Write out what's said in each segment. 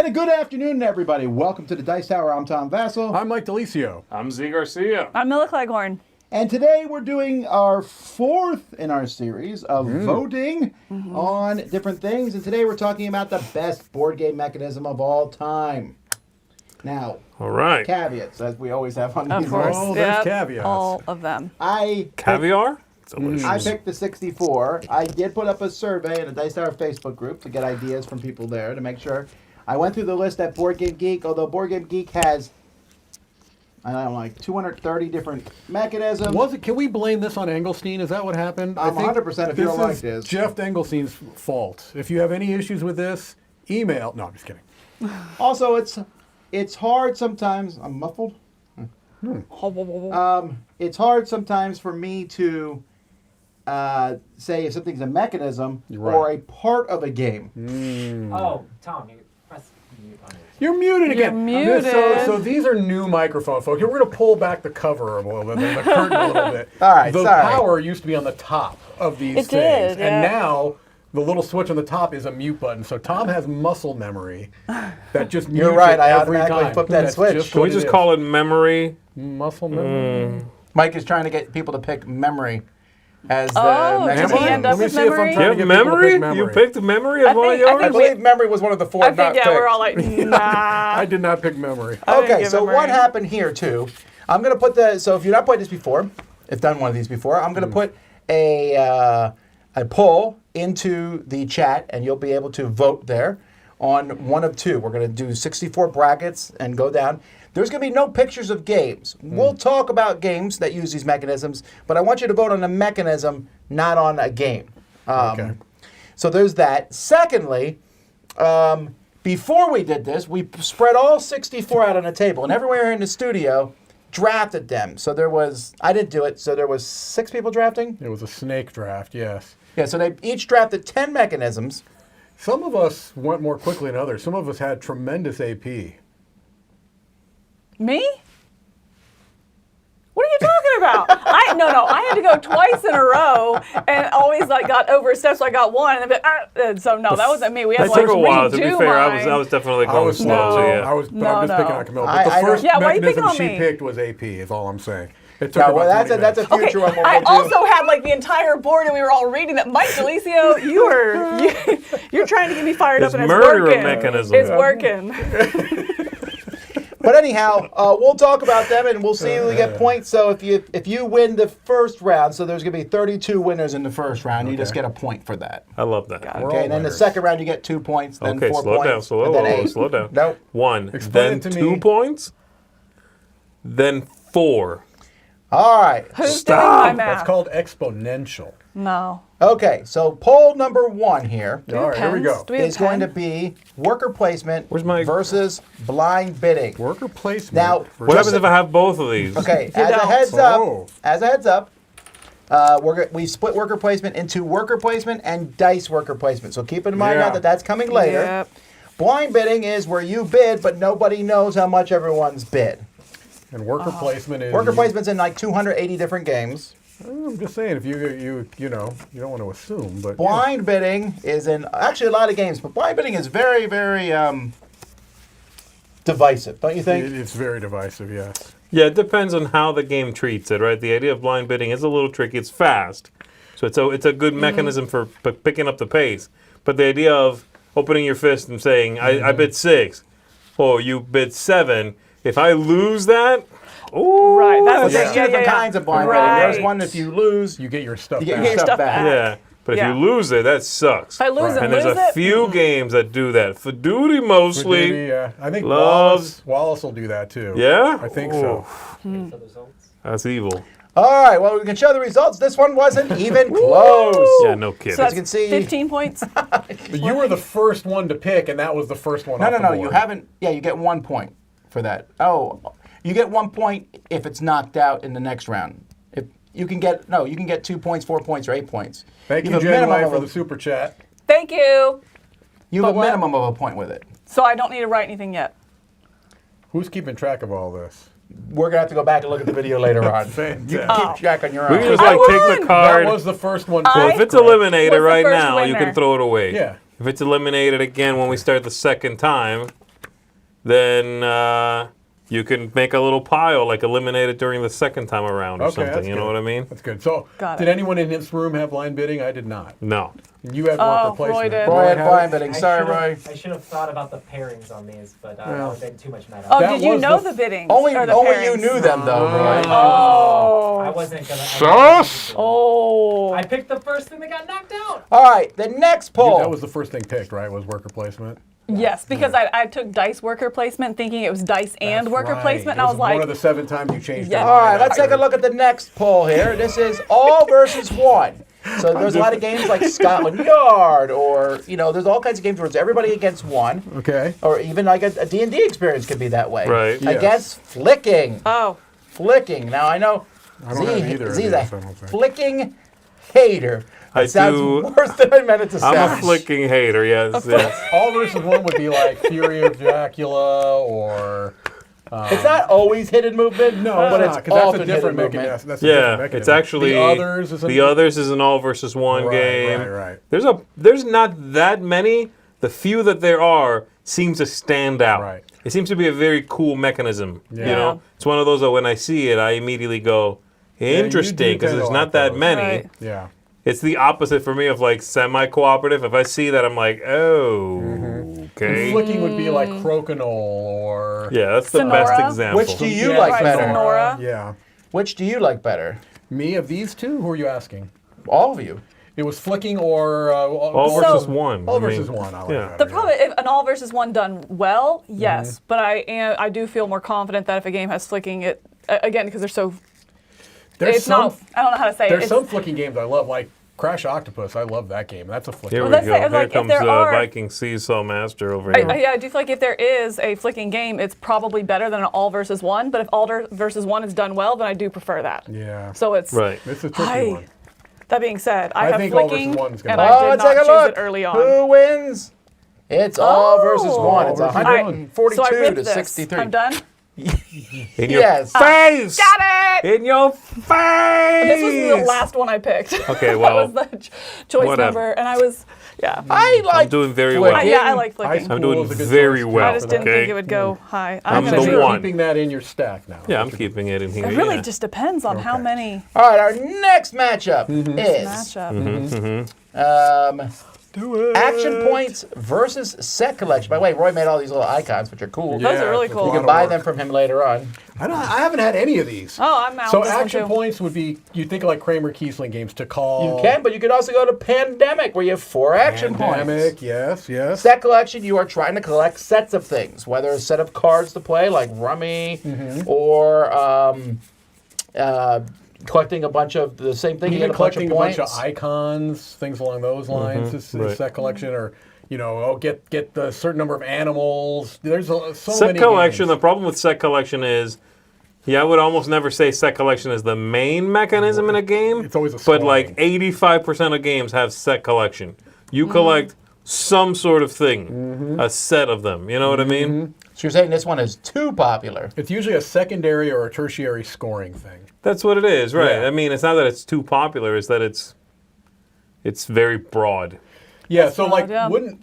And a good afternoon, everybody. Welcome to the Dice Tower. I'm Tom Vassell. I'm Mike DeLisio. I'm Z Garcia. I'm Mila Cleghorn. And today we're doing our fourth in our series of voting on different things. And today we're talking about the best board game mechanism of all time. Now, All right. caveats, as we always have on these Of course. Oh, there's Yep, caveats. all of them. Caviar? Delicious. I picked the 64. I did put up a survey in the Dice Tower Facebook group to get ideas from people there to make sure. I went through the list at Board Game Geek, although Board Game Geek has, I don't know, like 230 different mechanisms. Can we blame this on Engelstein? Is that what happened? I'm 100% if you don't like this. Jeff Engelstein's fault. If you have any issues with this, email. No, I'm just kidding. Also, it's hard sometimes. I'm muffled. It's hard sometimes for me to say if something's a mechanism or a part of a game. Oh, Tom, you press mute on it. You're muted again. You're muted. So these are new microphones, folks. We're going to pull back the cover a little bit, the curtain a little bit. All right, the sorry. power used to be on the top of these It things, did, and yeah. now the little switch on the top is a mute button. So Tom has muscle memory that just mutes You're right, it I every automatically time. flip that That's switch. just Can we what just is. call it memory? Muscle memory? Mike is trying to get people to pick memory as the Oh, mechanism. did he end up Let me with see if I'm memory? trying You to have get people to memory? pick memory. You picked memory as I one of think- I yours? I believe memory was one of the four I not think, yeah, picked. we're all like, nah. I did not pick memory. I didn't Okay, give so memory. what happened here too? I'm gonna put so if you've not played this before, if done one of these before, I'm gonna put a poll into the chat, and you'll be able to vote there on one of two. We're gonna do 64 brackets and go down. There's gonna be no pictures of games. We'll talk about games that use these mechanisms, but I want you to vote on a mechanism, not on a game. Okay. So there's that. Secondly, before we did this, we spread all 64 out on a table, and everywhere in the studio drafted them. So I didn't do it, so there was 6 people drafting? It was a snake draft, yes. Yeah, so they each drafted 10 mechanisms. Some of us went more quickly than others. Some of us had tremendous AP. Me? What are you talking about? No, I had to go twice in a row and always got over a step, so I got one, and so no, that wasn't me. We had It to took a while. To be redo fair, mine. I was definitely I going was slow. slow. Yeah. I'm just picking on Camille. But I the don't- first Yeah, why are you picking mechanism on she me? picked was AP, is all I'm saying. It took No, about well, 20 that's a minutes. future one. I We'll do. also had the entire board, and we were all reading that. Mike DeLisio, you're trying to get me fired It's up, and it's murder working. mechanism. It's working. But anyhow, we'll talk about them, and we'll see who we get points. So if you win the first round, so there's going to be 32 winners in the first round, you just get a point for that. I love that. We're Okay, all and then the winners. second round you get 2 points, then Okay, 4 slow down. points, and then 8. Slow down. Nope. 1, Explain then it to 2 me. points, then 4. All right. Who's Stop. doing my That's math? called exponential. No. Okay, so poll number 1 here Do we have All right, here we pens? go. Do we have is going to pens? be worker placement Where's my- versus blind bidding. Worker placement. Now, What happens if I have both of these? Okay, You as a don't. heads up, we split worker placement into worker placement and dice worker placement. So keep in mind Yeah. now that that's coming later. Yep. Blind bidding is where you bid, but nobody knows how much everyone's bid. And worker placement is... Worker placement's in 280 different games. I'm just saying, if you don't want to assume, but... Blind bidding is in actually a lot of games, but blind bidding is very, very divisive, don't you think? It's very divisive, yes. Yeah, it depends on how the game treats it, right? The idea of blind bidding is a little tricky. It's fast, so it's a good mechanism for picking up the pace. But the idea of opening your fist and saying, I bid 6, or you bid 7, if I lose that, ooh, Right, that's But the there's thing. two Yeah, different yeah, kinds of blind Right. bidding. There's one if you lose, You get your stuff you back. get your stuff back. yeah. But if Yeah. you lose it, that sucks. If I lose it, And there's lose a it. few games that do that. For duty mostly. Yeah, I think Loves- Wallace will do that too. Yeah? I think so. For the results. That's evil. All right, well, we can show the results. This one wasn't even close. Yeah, no kidding. So As that's you can see- 15 points. But you were the first one to pick, and that was the first one off the No, board. you haven't. Yeah, you get 1 point for that. Oh, you get 1 point if it's knocked out in the next round. If you can get 2 points, 4 points, or 8 points. Thank you, have a Jen minimum White, of for a- the super chat. Thank you. You have a But what? minimum of a point with it. So I don't need to write anything yet. Who's keeping track of all this? We're gonna have to go back and look at the video later on. You can keep track on your We own. can just I take the won! card. That was the first one. Well, if it's eliminated was the right first now, you winner. can throw it away. Yeah. If it's eliminated again when we start the second time, then you can make a little pile, like eliminate it during the second time around or Okay, something. that's You know good. what I mean? That's good. So, Got did it. anyone in this room have blind bidding? I did not. No. And you had Oh, worker placement. Roy did. Roy had had blind it? bidding. Sorry, Roy. I should have thought about the pairings on these, but that would have been too much meta. Oh, That did you was know the the biddings? Only or the you pairings? knew them though, Roy. Oh. I wasn't gonna. Sus! Oh. I picked the first thing that got knocked out. All right, the next poll. That was the first thing picked, right? Was worker placement. Yes, because I took dice worker placement thinking it was dice and That's worker right. placement, and It I was like, one of the 7 times you changed Yeah. your All mind right, let's take a after. look at the next poll here. This is all versus one. So there's a lot of games like Scotland Yard, or there's all kinds of games where it's everybody against one, Okay. or even like a D&D experience could be that way. Right. Yes. Against flicking. oh, Flicking. Now I know I don't have either of Z's these, a I don't think. flicking hater. I It sounds do- worse than I meant it to sound. I'm a flicking hater, yes. yes. All versus one would be like Fury of Dracula or. It's not always hidden movement, No, but it's it's not, because that's often a different hidden movement. mechanism. That's a Yeah, different it's mechanism. actually The others is an all versus one Right, game. right. There's not that many. The few that there are seem to stand out. Right. It seems to be a very cool mechanism. Yeah. You know, it's one of those that when I see it, I immediately go, you do interesting, because tend to there's like not that those. many. Right. Yeah. It's the opposite for me of like semi-cooperative. If I see that, I'm like, oh, okay. Flicking would be like Crokinole or. Yeah, that's the Sonora? best example. Which do you Yeah, like Right, better? Sonora. Yeah. Which do you like better? Me of these two? Who are you asking? All of you. It was flicking or. all versus one. All I mean, versus one. I like yeah. that. The problem, if an all versus one done well, yes, but I do feel more confident that if a game has flicking, it again because they're so. There's it's some. not. I don't know how to say it. There's It's- some flicking games I love, like Crash Octopus. I love that game. That's a flicking. Here Well, we let's go. say, Here like, if comes there are- Viking Seesaw Master over here. I do feel like if there is a flicking game, it's probably better than an all versus one. But if all versus one is done well, then I do prefer that. Yeah. So it's Right. It's a tricky I- one. That being said, I I have think all flicking, versus one's gonna and be- I Oh, did let's not take a choose look. it early on. Who wins? It's all versus one. It's All versus one. 142 so I ripped to this. 63. I'm done. In your Yes. face! Got it. In your face! This was the last one I picked. Okay, well, that was the choice whatever. number, and I was, yeah. I like I'm doing very well. flicking. Yeah, I like High flicking. school I'm doing is a good very choice, well. I just didn't okay? think it would go high. I'm gonna the do- You're one. keeping that in your stack now. Yeah, I'm keeping it in here. It really yeah. just depends on how Okay. many All right, our next matchup is matchup. action points versus set collection. By the way, Roy made all these little icons, which are cool. Those are really it's a cool. You lot can of buy work. them from him later on. I haven't had any of these. Oh, I'm out. So with this one action too. points would be, you think of like Kramer Kiesling games to call. You can, but you could also go to Pandemic, where you have 4 action Pandemic, points. yes, yes. Set collection, you are trying to collect sets of things, whether a set of cards to play, like Rummy, or collecting a bunch of the same thing. You Even get a bunch of collecting a bunch points. of icons, things along those lines, is right. set collection, or get the certain number of animals. There's so Set many collection, the games. problem with set collection is, I would almost never say set collection is the main mechanism in a game. It's always a But like scoring. 85% of games have set collection. You collect some sort of thing, a set of them. You know what I mean? So you're saying this one is too popular. It's usually a secondary or a tertiary scoring thing. That's what it is, right? Yeah. I mean, it's not that it's too popular; it's that it's very broad. Yeah, so broad, like, yeah. wouldn't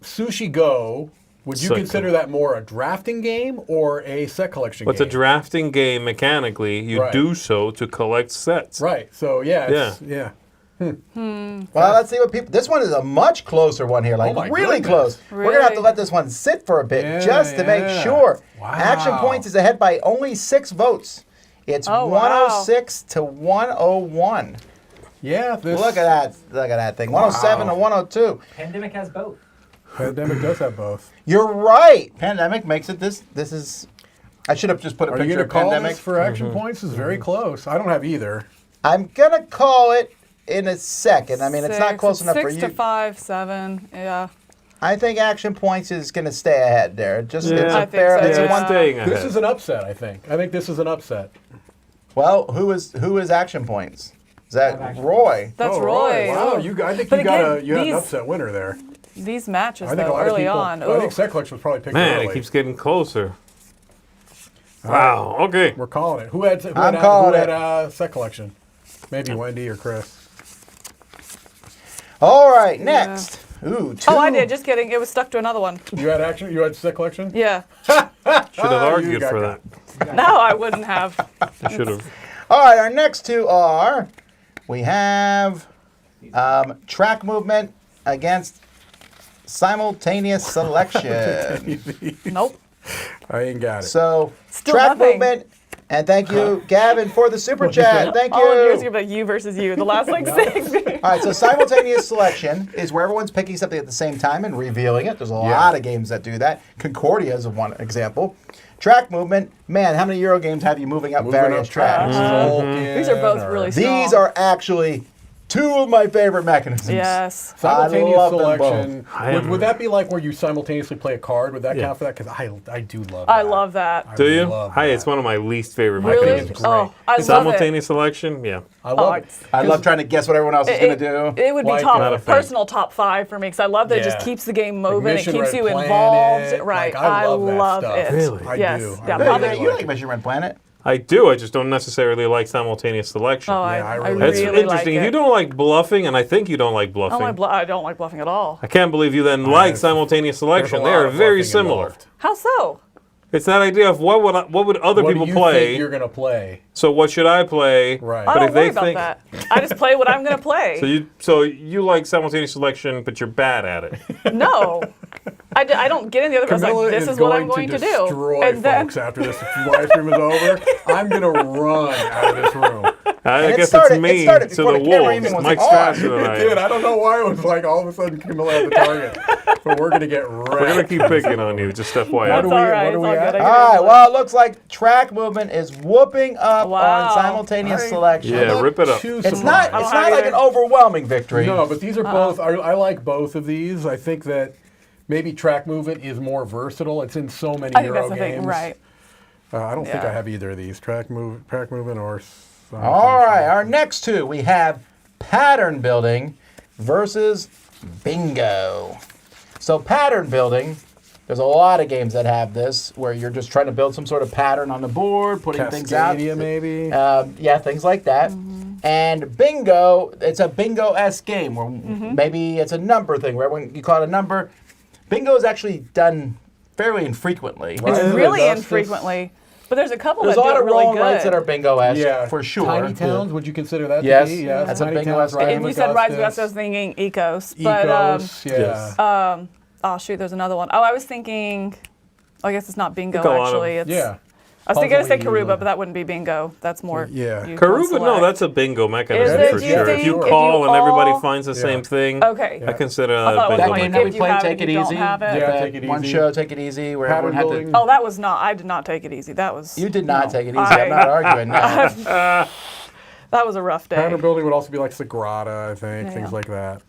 Sushi Go, would you Set consider that more a drafting game or a set collection What's game? a drafting game mechanically? You Right. do so to collect sets. Right, so yeah. Well, let's see what people. This one is a much closer one here, like Oh my really goodness. close. We're gonna have to Really? let this one sit for a bit Yeah, just to make yeah. sure. Wow. Action Points is ahead by only 6 votes. It's Oh, wow. 106 to 101. Yeah, this Look at that! Look at that thing. 107 to 102. Pandemic has both. Pandemic does have both. You're right. Pandemic makes it this. This is. I should have just put a Are you picture going of to call Pandemic. this for action points? Is very close. I don't have either. I'm gonna call it in a second. I mean, it's not Six. close enough for 6 you. to 5, 7. Yeah. I think Action Points is gonna stay ahead there. Just it's I a think fair. so, It's a it's one. staying ahead. This is an upset, I think. I think this is an upset. Well, who is Action Points? Is that Action Roy? That's Oh, Roy. Wow, Ooh. I think But you got again, you had an these- upset winner there. These matches, I think a though, lot of early people. on. Well, I think Ooh. Set Collection was probably picked Man, early. it keeps getting closer. Wow. Okay. We're calling it. Who had I'm calling it. Set Collection? Maybe Wendy or Chris. All right, next. Ooh, 2. Oh, I did. Just kidding. It was stuck to another one. You had action. You had set collection. Yeah. Should have argued got for got. that. No, I wouldn't have. I should have. All right, our next 2 are, we have track movement against simultaneous selection. Nope. I ain't got it. So, Still track nothing. movement, and thank you, Gavin, for the super chat. Thank you. All of yours are about you versus you. The last like 6. All right, so simultaneous selection is where everyone's picking something at the same time and revealing it. There's a lot of games that do that. Concordia is one example. Track movement, man, how many Euro games have you moving up various tracks? These are both really strong. These are actually 2 of my favorite mechanisms. Yes. Simultaneous I love them selection. Would that be like where you simultaneously play a card? Would that count for that? Because I do love that. I love that. Do you? love Hi, that. it's one of my least favorite Really? mechanisms. Oh, I love Simultaneous selection, yeah. I love it. I love trying to guess what everyone else is going to do. It would be Like, not a top fan. personal top 5 for me because I love that it just Yeah. keeps the game moving. It Mission keeps Red you Planet, involved. Right. like, I love that stuff. it. Really? I Yes. do. Yeah. I Hey, really Mother- you like Mission Red Planet? I do, I just don't necessarily like simultaneous selection. Oh, Yeah, I I really, really That's do. like interesting. it. If you don't like bluffing, and I think you don't like I bluffing, don't like bluffing at all. I can't believe you then like simultaneous selection. They are very similar. How so? It's that idea of what would other What people do you play. think you're gonna play? So what should I play? Right. I But don't if worry they about think that. I just play what I'm going to play. so you like simultaneous selection, but you're bad at it. No. I don't get in the other person Camilla like, this is what I'm going to do. destroy And then, folks after this live stream is over. I'm gonna run out of this room. I it guess started- it's me it started to before the the camera wolves. even was Mike's on. faster than I Dude, am. I don't know why it was like all of a sudden Camilla at the target. But we're gonna get wrecked. We're gonna keep picking on you, just FYI. What That's do all we- right. what do It's we all at? good. I All can right, handle it. well, it looks like track movement is whooping up Wow. on simultaneous I- selection. Yeah, rip it up. Too It's not. surprised. It's don't not have like an either. overwhelming victory. No, but these are both. I like both of these. I think that maybe track movement is more versatile. It's in so many I think Euro that's the thing, games. right. I don't think Yeah. I have either of these. Track movement, or. All right, our next 2 we have pattern building versus bingo. So pattern building, there's a lot of games that have this where you're just trying to build some sort of pattern on the board, putting things out. Cascadia, maybe. Yeah, things like that. And bingo, it's a bingo-esque game where maybe it's a number thing where when you call it a number, bingo is actually done fairly infrequently. Right. It's Isn't it really Augustus? infrequently. But there's a couple There's a that do lot it of really roll and writes good. that are bingo-esque Yeah, for sure. Tiny Towns. Would you consider that? Yes, to be? Yeah, that's a Tiny bingo Towns, esque Rise game. If of you said Rise of Augustus, Augustus, I was thinking Ecos. But, Ecos, yeah. oh, shoot, there's another one. Oh, I was thinking, I guess it's not bingo, think a lot of- actually. It's, Yeah. I was thinking to say Puzzle Karuba, usually. but that wouldn't be bingo. That's more. Yeah. you Karuba, no, select. that's a bingo mechanism Is for it? Do you sure. think If you if call you and everybody all- finds the Yeah. same thing, Okay. I consider I that thought a it was bingo That game like that we if you played, have it, Take if It you don't Easy. have it. Yeah, that Take It one Easy. show, Take It Easy, where everyone had Pattern to. building. Oh, that was not. I did not take it easy. That was. You did not no. take it easy. I'm not arguing. No. That was a rough day. Pattern building would also be like Sagrada, I think, Yeah. things like that.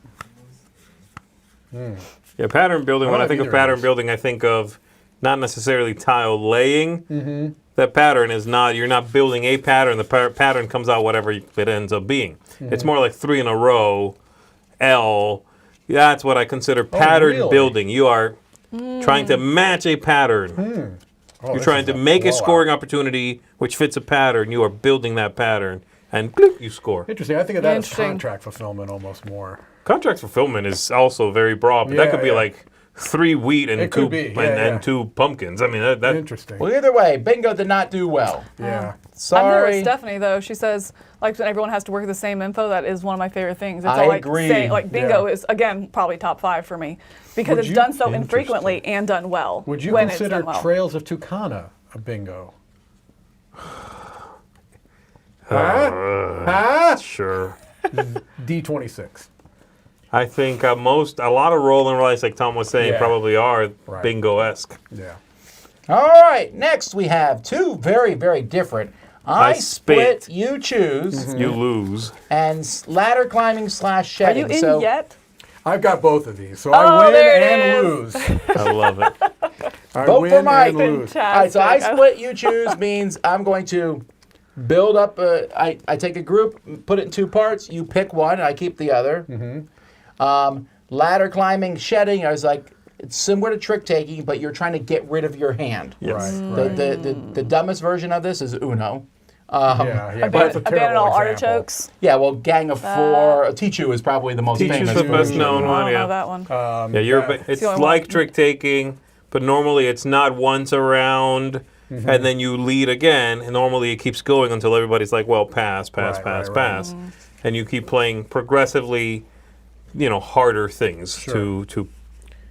Yeah, pattern building. When I I don't think have of either of pattern those. building, I think of not necessarily tile laying. That pattern is not. You're not building a pattern. The pattern comes out whatever it ends up being. It's more like 3 in a row. L. That's what I consider pattern really? building. You are trying to match a pattern. Oh, You're this trying is to make a blowout. scoring opportunity which fits a pattern. You are building that pattern, and bloop, you score. Interesting. I think of that as Interesting. contract fulfillment almost more. Contract fulfillment is also very broad, but that Yeah, could be yeah. like 3 wheat and It two could be, yeah, yeah. and 2 pumpkins. I mean, that Interesting. Well, either way, bingo did not do well. Yeah. I'm there Sorry. with Stephanie though. She says like when everyone has to work the same info. That is one of my favorite things. It's I all like agree. saying like bingo Yeah. is again probably top 5 for me because Would it's you- done so Interesting. infrequently and done well. Would you when consider it's done well. Trails of Tucana a bingo? sure. D26. I think a lot of roll and rice, like Tom was saying, Yeah. probably are Right. bingo-esque. Yeah. All right, next we have 2 very, very different. I spit. split, you choose, You lose. and ladder climbing / Are shedding. you in so yet? I've got both of these, so Oh, I win there it and is. lose. I love it. I Vote win for Mike. and lose. All right, so I Fantastic. split, you choose means I'm going to build up. I take a group, put it in 2 parts. You pick one, and I keep the other. Ladder climbing, shedding. I was like, it's similar to trick taking, but you're trying to get rid of your hand. Yes. Right, right. The dumbest version of this is Uno. but that's a Abandon terrible all example. artichokes. Yeah, well, Gang of Four. Tichu is probably the most Tichu's famous. the for best it. known I one, don't yeah. know that one. It's the only like one. trick taking, but normally it's not once around, and then you lead again, and normally it keeps going until everybody's like, well, pass, Right. pass, and you keep playing progressively, harder things to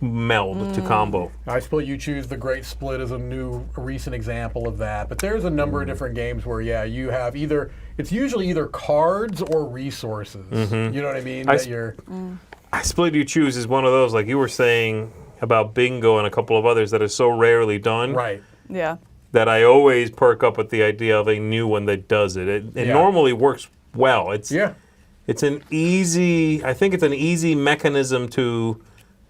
meld to combo. I Split You Choose, the Great Split is a recent example of that. But there's a number of different games where, you have it's usually either cards or resources. You know what I mean? I Split You Choose is one of those, like you were saying about bingo and a couple of others that is so rarely done. Right. Yeah. That I always perk up at the idea of a new one that does it. It normally works well. It's an easy mechanism to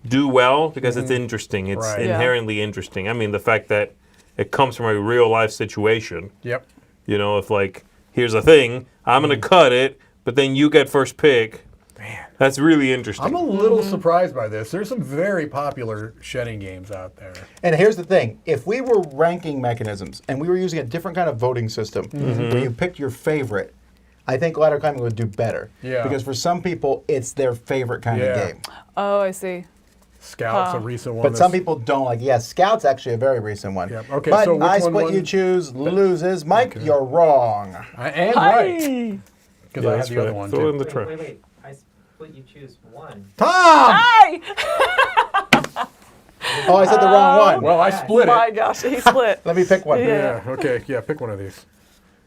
do well because it's interesting. It's Right. inherently interesting. I mean, the fact that it comes from a real life situation. Yep. If like, here's a thing, I'm going to cut it, but then you get first pick. Man. That's really interesting. I'm a little surprised by this. There's some very popular shedding games out there. And here's the thing. If we were ranking mechanisms and we were using a different kind of voting system where you picked your favorite, I think ladder climbing would do better. Yeah. Because for some people, it's their favorite kind of game. Oh, I see. Scout's a recent one. But some people don't like. Yeah, Scout's actually a very recent one. Yep. Okay, but so which I one Split won? You Choose loses. Mike, you're wrong. I am right. Hey. Because Yeah, I had that's the other right. one, Throw too. in the tray. Wait. I Split You Choose one. Tom! Hey! Oh, I said the wrong one. Well, I split My it. gosh, he split. Let me pick one. Yeah. Okay, pick one of these.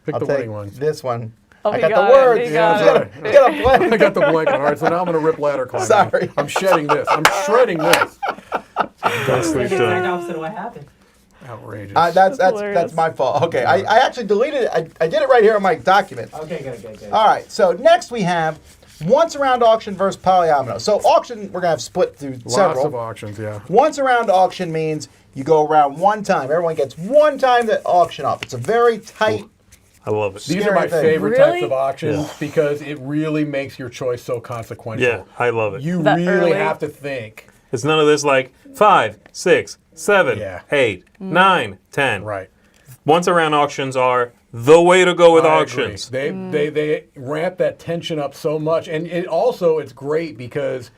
Pick I'll the take winning one. this one. Oh, I he got got the it. words. He got Yeah, it. You got a blank. I got the blank one. All right, so now I'm going to rip ladder climbing. Sorry. I'm shedding this. I'm shredding this. That's Maybe the- it's the opposite of what happened. Outrageous. That's hilarious. my fault. Okay, I actually deleted it. I did it right here on my document. Okay, good. All right, so next we have once around auction versus polyomino. So auction, we're going to have split through Lots several. of auctions, yeah. Once around auction means you go around one time. Everyone gets one time to auction off. It's a very tight. I love it. These are Scary my thing. favorite types Really? of auctions because it really makes your choice so consequential. Yeah, I love it. You That really early. have to think. It's none of this like 5, 6, 7, Yeah. 8, 9, 10. Right. Once around auctions are the way to go with I auctions. agree. They ramp that tension up so much, and it's great because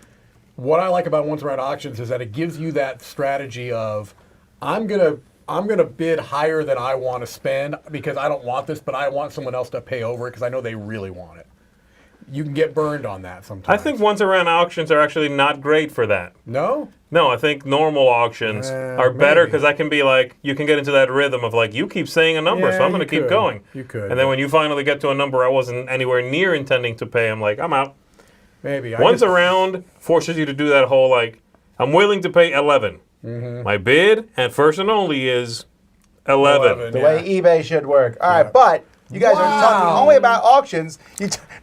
what I like about once around auctions is that it gives you that strategy of I'm gonna bid higher than I want to spend because I don't want this, but I want someone else to pay over it because I know they really want it. You can get burned on that sometimes. I think once around auctions are actually not great for that. No. No, I think normal auctions are better maybe. because I can be like, you can get into that rhythm of like, you keep saying a number, Yeah, so I'm going to you keep could. going. You could, And then but- when you finally get to a number I wasn't anywhere near intending to pay, I'm like, I'm out. Maybe. Once around forces you to do that whole like, I'm willing to pay 11. My bid and first and only is 11. The Yeah. way eBay should work. All right, Yeah. but you guys are talking Wow. only about auctions.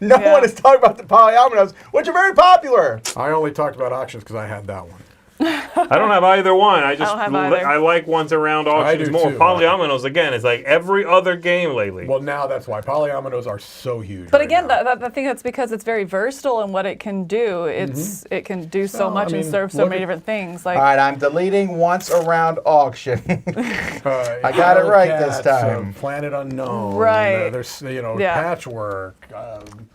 No Yeah. one is talking about the polyominoes, which are very popular. I only talked about auctions because I had that one. I don't have either one. I just don't have either. I like once around auctions do more. too. Polyominoes again, it's like every other game lately. Well, now that's why polyominoes are so huge. But right again, now. I think that's because it's very versatile in what it can do. It can do so Well, I much and mean, serve so look many at- different things. Like All right, I'm deleting once around auction. I got it right this time. Planet Unknown. Right. There's Yeah. Patchwork.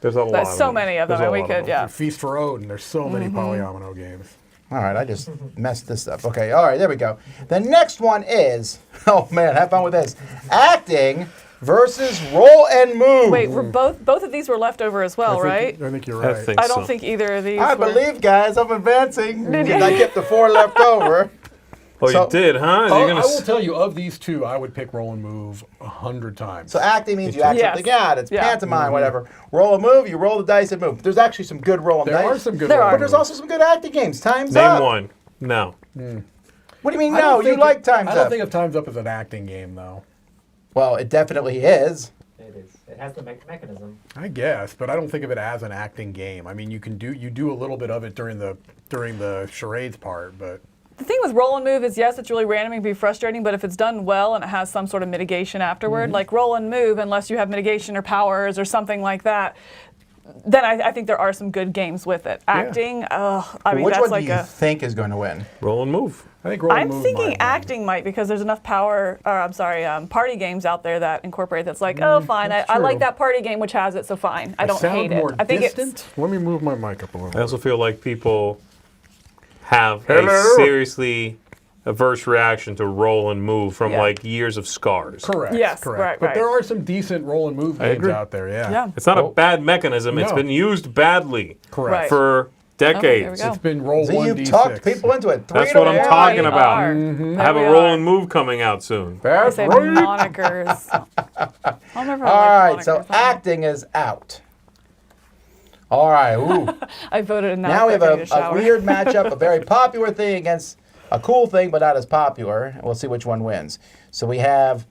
There's a lot. there's of so them. many of them, There's a and we lot of could, them. yeah. Feast for Odin. There's so many polyomino games. All right, I just messed this up. Okay, all right, there we go. The next one is, oh man, have fun with this. Acting versus roll and move. Wait, we're both of these were left over as well, right? I think you're I right. think I don't so. think either of these. I were- believe, guys, I'm advancing Did because you? I kept the 4 left over. Oh, So- you did, huh? Oh, You're I gonna will tell you, of these two, I would pick Roll and Move 100 times. So acting means you act Yes. something out. It's Yeah. pantomime, whatever. Roll a move, you roll the dice and move. There's actually some good roll and there dice. are some good There roll are. But and there's moves. also some good acting games. Time's Name up. one. No. What do you mean I don't no? You think like Time's I don't Up. think of Time's Up as an acting game, though. Well, it definitely is. It is. It has the mechanism. I guess, but I don't think of it as an acting game. I mean, you do a little bit of it during the charades part, but The thing with roll and move is, yes, it's really random and can be frustrating, but if it's done well and it has some sort of mitigation afterward, like roll and move, unless you have mitigation or powers or something like that, then I think there are some good games with it. Acting, I mean, Which that's one like do you a. think is going to win? Roll and move. I think roll and I'm move thinking might win. acting might, because there's enough party games out there that incorporate that's like, oh, fine, that's I like true. that party game which has it, so fine. I don't Sound hate it. more I think distant? Let me move my mic up a little. I also feel like people have Hello? a seriously averse reaction to roll and move from Yeah. like years of scars. Correct. Yes, correct. right, But right. there are some decent roll and move I games agree. out there. Yeah. Yeah. It's not a bad mechanism. It's No. been used badly Correct. Right. for decades. there we go. It's been roll See, one you've d6. talked people into it. That's 3 what to I'm 1. talking we about. are. I have a There we roll are. and move coming out soon. I That's say right. monikers. I don't remember. All right, so acting is out. All right, ooh. I voted in that. Now we have I need a shower. weird matchup, a very popular thing against a cool thing, but not as popular. And we'll see which one wins. So we have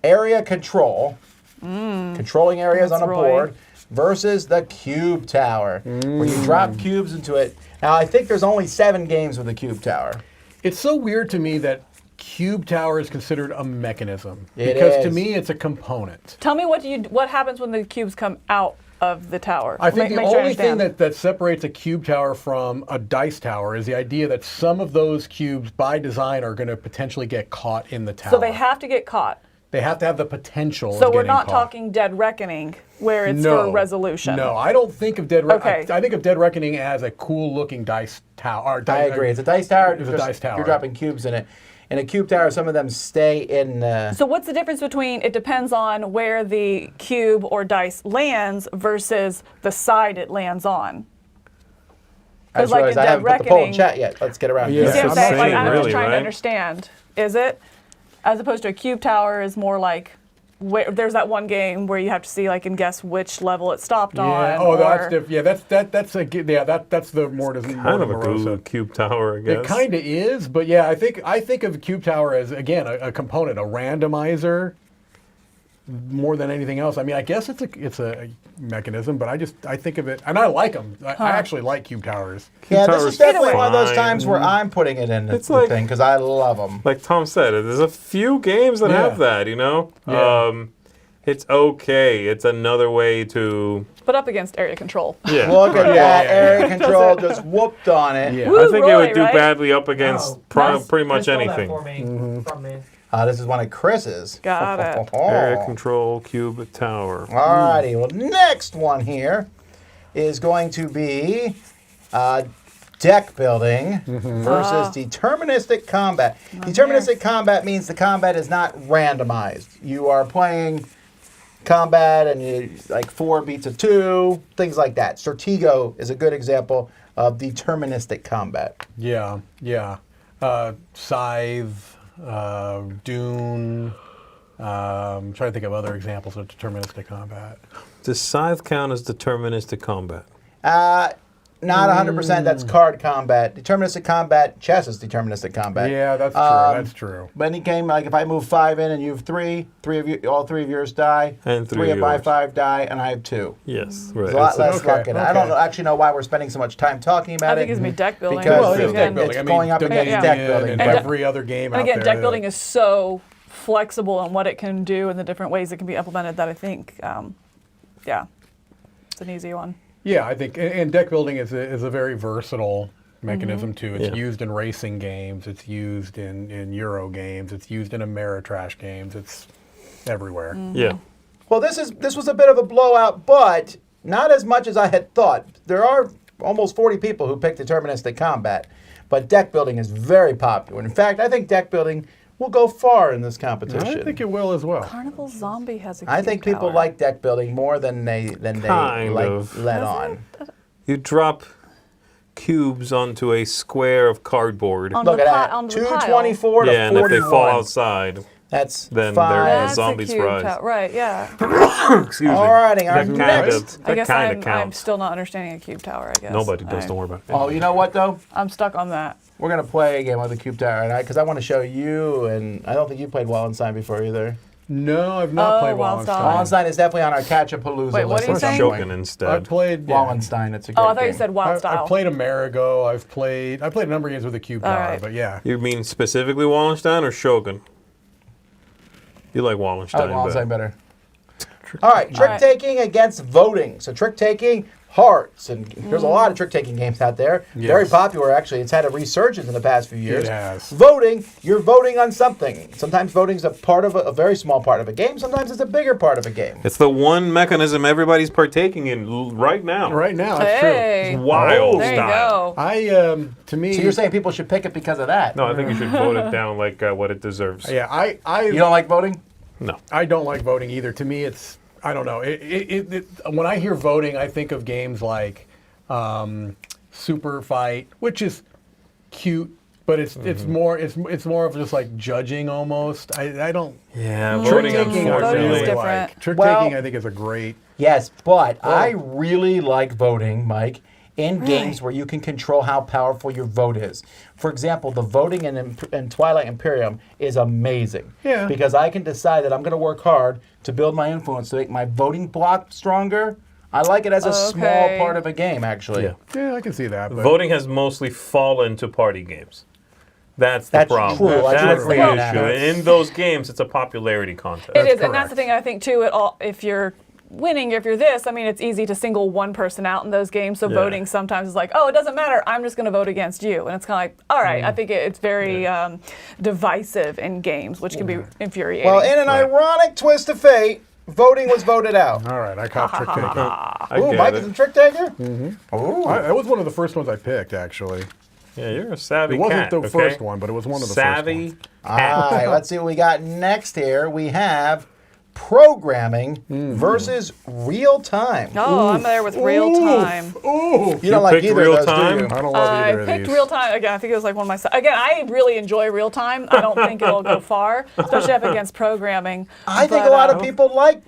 area control, controlling areas That's on a Roy. board, versus the cube tower, where you drop cubes into it. Now, I think there's only 7 games with the cube tower. It's so weird to me that cube tower is considered a mechanism. It because to is. me it's a component. Tell me what happens when the cubes come out of the tower. I think the Make sure I only thing understand. that separates a cube tower from a dice tower is the idea that some of those cubes by design are going to potentially get caught in the tower. So they have to get caught. They have to have the potential So of we're getting not caught. talking Dead Reckoning, where it's for resolution. No, I don't think of Dead Reckoning. Okay. I think of Dead Reckoning as a cool looking dice tower. I agree. It's a dice tower. It's a just- dice tower. You're dropping cubes in it. In a cube tower, some of them stay in. So what's the difference between it depends on where the cube or dice lands versus the side it lands on? I just like realized in I Dead haven't put the poll in Reckoning- chat yet. Let's get around Yeah. to You see it. what I'm saying? Like, Same, I'm really, just trying to right? understand. Is it, as opposed to a cube tower, is more like where there's that one game where you have to see and guess which level it stopped on. Yeah. Oh, that's or- different. Yeah, that's the more Kind of a good cube tower, I guess. It kind of is, but yeah, I think of the cube tower as again a component, a randomizer, more than anything else. I mean, I guess it's a mechanism, but I think of it, and I like them. I actually like cube towers. Yeah, this tower's is definitely fine. one of those times where I'm putting it in It's the like- thing because I love them. Like Tom said, there's a few games that Yeah. have that, you know? Yeah. It's okay. It's another way to... But up against area control. Yeah. Look at right. that. Area control just whooped on it. Yeah. Woo, I think it Roy, would do right? badly up against Oh, pretty much stole that anything. for me, from me. This is one of Chris's. Got it. Area control cube tower. Alrighty. Well, next one here is going to be deck building versus deterministic combat. Deterministic combat means the combat is not randomized. You are playing combat and you like 4 beats of 2, things like that. Stratego is a good example of deterministic combat. Yeah, yeah. Scythe, Dune. I'm trying to think of other examples of deterministic combat. Does Scythe count as deterministic combat? Not 100%. That's card combat. Deterministic combat. Chess is deterministic combat. Yeah, that's true. That's true. But any game, like if I move 5 in and you have 3, all 3 of yours die, And 3 3 of my yours. 5 die, and I have 2. Yes, right. There's a lot It's less okay, luck in it. I don't okay. actually know why we're spending so much time talking about I it. think it's me deck building. Because Well, it is again, deck building. it's I mean, going up against Dominion deck building. and but- every other game And out again, there. deck building is so flexible in what it can do and the different ways it can be implemented that I think, it's an easy one. Yeah, I think, and deck building is a very versatile mechanism too. It's Yeah. used in racing games. It's used in Euro games. It's used in Ameritrash games. It's everywhere. Yeah. Well, this was a bit of a blowout, but not as much as I had thought. There are almost 40 people who picked deterministic combat, but deck building is very popular. In fact, I think deck building will go far in this competition. I think it will as well. Carnival Zombie has a I cube think people tower. like deck building more than they Kind like of. let on. You drop cubes onto a square of cardboard. On Look the at pot- that. on the 224 to Yeah, and if 41. they fall outside, That's then 5. they're That's zombies a cube rise. tower. Right, yeah. excuse me. Alrighty, our that kind next- of I that guess kind I'm of counts. still not understanding a cube tower, I guess. Nobody does. Don't worry about it. Oh, you know what though? I'm stuck on that. We're gonna play a game with the cube tower, and because I want to show you, and I don't think you played Wallenstein before either. No, I've not Oh, played Wallenstein. Wallenstein. Wallenstein is definitely on our Catch-a-Palooza Wait, what list. are you at some saying? point. Shogun I instead. played Wallenstein, it's a great Oh, I thought you game. said Wild Style. I've played Amerigo. I played a number of games with the cube All tower, right. but yeah. You mean specifically Wallenstein or Shogun? You like I Wallenstein? like Wallenstein better. All right, trick taking against voting. So trick taking, hearts, and there's a lot of trick taking games out there. Very popular, actually. It's had a resurgence in the past few years. It has. Voting, you're voting on something. Sometimes voting's a part of a very small part of a game. Sometimes it's a bigger part of a game. It's the one mechanism everybody's partaking in right now. Right now, that's true. Hey. It's wild There you style. go. To me, So you're saying people should pick it because of that? No, I think you should vote it down like what it deserves. yeah, You don't like voting? No. I don't like voting either. To me, it's I don't know. When I hear voting, I think of games like Super Fight, which is cute, but it's more of just like judging almost. I don't. Yeah, Trick voting taking, I Voting is really unfortunately. different. like. Trick Well- taking, I think, is a great. Yes, but I really like voting, Mike, in games where you can control how powerful your vote is. For example, the voting in Twilight Imperium is amazing. Yeah. Because I can decide that I'm going to work hard to build my influence to make my voting block stronger. I like it as a small Okay. part of a game, actually. Yeah. Yeah, I can see that. But Voting has mostly fallen to party games. That's the That's problem. true. I do That's agree the on that. issue. And in those games, it's a popularity contest. It is, and correct. that's the thing I think too. If you're winning, if you're this, I mean, it's easy to single one person out in those games. So Yeah. voting sometimes is like, oh, it doesn't matter. I'm just going to vote against you, and it's kind of like, all right. I think it's very divisive in games, which can be infuriating. Well, in an ironic twist of fate, voting was voted out. all right, I caught trick taking. I Ooh, get Mike it. is a trick taker? Mm-hmm. Ooh. That was one of the first ones I picked, actually. Yeah, you're a savvy It wasn't cat, the okay? first one, but it was one of the savvy first ones. All right, let's see what we got next here. We have programming versus real time. oh, I'm there with real time. Ooh, You don't like picked either real of those, time? do you? I don't love I either of picked these. real time again. I think it was like one of my. Again, I really enjoy real time. I don't think it'll go far, especially up against programming. I think But, a lot of people like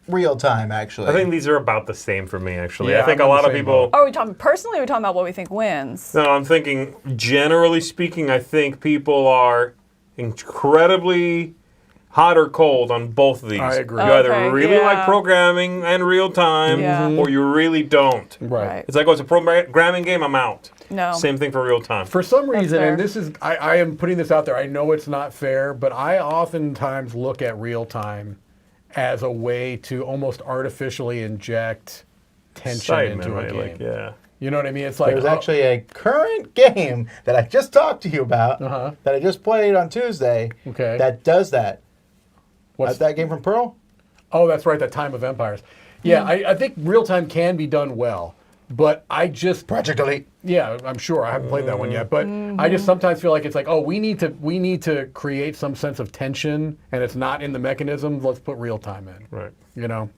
real time, actually. I think these are about the same for me, actually. Yeah, I think I'm a in lot the of same people. boat. Are we talking personally? Or are we talking about what we think wins? No, I'm thinking, generally speaking, I think people are incredibly hot or cold on both of these. I agree. You either Okay, really yeah. like programming and real time, Yeah. or you really don't. Right. It's like, oh, it's a programming game, I'm out. No. Same thing for real time. For some reason, fair. and this is, I am putting this out there, I know it's not fair, but I oftentimes look at real time as a way to almost artificially inject tension Excitement, into a right? game. Like, yeah. You know what I mean? It's like, There's actually a current game that I just talked to you about that I just played on Tuesday Okay. that does that. what's That game from Pearl? Oh, that's right, that Time of Empires. Yeah, I think real time can be done well, but I just Project Elite. yeah, I'm sure I haven't played that one yet, but I just sometimes feel like it's like, oh, we need to create some sense of tension, and it's not in the mechanism. Let's put real time in. Right. You know,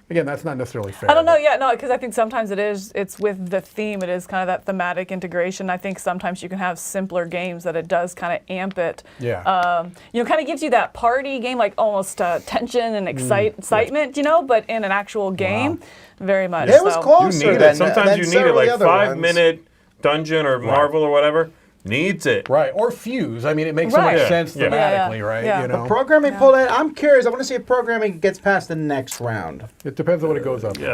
again, that's not necessarily fair. I don't know. but- Yeah, no, because I think sometimes it's with the theme. It is kind of that thematic integration. I think sometimes you can have simpler games that it does kind of amp it. Yeah. Kind of gives you that party game, like almost tension and excitement, but in an actual game, very much. It was so. You closer need than it. Sometimes than you need it, several like other 5-minute dungeon or Marvel or whatever. Needs it. Right, or fuse. I mean, it makes so Right. much Yeah. sense Yeah. thematically, right? Yeah. You know, Programming pulled in. I'm curious. I want to see if programming gets past the next round. it depends on what it goes up. Yeah. to.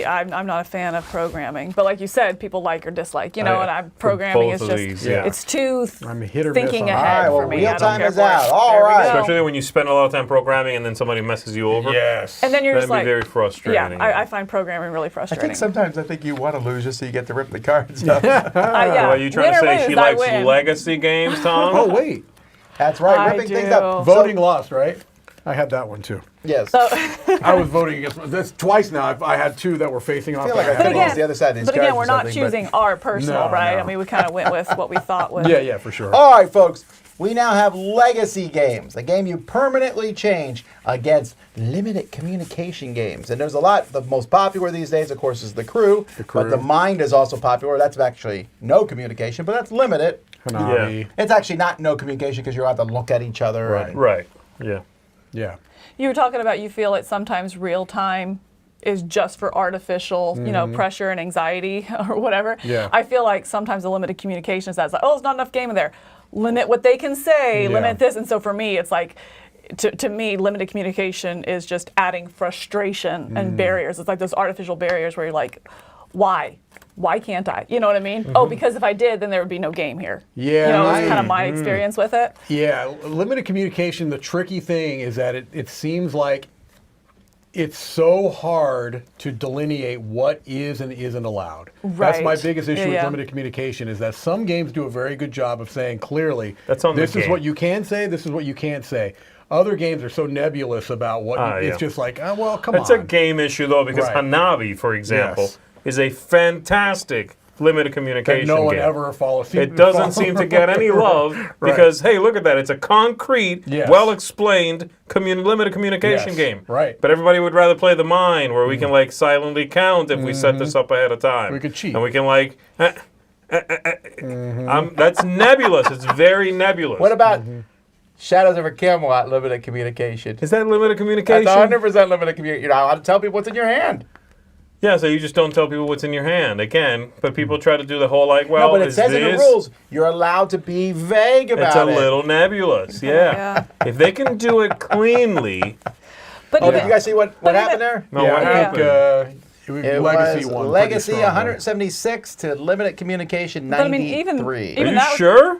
I'm not a fan of programming, but like you said, people like or dislike, yeah. and I'm For programming both is of just these, yeah. it's too I'm hit or miss thinking on that. ahead All right, for well, me. real I don't time care is for it. out. All There we right. go. Especially when you spend a lot of time programming and then somebody messes you over. Yes. And then you're That'd just be like, very frustrating. yeah, I find programming really frustrating. sometimes you want to lose just so you get to rip the cards. yeah. Are you trying Win to or say lose, she I likes win. legacy games, Tom? oh wait, That's right. I Ripping things do. up. voting lost, right? I had that one too. Yes. I was voting against. That's twice now. I had two that were facing off. I feel like that I had could lost. use the other side of these But cards again, or we're not something, but- choosing our personal, No, right? no. I mean, we kind of went with what we thought was. Yeah, for sure. All right, folks. We now have legacy games, a game you permanently change against limited communication games. And there's a lot. The most popular these days, of course, is the Crew. Crew. But the Mind is also popular. That's actually no communication, but that's limited. Hanabi. It's actually not no communication because you're allowed to look at each other. Right. and- Right. Yeah. Yeah. You were talking about you feel like sometimes real time is just for artificial, pressure and anxiety or whatever. Yeah. I feel like sometimes the limited communication is that's like, oh, there's not enough game in there. Limit what they can say, Yeah. limit this. And so for me, it's like, to me, limited communication is just adding frustration and barriers. It's like those artificial barriers where you're like, why? Why can't I? You know what I mean? Oh, because if I did, then there would be no game here. Yeah, That's kind of my experience with it. Yeah, limited communication, the tricky thing is that it seems like it's so hard to delineate what is and isn't allowed. That's my Right. biggest issue Yeah, with yeah. limited communication is that some games do a very good job of saying clearly, That's on the this is game. what you can say, this is what you can't say. Other games are so nebulous about what it's Yeah. just like, oh, well, come It's on. a game issue though, because Right. Hanabi, for example, Yes. is a fantastic limited that communication no one game. ever follows. It doesn't seem to get any love because, hey, look at that. It's a concrete, Yes. well-explained limited communication Yes, game. right. But everybody would rather play the mine where we can, like, silently count if we set this up ahead of time. We could cheat. And we can, like... that's nebulous. It's very nebulous. What about Shadows over Camelot limited communication? Is that limited communication? That's 100% limited communication. You're not allowed to tell people what's in your hand. Yeah, so you just don't tell people what's in your hand. Again, but people try to do the whole, like, well, No, but it is says in the this- rules you're allowed to be vague about It's a it. little nebulous, yeah. If they can do it cleanly, But Oh, even- did you guys see what but happened even- there? no, Yeah, what I happened? think It Legacy was won. pretty Legacy strongly. 176 to limited communication But I 93. mean, Are even you that was- sure?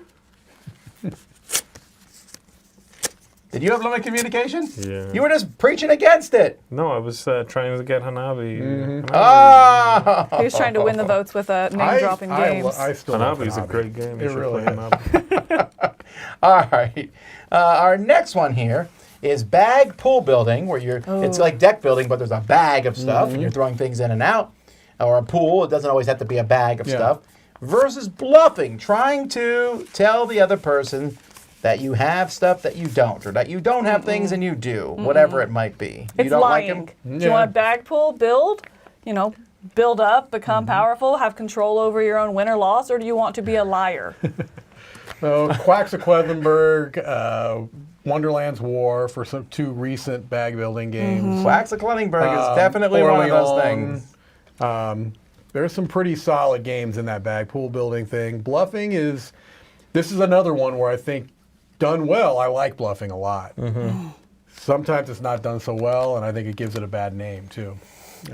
Did you have limited communication? Yeah. You were just preaching against it. No, I was trying to get Hanabi. Oh. He was trying to win the votes with name-dropping games. I still love Hanabi's a Hanabi. great game. You It should really play is. Hanabi. All right. Our next one here is bag pool building, where it's like deck building, but there's a bag of stuff, and you're throwing things in and out. Or a pool, it doesn't always have to be a bag of Yeah. stuff. Versus bluffing, trying to tell the other person that you have stuff that you don't, or that you don't have things and you do, whatever it might be. You It's don't lying. like him? Do you want a bag pool build? Build up, become powerful, have control over your own win or loss, or do you want to be a liar? So Quacks of Quedlinburg, Wonderland's War for some two recent bag building games. Wax of Kleinenberg is definitely one of those Orleans. things. There's some pretty solid games in that bag pool building thing. Bluffing this is another one where I think done well, I like bluffing a lot. Sometimes it's not done so well, and I think it gives it a bad name too.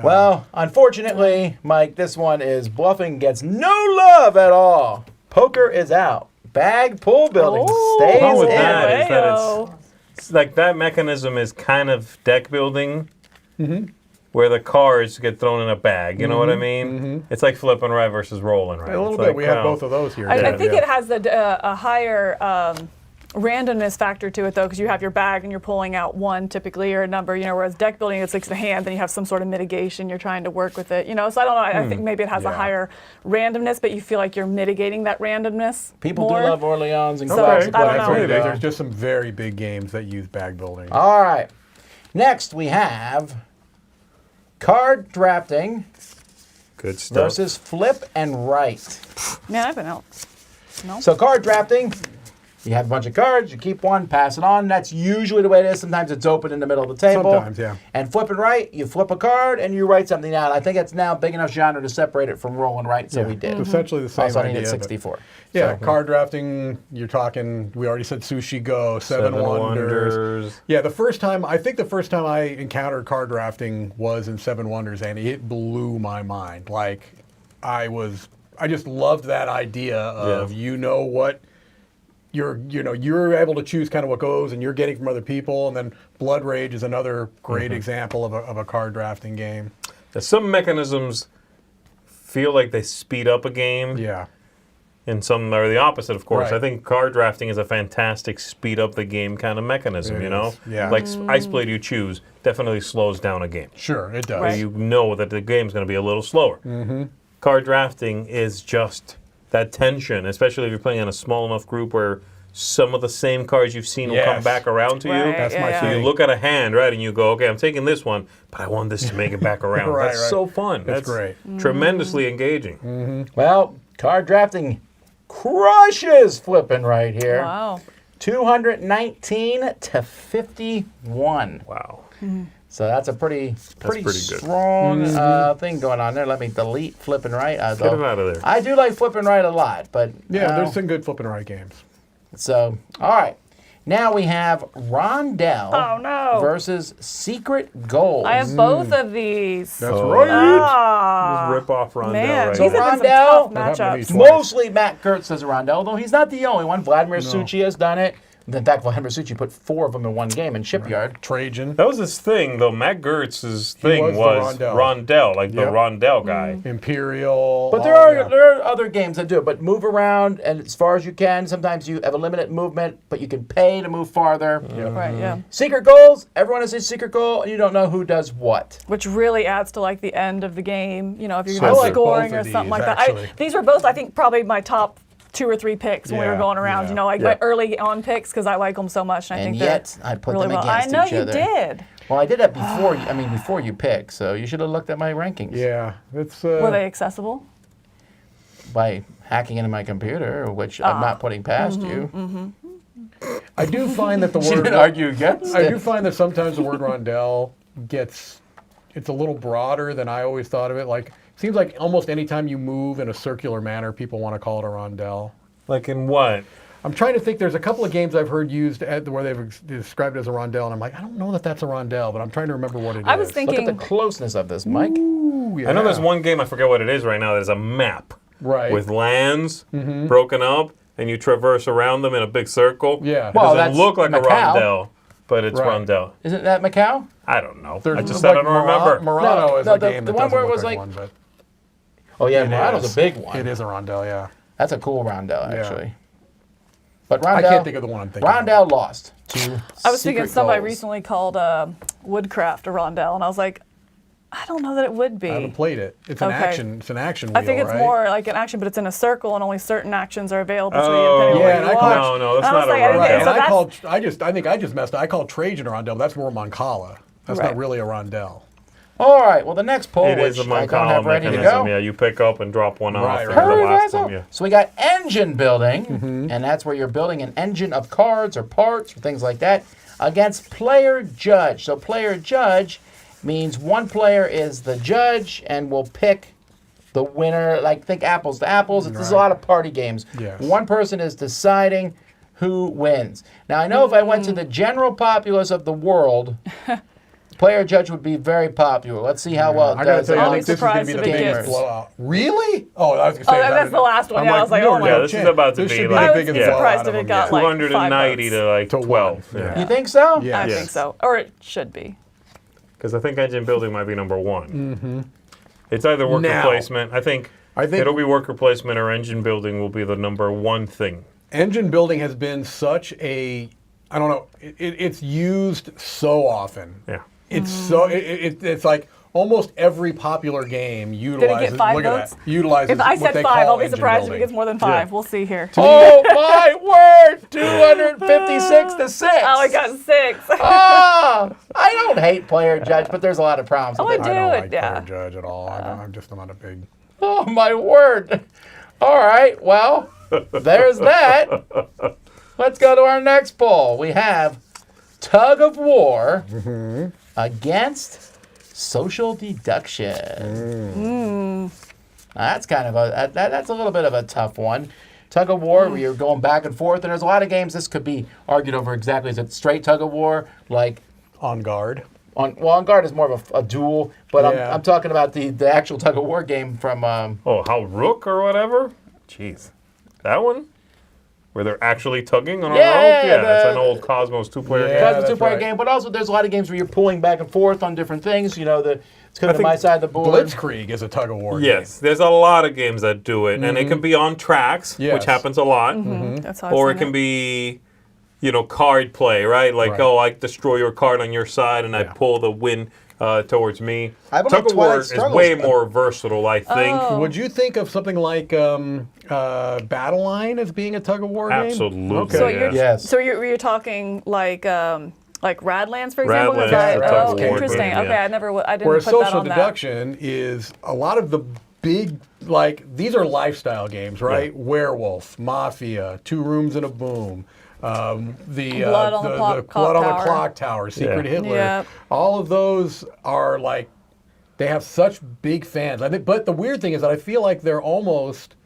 Well, unfortunately, Mike, this one is bluffing gets no love at all. Poker is out. Bag pool building stays The problem with in. that is that Wayo. it's like that mechanism is kind of deck building, where the cards get thrown in a bag. You know what I mean? It's like flipping right versus rolling right. A little It's bit. like, We have well, both of those here. I think it has a higher randomness factor to it, though, because you have your bag and you're pulling out one typically or a number, whereas deck building, it's like the hand, then you have some sort of mitigation, you're trying to work with it, so I don't know, I think maybe it has a Yeah. higher randomness, but you feel like you're mitigating that randomness People more. do love Orleans and So, Quacks of I don't know. Kleinenberg. There's just some very big games that use bag building. All right. Next, we have card drafting good stuff. versus flip and write. Man, I've been out. So card drafting, you have a bunch of cards, you keep one, pass it on. That's usually the way it is. Sometimes it's open in the middle of the table. Sometimes, yeah. And flip and write, you flip a card and you write something down. I think it's now big enough genre to separate it from roll and write, so we did. Essentially the same Also, I idea. needed but- 64. Yeah, card drafting, you're talking, we already said Sushi Go, Seven Wonders. Yeah, I think the first time I encountered card drafting was in Seven Wonders, and it blew my mind. Like, I just loved that idea of, what you're able to choose kind of what goes and you're getting from other people. And then Blood Rage is another great example of a card drafting game. Some mechanisms feel like they speed up a game. Yeah. And some are the opposite, of course. Right. I think card drafting is a fantastic speed up the game kind of mechanism, It you know? is, yeah. Like Ice Blade You Choose definitely slows down a game. Sure, it does. Right. You know that the game's going to be a little slower. Card drafting is just that tension, especially if you're playing in a small enough group where some of the same cards you've seen will come Yes. back around to you. Right, That's my yeah. So you thing. look at a hand, right, and you go, okay, I'm taking this one, but I want this to make it back around. Right, That's right. so fun. That's great. Tremendously engaging. Well, card drafting crushes flipping right here. Wow. 219 to 51. Wow. So that's a pretty pretty good. strong thing going on there. Let me delete flip and right. Get it out of there. I do like flip and right a lot, but Yeah, there's some good flip and right games. so all right. Now we have Rondell Oh, no. versus Secret Goals. I have both of these. That's Oh. right. Ah, Rip off Rondell man, right these there. have been Rondell- some tough That happened to me matchups. twice. Mostly Matt Kurtz says Rondell, though he's not the only one. Vladimir Suchi has done it. In fact, Vladimir Such, you put 4 of them in one game in Shipyard. Trajan. That was his thing, though. Matt Gertz's thing was the was Rondell. Rondell, like the Yep. Rondell guy. Imperial. But there are other games that do it. But move around and as far as you can. Sometimes you have a limited movement, but you can pay to move farther. Right, yeah. Secret goals. Everyone has a secret goal, and you don't know who does what. Which really adds to like the end of the game. You know, if you're So going to I like scoring both or of something these, like that. actually. These were both, I think, probably my top 2 or 3 picks when we were Yeah, going around. yeah. You know, like Yeah. my early on picks because I like them so much, and I And think yet, they're I put really them well. I against know each you other. did. Well, I did that before. Before you pick, so you should have looked at my rankings Yeah, it's. Were they accessible? by hacking into my computer, which I'm not putting past you. I do find that the She word. didn't argue against I it. do find that sometimes the word rondelle it's a little broader than I always thought of it. Like, seems like almost any time you move in a circular manner, people want to call it a rondelle. Like in what? I'm trying to think. There's a couple of games I've heard used where they've described it as a rondelle, and I'm like, I don't know that that's a rondelle, but I'm trying to remember what it is. I was Look thinking. at the closeness of this, Mike. Ooh, I know there's yeah. one game, I forget what it is right now, that is a map Right. with lands broken up, and you traverse around them in a big circle. Yeah. It Well, doesn't that's look like a Macau. rondelle, but it's Right. rondelle. Isn't that Macau? I don't know. There's I just like said I don't remember. Murano is No, a the game that one doesn't where it look was like like- one, but Oh yeah, It Murano's is. a big one. it is a rondelle, yeah. That's a cool rondelle, Yeah. actually. But Rondell, I can't think of the one I'm thinking of. Rondell lost to I was thinking Secret somebody Goals. recently called Woodcraft a rondelle, and I was like, I don't know that it would be. I haven't played it. It's an Okay. action. It's an action wheel, I think it's right? more like an action, but it's in a circle, and only certain actions are available to you. Oh, depending on yeah, where and you I are. call- No, that's And I not was a like, I didn't Right, think- rondelle. and so I that's- think I just messed up. I called Trajan a rondelle. That's more Moncala. That's Right. not really a rondelle. All right, well, the next poll, It which is a I don't have Moncala ready to mechanism. go. Yeah, you pick up and drop one off. Right, and right. the Hurry, last Razzle. one, yeah. So we got engine building, and that's where you're building an engine of cards or parts or things like that, against player judge. So player judge means one player is the judge and will pick the winner. Like, think apples to apples. There's a lot of party games. Yes. One person is deciding who wins. Now, I know if I went to the general populace of the world, player judge would be very popular. Let's see how well it I gotta does tell you, I I'll be think this is going to be the surprised if it biggest gets- blowout. Really? Oh, I was going to Oh, say that's the last one. I'm Yeah, I was like, no, oh my no Yeah, God. this is chance. about to This be should be like- the I would biggest be Yeah. blowout surprised of if it them got yet. like 290 to like 12. Yeah. You think so? Yeah. I Yes. think so, or it should be. Because I think engine building might be number one. Mm-hmm. It's either work Now, replacement. I think it'll be work replacement or engine building will be the number one thing. Engine building has been such a, I don't know, it's used so often. Yeah. It's it's like almost every popular game Did utilizes. it get 5 look votes? at that. Utilizes. If I what said they 5, call I'll be engine surprised if it building. gets more than 5. Yeah. We'll see here. Oh my word! 256 to 6. Oh, I got 6. Ah, I don't hate player judge, but there's a lot of problems Oh, with I it. I don't do it, like yeah. player judge at all. I'm just not a big. Oh my word! All right, well, there's that. Let's go to our next poll. We have tug of war against social deduction. That's kind of that's a little bit of a tough one. Tug of war, where you're going back and forth, and there's a lot of games. This could be argued over exactly. Is it straight tug of war, like On guard. on guard is more of a duel, but Yeah. I'm talking about the actual tug of war game from Oh, how Rook or whatever? Jeez. That one? Where they're actually tugging on a rope? Yeah, That's the- an old Cosmos two-player Yeah. game. Because it's a that's two-player right. game, but also there's a lot of games where you're pulling back and forth on different things. You know, it's coming to my side of the board. Blitzkrieg is a tug of war. Yes, there's a lot of games that do it, and it can be on tracks, Yes. which happens a lot, That's how I've or it seen can be, card play, right? Like, Right. oh, I destroy your card on your side, and I Yeah. pull the win towards me. I believe Tug of War Twilight is Struggles, way but- more versatile, I think. Oh. Would you think of something like Battle Line as being a tug of war game? Absolutely. Okay. So Yeah. you're Yes. so you're talking like Radlands, for example. Radlands Is that- is a tug oh, of war interesting. game, yeah. Okay, I didn't Whereas put that social on deduction is a lot of the big, like, these are lifestyle games, right? Werewolf, Mafia, Two Rooms and a Boom, the Blood on the Clock Blood on the Tower. Clock Tower, Secret Yeah. Hitler. Yep. All of those are like, they have such big fans. I think, but the weird thing is that I feel like they're almost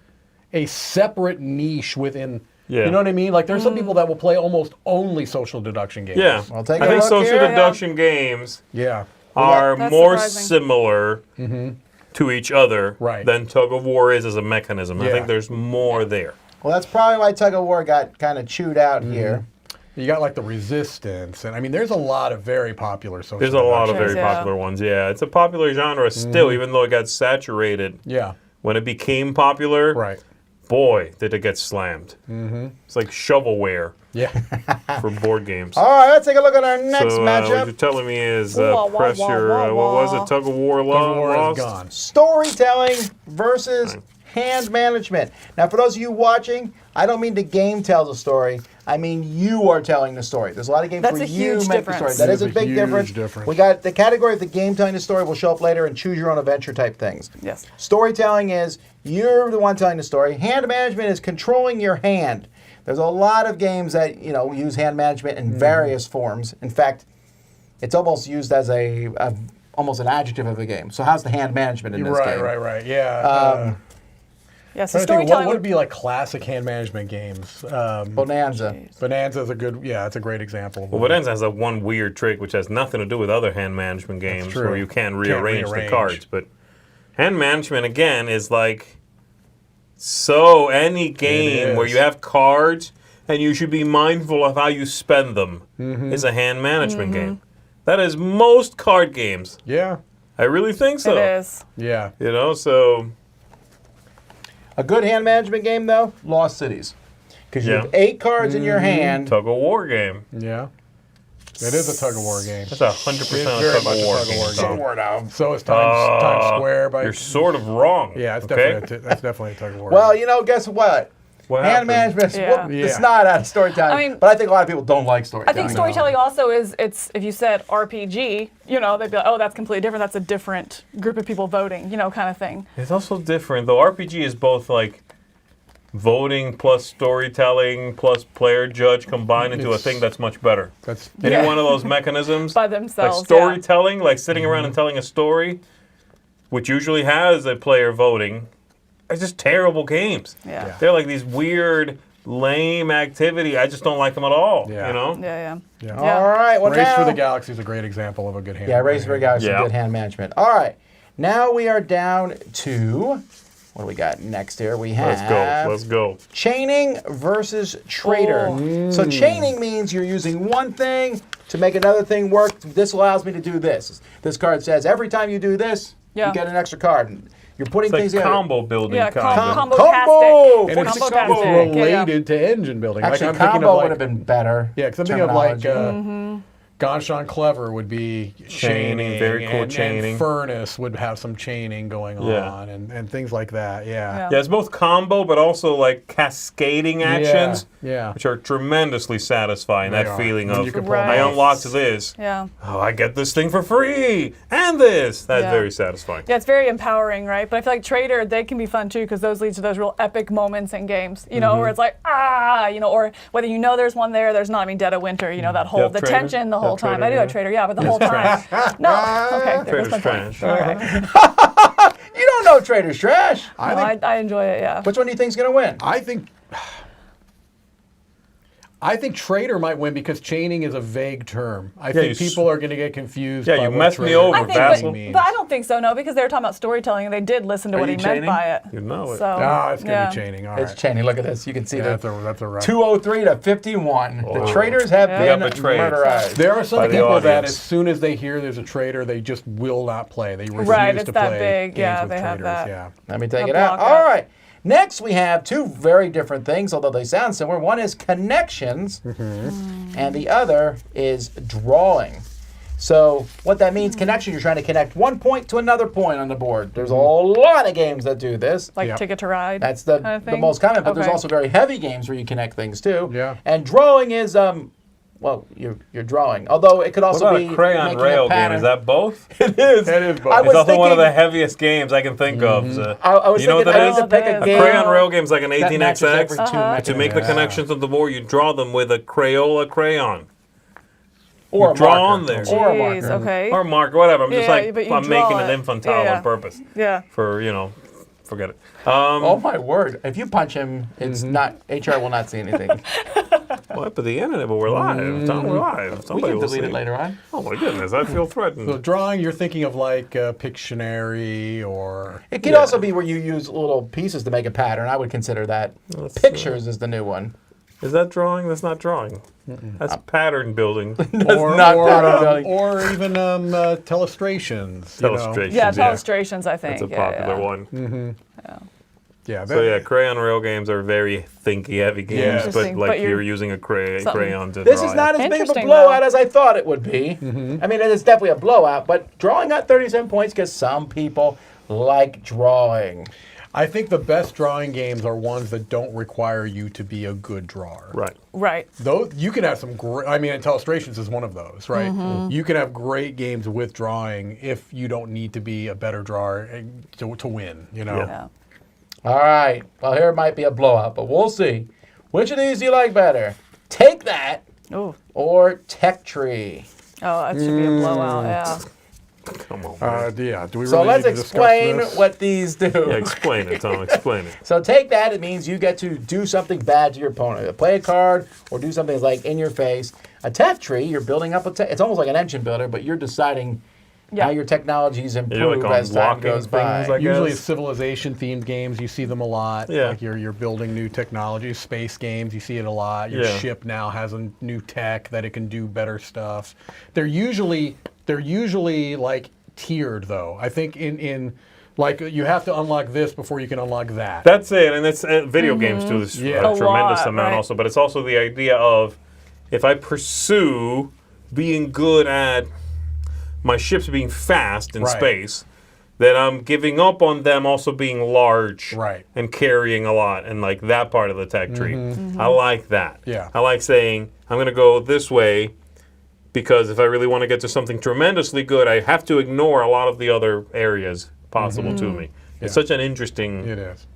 a separate niche within. Yeah. You know what I mean? Like, there's some people that will play almost only social deduction games. Yeah. Well, take I a think look social here. deduction games Yeah. are That's more surprising. similar to each other Right. than tug of war is as a mechanism. I Yeah. think there's more there. Well, that's probably why tug of war got kind of chewed out here. You got like the Resistance, and I mean, there's a lot of very popular social. There's a lot of very Yeah. popular ones. Yeah, it's a popular genre still, even though it got saturated. Yeah. When it became popular, Right. boy, did it get slammed. It's like shovelware Yeah. for board games. All right, let's take a look at our next So what you're matchup. telling me is Wah, wah, pressure. wah, wah, What was wah. it? Tug of war The war lost. is gone. Storytelling versus hand management. Now, for those of you watching, I don't mean the game tells a story. I mean you are telling the story. There's a lot of games That's where a you huge make the story. difference. That It is a is a big huge difference. difference. We got the category of the game telling the story will show up later and choose your own adventure type things. Yes. Storytelling is you're the one telling the story. Hand management is controlling your hand. There's a lot of games that use hand management in various forms. In fact, it's almost used as almost an adjective of the game. So how's the hand management in this Right, game? right. Yeah. Yeah, so I think storytelling what would be like classic hand management games? Bonanza. Bonanza is it's a great example. Well, Bonanza has that one weird trick which has nothing to do with other hand management games true. where you can Can't rearrange the rearrange. cards. But hand management, again, is like any game where is. you have cards and you should be mindful of how you spend them is a hand management game. That is most card games. Yeah, I really think so. It is. yeah. So A good hand management game, though, Lost Cities. Because you Yeah. have 8 cards in your hand. tug of war game. Yeah. It is a tug of war game. That's 100% It's a very tug much of a war tug of game. war Tom. game. Word out. So is Times Square by. You're sort of wrong. Yeah, it's okay? that's definitely a tug of war. Well, game. guess what? What Hand happened? management, Yeah. it's Yeah. not out of storytelling. I mean- but I think a lot of people don't like I storytelling. think storytelling also is, if you said RPG, they'd be like, oh, that's completely different. That's a different group of people voting, kind of thing. It's also different, though. RPG is both like voting plus storytelling plus player judge combined into a It's- thing that's much better. That's Any Yeah. one of those mechanisms, By like themselves. storytelling, like sitting around and telling a story, which usually has a player voting, are just terrible games. Yeah. Yeah. They're like these weird, lame activity. I just don't like them at all. Yeah. You know? Yeah. yeah. Yeah. All right, well Race now, for the Galaxy is a great example of a good hand. Yeah, Race for the Galaxy, Yeah. good hand management. All right, now we are down to, what do we got next here? We have Let's go. chaining versus trader. Oh. So chaining means you're using one thing to make another thing work. This allows me to do this. This card says every time you do this, Yeah. you get an extra card. You're putting It's like things together. combo building. Yeah, kind of. combo Combo! tastic. And it's Combo-tastic. related to engine building. Actually, like I'm thinking combo of would like, have been better. yeah, because I'm thinking of like terminology. Ganshon Clever would be chaining, very cool and chaining. Furnace would have some chaining going Yeah. on, and things like that. Yeah. Yeah, it's both combo, but also like cascading actions, Yeah. which are tremendously satisfying. They that are. feeling When of, you can pull them I off. unlocked this. Yeah. Oh, I get this thing for free, and this. That's Yeah. very satisfying. Yeah, it's very empowering, right? But I feel like Trader, they can be fun too because those lead to those real epic moments in games, where it's like, or whether there's one there's not. I mean, Dead of Winter, that whole, have the Trader? tension the You have whole time. Trader I do have here? Trader, yeah, but the whole time. No, okay, there goes my Trader's point. trash. All right. You don't know Trader's trash. I No, think I enjoy it, yeah. Which one do you think's going to win? I think trader might win because chaining is a vague term. I you think s- people are going to get confused. Yeah, by you what messed me trader over, I think, Vassal. means. but I don't think so, no, because they were talking about storytelling and they did listen to Are what he you meant chaining? by it. You know it. So, It's going to be chaining. All right. It's chaining. Look at this. You can see Yeah, the that's a rough. 203 to 51. Oh. The traders have Yeah. They been got betrayed. murderized. There are some by the people that, audience. as soon as they hear there's a trader, they just will not play. They refuse Right, it's to that play big. games Yeah, with they have traders. that. Yeah. Let me take A it out. block All up. right. Next, we have two very different things, although they sound similar. One is connections, and the other is drawing. So what that means, connection, you're trying to connect one point to another point on the board. There's a lot of games that do this. like Yep. Ticket to Ride. That's the, kind of the thing? most common, but there's Okay. also very heavy games where you connect things too. Yeah. And drawing is, well, you're drawing. Although it could What also about be a crayon making rail a game? pattern. Is that both? It is. It is both. I It's was also one of thinking- the heaviest games I can think of. So. I was You know what thinking that I is? need to pick Oh, a that A game. crayon rail game is like an that matches 18xx. every two mechanisms. To make the Yeah. connections on the board, you draw them with a Crayola crayon. Or a draw marker. on there. Or a Jeez, marker. okay. Or mark, whatever. I'm just Yeah, like, but you I'm draw making it it. infantile Yeah. on purpose. Yeah. For, forget it. Oh my word! If you punch him, it's not HR will not see anything. What? But the internet, but we're live. Tom, we're live. We Somebody can will delete see. it later on. Oh my goodness, I feel threatened. So drawing, you're thinking of like Pictionary or It could also be where you use little pieces to make a pattern. I would consider that. Pictures is the new one. Is that drawing? That's not drawing. That's pattern building. or, not or, pattern building. or even telestrations. you know. Telestrations. Yeah, telestrations, I think. That's a popular one. Yeah. So yeah, crayon rail games are very thinky, heavy games, but Interesting, like but you're you're- using a something- crayon to This draw is it. not as big of a Interesting, blowout though. as I thought it would be. I mean, it is definitely a blowout, but drawing got 37 points because some people like drawing. I think the best drawing games are ones that don't require you to be a good drawer. Right. Right. Those you can have some great. I mean, and Telestrations is one of those, right? You can have great games with drawing if you don't need to be a better drawer to win. You know. Yeah. All right. Well, here might be a blowout, but we'll see. Which of these do you like better? Take That Ooh. or Tech Tree? Oh, that should be a blowout. Yeah. Come on. Man. Yeah. Do we So really let's need to discuss explain this? what these do. Yeah, explain it, Tom. Explain it. So Take That, it means you get to do something bad to your opponent. Either play a card or do something that's like in your face. A Tech Tree, you're building up it's almost like an engine builder, but you're deciding Yeah. how your technologies You're improve like as time unlocking goes by. things, like- Usually guess. it's civilization-themed games. You see them a lot. Yeah. Like you're building new technology. Space games, you see it a lot. Your Yeah. ship now has a new tech that it can do better stuff. They're usually like tiered though. I think in like you have to unlock this before you can unlock that. That's it, and it's video games do this Yeah. a A tremendous lot, amount right. also. But it's also the idea of if I pursue being good at my ships being fast in Right. space, then I'm giving up on them also being large Right. and carrying a lot, and like that part of the tech tree. I like that. Yeah. I like saying I'm going to go this way because if I really want to get to something tremendously good, I have to ignore a lot of the other areas possible to me. It's Yeah. such an interesting. It is.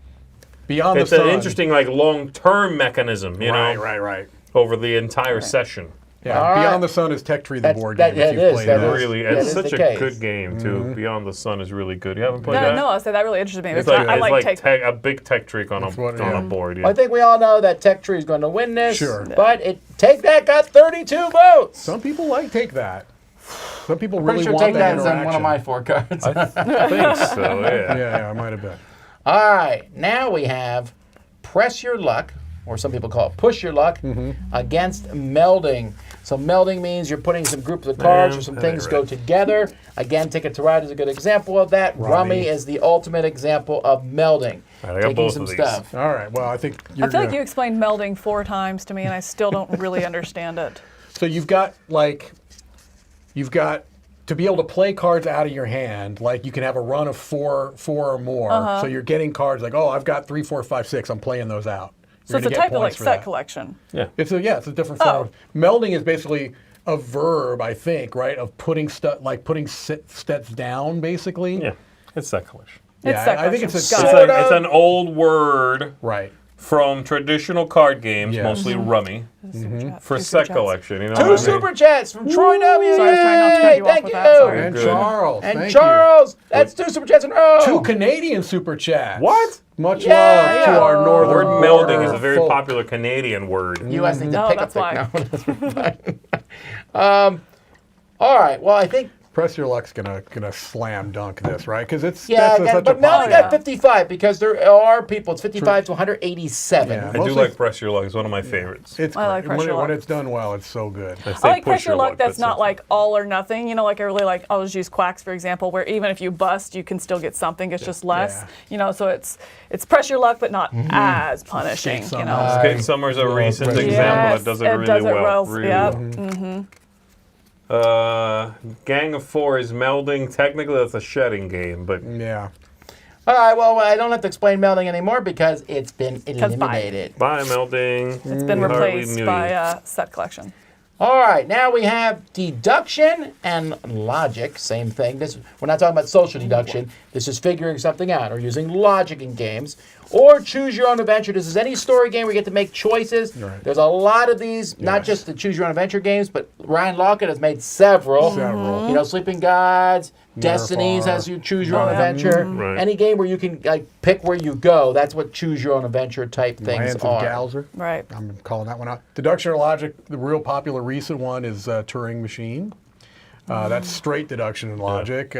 Beyond It's the an sun. interesting, like, long-term mechanism, you know, Right. over the entire session. Yeah. All Beyond right. the Sun is Tech Tree, the That's- board that- game. yeah, if it you've is. played That that. is- Really, that it's is such the a case. good game too. Beyond the Sun is really good. You haven't played that? No, I said that really interested me. It's because like, I it's like like take. a big tech trick on That's what- on yeah. a board. Well, I Yeah. think we all know that Tech Tree is going to win this. Sure. But Take That got 32 votes. Some people like Take That. Some people Pretty really sure want Take that That is on interaction. one of my 4 cards. I think so. Yeah. Yeah, I might have been. All right, now we have Press Your Luck, or some people call it Push Your Luck, against Melding. So melding means you're putting some groups of cards or some that things ain't go right. together. Again, Ticket to Ride is a good example of that. Rummy is the ultimate example of melding. All right, I got Taking both some of these. stuff. All right. Well, I think you're I feel like gonna- you explained melding 4 times to me, and I still don't really understand it. So you've got to be able to play cards out of your hand. Like you can have a run of four or more. So you're getting cards like, oh, I've got 3, 4, 5, 6. I'm playing those out. So You're it's a gonna get type of like points for set that. collection. Yeah. It's a different form. Melding is basically a verb, I think, right? Of putting stuff like putting sets down, basically. Yeah. It's that collection. It's Yeah, set I think collection. it's a Got It's, it. Sort it's of. an old word right. from traditional card games, Yes. mostly rummy, Super chat- for super set chats. collection. You know 2 what I mean? super chats from Troy W. Sorry, I was trying not to cut Yay! you off Thank with you. that, sorry. And Good. Charles. And thank Charles, that's 2 super chats in a row. you. 2 Canadian super chats. What? Much Yeah. love to our The northern word melding is a very folk. popular Canadian word. You guys need to No, pick that's up why. the no. All right. Well, I think Press Your Luck's gonna slam dunk this, right? Because it's yeah, that's again, such but a Melding popular. got 55 because there are people. It's 55 to 187. Yeah. I do Mostly- like Press Your Luck. It's one of my favorites. It's I like great. Press Your when Luck. it's done well, it's so good. say I like push pressure luck that's not but like all or nothing. You know, like I really like, I'll just use Quacks, for example, where even if you bust, you can still get something. It's just less. Yeah. You know, so it's pressure luck, but not as punishing. Skate You know. Summer. Skate Summer's a recent Yes, example that does it really well. Really Yep. well. Gang of Four is melding. Technically, that's a shedding game, but Yeah. All right. Well, I don't have to explain Melding anymore because it's been eliminated. by melding. It's been hardly replaced knew by you. set collection. All right. Now we have deduction and logic. Same thing. We're not talking about social deduction. This is figuring something out or using logic in games. Or choose your own adventure. This is any story game where you get to make choices. Right. There's a lot of these, not Yes. just the choose your own adventure games, but Ryan Lockett has made several. Several. You know, Sleeping Gods, Destinies Metaphor. has you choose your own Oh, yeah. adventure. Right. Any game where you can like pick where you go. That's what choose your own adventure type things Lands are. of Galzer. Right. I'm calling that one out. Deduction or logic, the real popular recent one is Turing Machine. That's straight deduction and logic.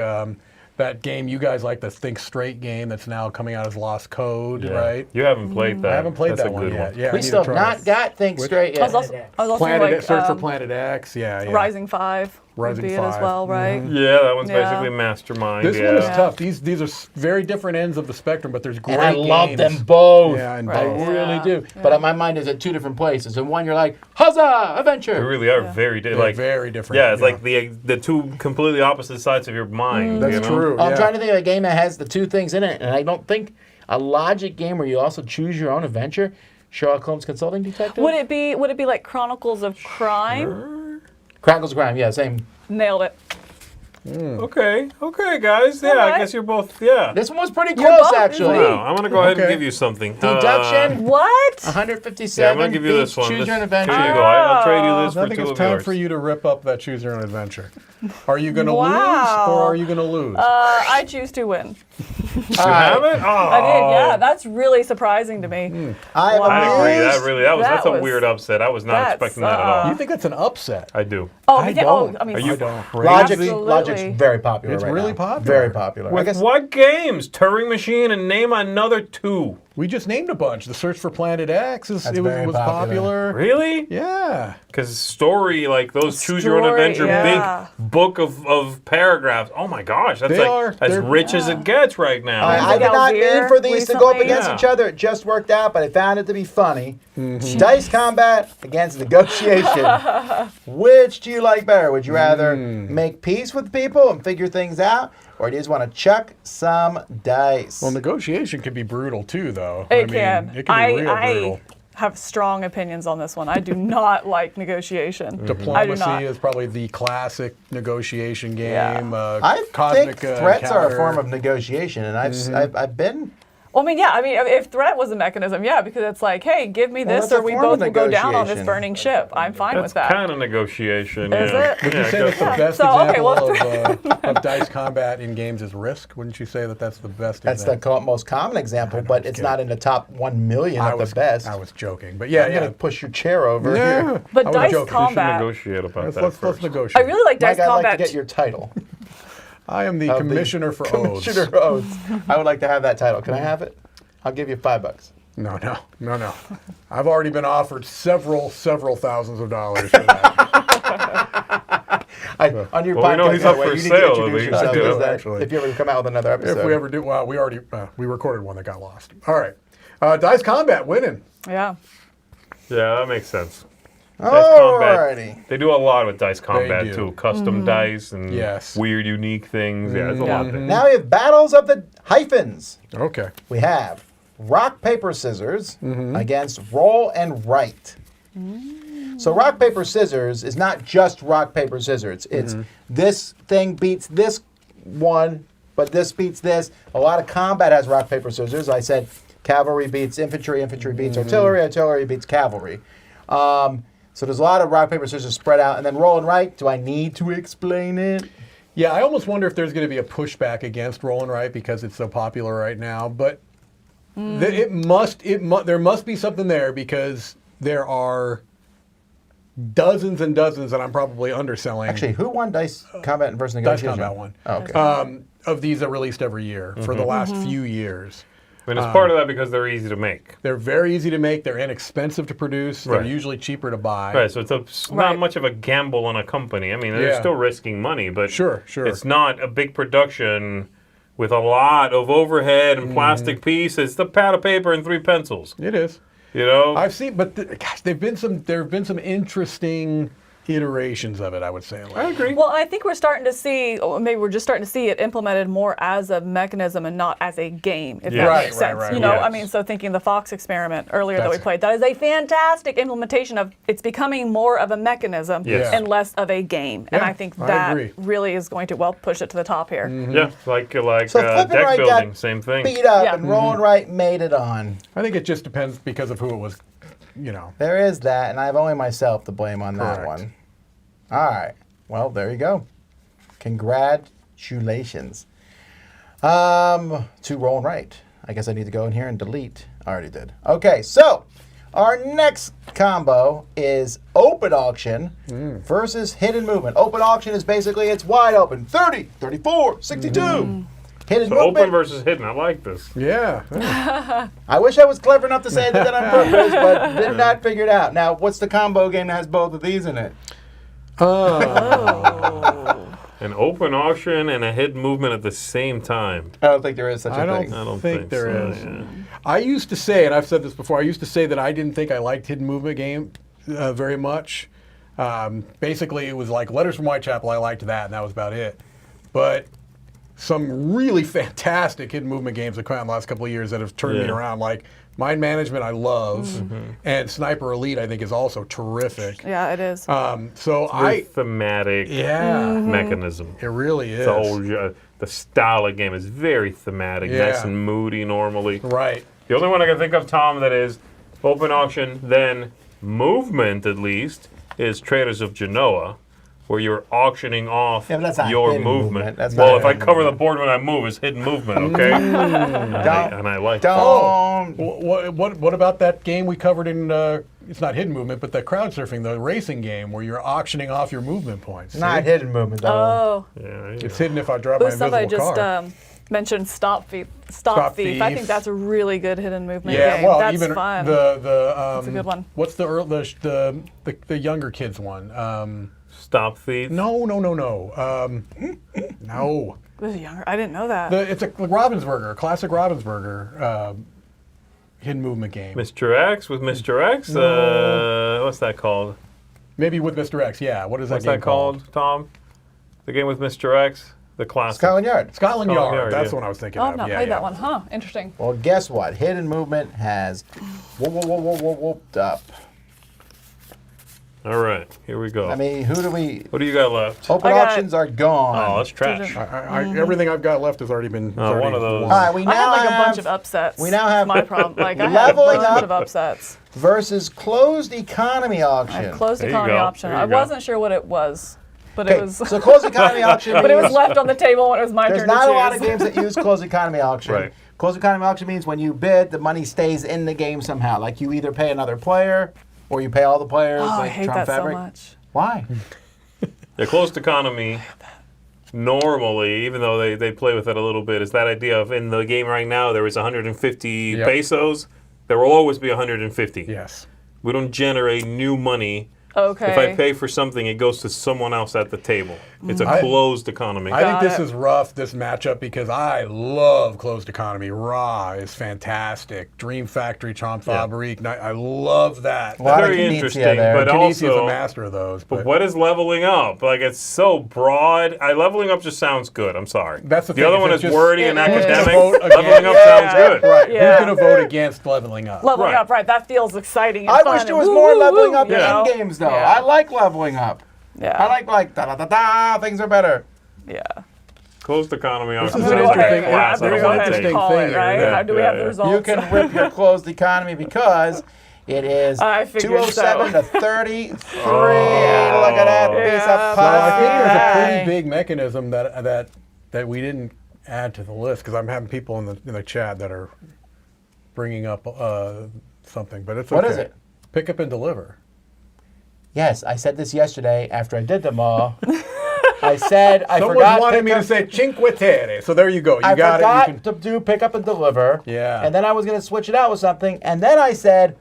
that game you guys like, the Think Straight game that's now coming out as Lost Code, Yeah. right? You haven't played that. I haven't played That's that a one good yet. Yeah, I We need to still have try not it. got Think Straight I was yet. also, I was also Planet like Search for Planet X. Yeah, yeah. Rising 5 Rising would be it as 5. well, right? Yeah, that one's Yeah. basically Mastermind. This yeah. one is Yeah. tough. These are very different ends of the spectrum, but there's great And I love games. them both. Yeah, and I both. Right. really Yeah. do. Yeah. But my mind is at two different places. In one, you're like, huzzah, They adventure. really are Yeah. very They're like very different. Yeah, it's like the two completely opposite sides of your mind. That's you know? true. I'm yeah. trying to think of a game that has the two things in it, and I don't think a logic game where you also choose your own adventure. Sherlock Holmes Consulting Detective. Would it be like Chronicles of Crime? Chronicles of Crime. Yeah, same. Nailed it. Okay, guys. Yeah, I Alright. guess you're both. Yeah. This one was pretty You're close, both, actually. isn't Wow, I'm gonna go ahead and Okay. give you something. Deduction. What? 157. Yeah, I'm gonna give you beats this one. Choose This- your own adventure. Here you go. I'll trade you this I for think two it's of time yours. for you to rip up that Choose Your Own Adventure. Are you going to Wow. lose or are you going to lose? I choose to win. You have it? Oh, I did, yeah. That's really surprising to me. I have Wow. I agree. amused. That's a was- weird upset. I was not that's, expecting that at all. you think that's an upset? I do. Oh, I yeah, don't. I mean, Are you- I don't. Logic's Absolutely. very popular. It's right really now. popular. Very popular. I With guess what games? Turing Machine and name another two. We just named a bunch. The Search for Planet X That's was very popular. Really? Yeah. Because story, like those Choose Your Own Story, Adventure, yeah. big book of paragraphs. Oh my gosh, that's They're as rich as it gets right now. I did not Galvier mean for these to go up recently. against Yeah. each other. It just worked out, but I found it to be funny. Mm-hmm. Dice combat against negotiation. Which do you like better? Would you rather make peace with people and figure things out, or do you just want to chuck some dice? Well, negotiation can be brutal too, though. It can. It can be real brutal. have strong opinions on this one. I do not like negotiation. Diplomacy is probably the classic negotiation game. Yeah. I Cosmic think threats are a encounter. form of negotiation, and I've been. Well, I mean, yeah. I mean, if threat was a mechanism, yeah, because it's like, hey, give me Well, this, that's or a we form of both will go down on this negotiation. burning ship. I'm fine That's with that. kind of negotiation. Is yeah. it? Would you Yeah, say go that's the for it. best So, okay, example well- of dice combat in games is Risk? Wouldn't you say that that's the best That's the example? most common example, but it's not in the top 1 million I of was the best. I was joking, but yeah, I'm yeah. gonna push your chair over Yeah. here. But I was dice joking. We should combat. negotiate about Let's, that let's first. negotiate. I really like dice Mike, I'd like combat. to get your title. I am the of the commissioner for Oaths. Commissioner Oaths. I would like to have that title. Can I have it? I'll give you $5. No. I've already been offered several thousands of dollars for that. On your Well, we podcast, know he's by up the way, for you need sale, to at introduce least, yourself you know. as that Actually. if you ever come out with another episode. If we ever do, well, we already we recorded one that got lost. All right, dice combat winning. Yeah. Yeah, that makes sense. Dice combat. Alrighty. They do a lot with dice combat do. too. Custom dice and Yes. weird, unique things. Yeah, it's a lot there. Now we have battles of the hyphens. Okay. We have rock, paper, scissors against roll and write. So rock, paper, scissors is not just rock, paper, scissors. It's this thing beats this one, but this beats this. A lot of combat has rock, paper, scissors. I said cavalry beats infantry, infantry beats artillery, artillery beats cavalry. So there's a lot of rock, paper, scissors spread out. And then roll and write, do I need to explain it? Yeah, I almost wonder if there's going to be a pushback against roll and write because it's so popular right now. But there must be something there because there are dozens and dozens, and I'm probably underselling. Actually, who won dice combat versus Dice negotiation? Combat won. Oh, okay. Of these are released every year for the last few years. I mean, it's part of that because they're easy to make. They're very easy to make. They're inexpensive to produce. They're Right. usually cheaper to buy. Right, so it's not Right. much of a gamble on a company. I mean, they're Yeah. still risking money, but Sure. it's not a big production with a lot of overhead and plastic pieces. It's the pad of paper and 3 pencils. It is. You know, I've seen, but gosh, there have been some interesting iterations of it. I would say. I agree. Well, I think we're starting to see, or maybe we're just starting to see it implemented more as a mechanism and not as a game, if Yeah. that Right, makes sense. right, You know, yes. I mean, so thinking the Fox experiment earlier that we That's- played, that is a fantastic implementation of it's becoming more of a mechanism Yes. and less of a game. And Yeah, I think I that agree. really is going to push it to the top here. yeah, like So flip and deck right building, got same thing. beat up Yeah. and roll and write made it on. I think it just depends because of who it was. You know. There is that, and I have only myself to blame on that Correct. one. All right. Well, there you go. Congratulations. To roll and write. I guess I need to go in here and delete. I already did. Okay, so Our next combo is open auction versus hidden movement. Open auction is basically it's wide open. 30, 34, 62. Hidden So movement. open versus hidden. I like this. Yeah. I wish I was clever enough to say I did that on purpose, but did not figure it out. Now, what's the combo game that has both of these in it? An open auction and a hidden movement at the same time. I don't think there is such a I thing. don't think there so, is. yeah. I used to say, and I've said this before, I used to say that I didn't think I liked hidden movement game very much. Basically, it was like Letters from Whitechapel, I liked that, and that was about it. But some really fantastic hidden movement games have come out in the last couple of years that have turned me Yeah. around. Like Mind Management, I love, and Sniper Elite, I think, is also terrific. Yeah, it is. So Very thematic mechanism. it really is. The whole the style of game is very thematic, nice and moody normally. Right. The only one I can think of, Tom, that is open auction, then movement at least, is Traders of Genoa, where you're auctioning off Yeah, but that's not your hidden movement. movement. That's Well, not if I hidden cover the movement. board when I move, it's hidden movement, okay? and I like that. Don't. What about that game we covered in, it's not hidden movement, but the crowd surfing, the racing game where you're auctioning off your movement points. Not See? hidden movement, though. Oh, Yeah, It's hidden if I drop my invisible somebody just card. mentioned Stop Thief. Stop Thief. I think Thief. that's a really good hidden movement Yeah, game. well, That's even fun. that's a good one. What's the younger kids one? Stop Thief. No. No. Was it younger? I didn't know that. It's a Ravensburger, classic Ravensburger hidden movement game. Mr. X with Mr. X? What's that called? Maybe with Mr. X. Yeah. What is that What's game that called, Tom? The game with Mr. X? The classic. Scotland Yard. Scotland Scotland Yard. Yard, That's yeah. the one I was thinking Oh, of. I've not yeah, played yeah. that one. Huh, interesting. Well, guess what? Hidden movement has whooped up. All right, here we go. I mean, who do we... What do you got left? Open I got- auctions are gone. Oh, that's trash. Everything I've got left has already been. One of those. All right, we now I have like a have bunch of upsets. we now have my problem. Like I have a leveling bunch up of upsets. versus closed economy I auction. closed There you economy go. option. There you I go. wasn't sure what it was, but Okay, it was. so closed economy auction but it was means left on the table when it was my there's turn to not choose. a lot of games that use closed economy auction. Right. Closed economy auction means when you bid, the money stays in the game somehow. Like you either pay another player or you pay all the players. Oh, like I hate Tron that Fabric. so much. Why? The closed economy, normally, even though they play with it a little bit, is that idea of in the game right now there is 150 Yep. pesos. There will always be 150. Yes. We don't generate new money. Okay. If I pay for something, it goes to someone else at the table. It's a closed economy. I think Got this it. is rough, this matchup, because I love closed economy. Raw is fantastic. Dream Factory, Tron Fabric, I love that. A lot of Very Kinesia interesting, there. but Kinesi is a also, master of those. But what is leveling up? Like, it's so broad. Leveling up just sounds good. I'm sorry. That's the the thing, other is one it is just- wordy and it is. academic. Vote Leveling again. up Yeah. sounds good. right, Yeah. who's going to vote against leveling up? Leveling Right. up, right? That feels exciting. And I fun wish there and was woo, more woo, leveling woo, up you in know? end games, though. Yeah. I like leveling up. Yeah. I like da da da da. Things are better. Yeah. Closed economy This option is sounds an like interesting- a class. yeah, I there's don't an want to interesting take. call thing it, here, right? yeah. How do we have Yeah, the yeah. results? You can rip your closed economy because it is I figured 207 so. to 33. Look Oh. at that piece Yeah. of So I think there's a pie. pretty big mechanism that we didn't add to the list, because I'm having people in the chat that are bringing up something, but it's okay. What is it? Pick up and deliver. Yes, I said this yesterday after I did them all. I said I Someone forgot. wanted me pick to up- say Cinque Terre, so there you go. You I got forgot it. You to do pick up and deliver. Yeah. And then I was going to switch it out with something, and then I said,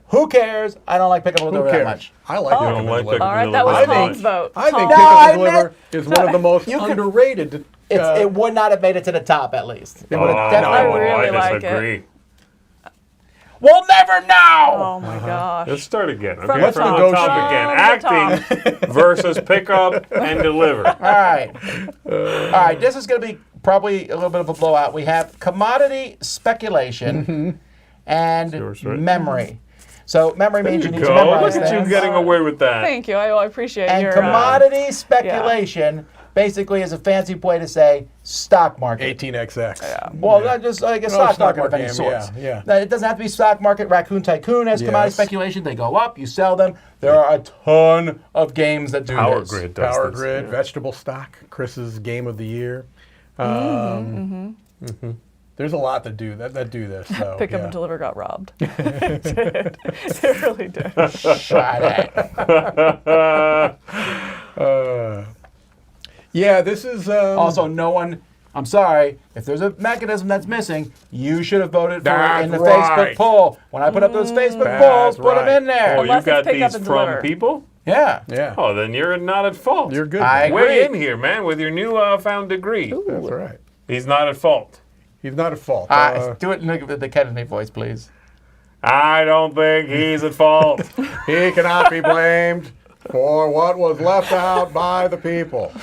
"Who cares? I don't like pick up and Who deliver that cares? much." I like Oh. pick I up don't and like deliver. pick up All right, and that was deliver. Tom's vote. I think Tom. pick No, up I and deliver is one of the most You could- underrated. It would not have made it to the top, at least. It would have Oh, definitely. I no, really I like it. disagree. We'll never know. Oh my gosh. Let's start again. Okay, From the from top. the top again. From the Acting versus pick up and deliver. All right. All right. This is going to be probably a little bit of a blowout. We have commodity speculation and yours, right? memory. So memory means you need to Go. memorize Look at you things. getting away with that. Thank you. I appreciate And your. commodity speculation basically is a fancy way to say stock market. 18XX. Well, not just like a stock market of any game, sort. yeah. Now, it doesn't have to be stock market. Raccoon Tycoon has commodity Yes. speculation. They go up, you sell them. There are a ton of games that do Power this. Grid does Power this. Grid, vegetable stock, Chris's game of the year. There's a lot that do this. So, Pick up yeah. and deliver got robbed. It did. It really did. Shut it. Yeah, this is Also, no one. I'm sorry. If there's a mechanism that's missing, you should have voted for it in the That's Facebook right. poll. When I put up those Facebook That's polls, put them right. in there. Oh, Unless you got it's pick up these and from deliver. people? Yeah. Yeah. Oh, then you're not at fault. You're good. I man. agree. Way in here, man, with your new found degree. That's right. He's not at fault. He's not at fault. Do it in the Kennedy voice, please. I don't think he's at fault. He cannot be blamed for what was left out by the people.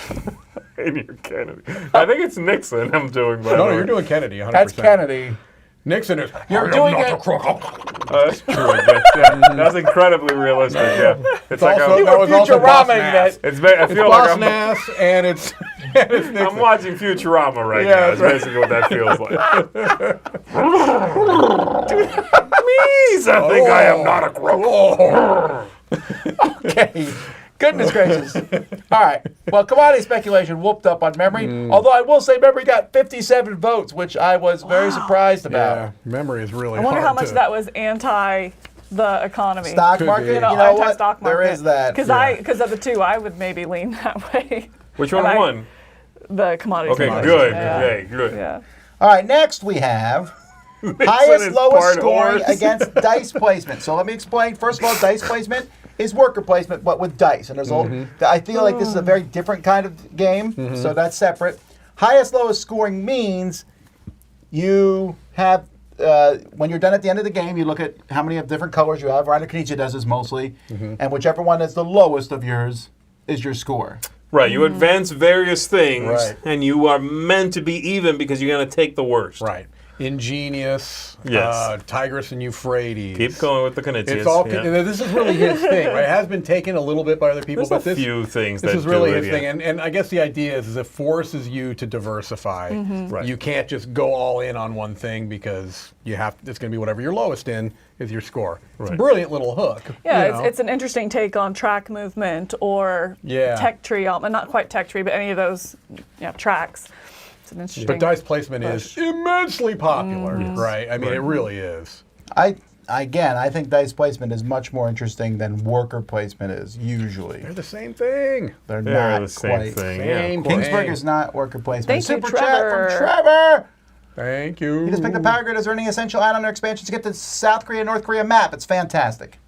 And you're Kennedy. I think it's Nixon I'm doing, by the No, way. you're doing Kennedy 100%. That's Kennedy. Nixon is. You're "I am doing not it- a crook." Oh, that's true. That's incredibly realistic, yeah. It's like also- You that were was also Futuramaing Boss that. I feel like Boss I'm, Nass and it's Nixon. I'm watching Futurama right Yeah, now. That's that's basically what that feels like. Please, I think I am not a crook. Okay. Goodness gracious. All right. Well, commodity speculation whooped up on memory. Although I will say memory got 57 votes, which I was very surprised about. Yeah, memory is really I wonder hard how much to- that was anti the economy. Stock Could market, be. you know what? Anti-stock market. There is that. Because of the two, I would maybe lean that way. Which one And I- won? The commodity. Okay, market. good. Yeah. Okay, good. Yeah. All right. Next we have Nixon highest, is lowest part scoring horse. against dice placement. So let me explain. First of all, dice placement is worker placement, but with dice. And there's I feel like this is a very different kind of game, so that's separate. Highest, lowest scoring means you have, when you're done at the end of the game, you look at how many of different colors you have. Ryder Knizia does this mostly. And whichever one is the lowest of yours is your score. Right, you advance various things, Right. and you are meant to be even because you're going to take the worst. Right. Ingenious. Yes. Tigris and Euphrates. Keep going with the Knizias. It's all. yeah. This is really his thing, right? It has been taken a little bit by other people, There's but a this few things this that is really do his it, thing. yeah. And I guess the idea is it forces you to diversify. Right. You can't just go all in on one thing because you have. It's going to be whatever you're lowest in is your score. It's a Right. brilliant little hook. Yeah, you know? it's an interesting take on track movement or Yeah. tech tree, not quite tech tree, but any of those tracks. It's an interesting. But dice placement is immensely popular, right? I mean, Right. it really is. I think dice placement is much more interesting than worker placement is usually. They're the same thing. They're They're not the same quite. thing. Same Yeah. Kingsburg thing. is not worker placement. Thank you, Super chat Trevor. from Trevor. Thank you. He just picked the Power Grid as earning essential add-on or expansion to get the South Korea North Korea map. It's fantastic.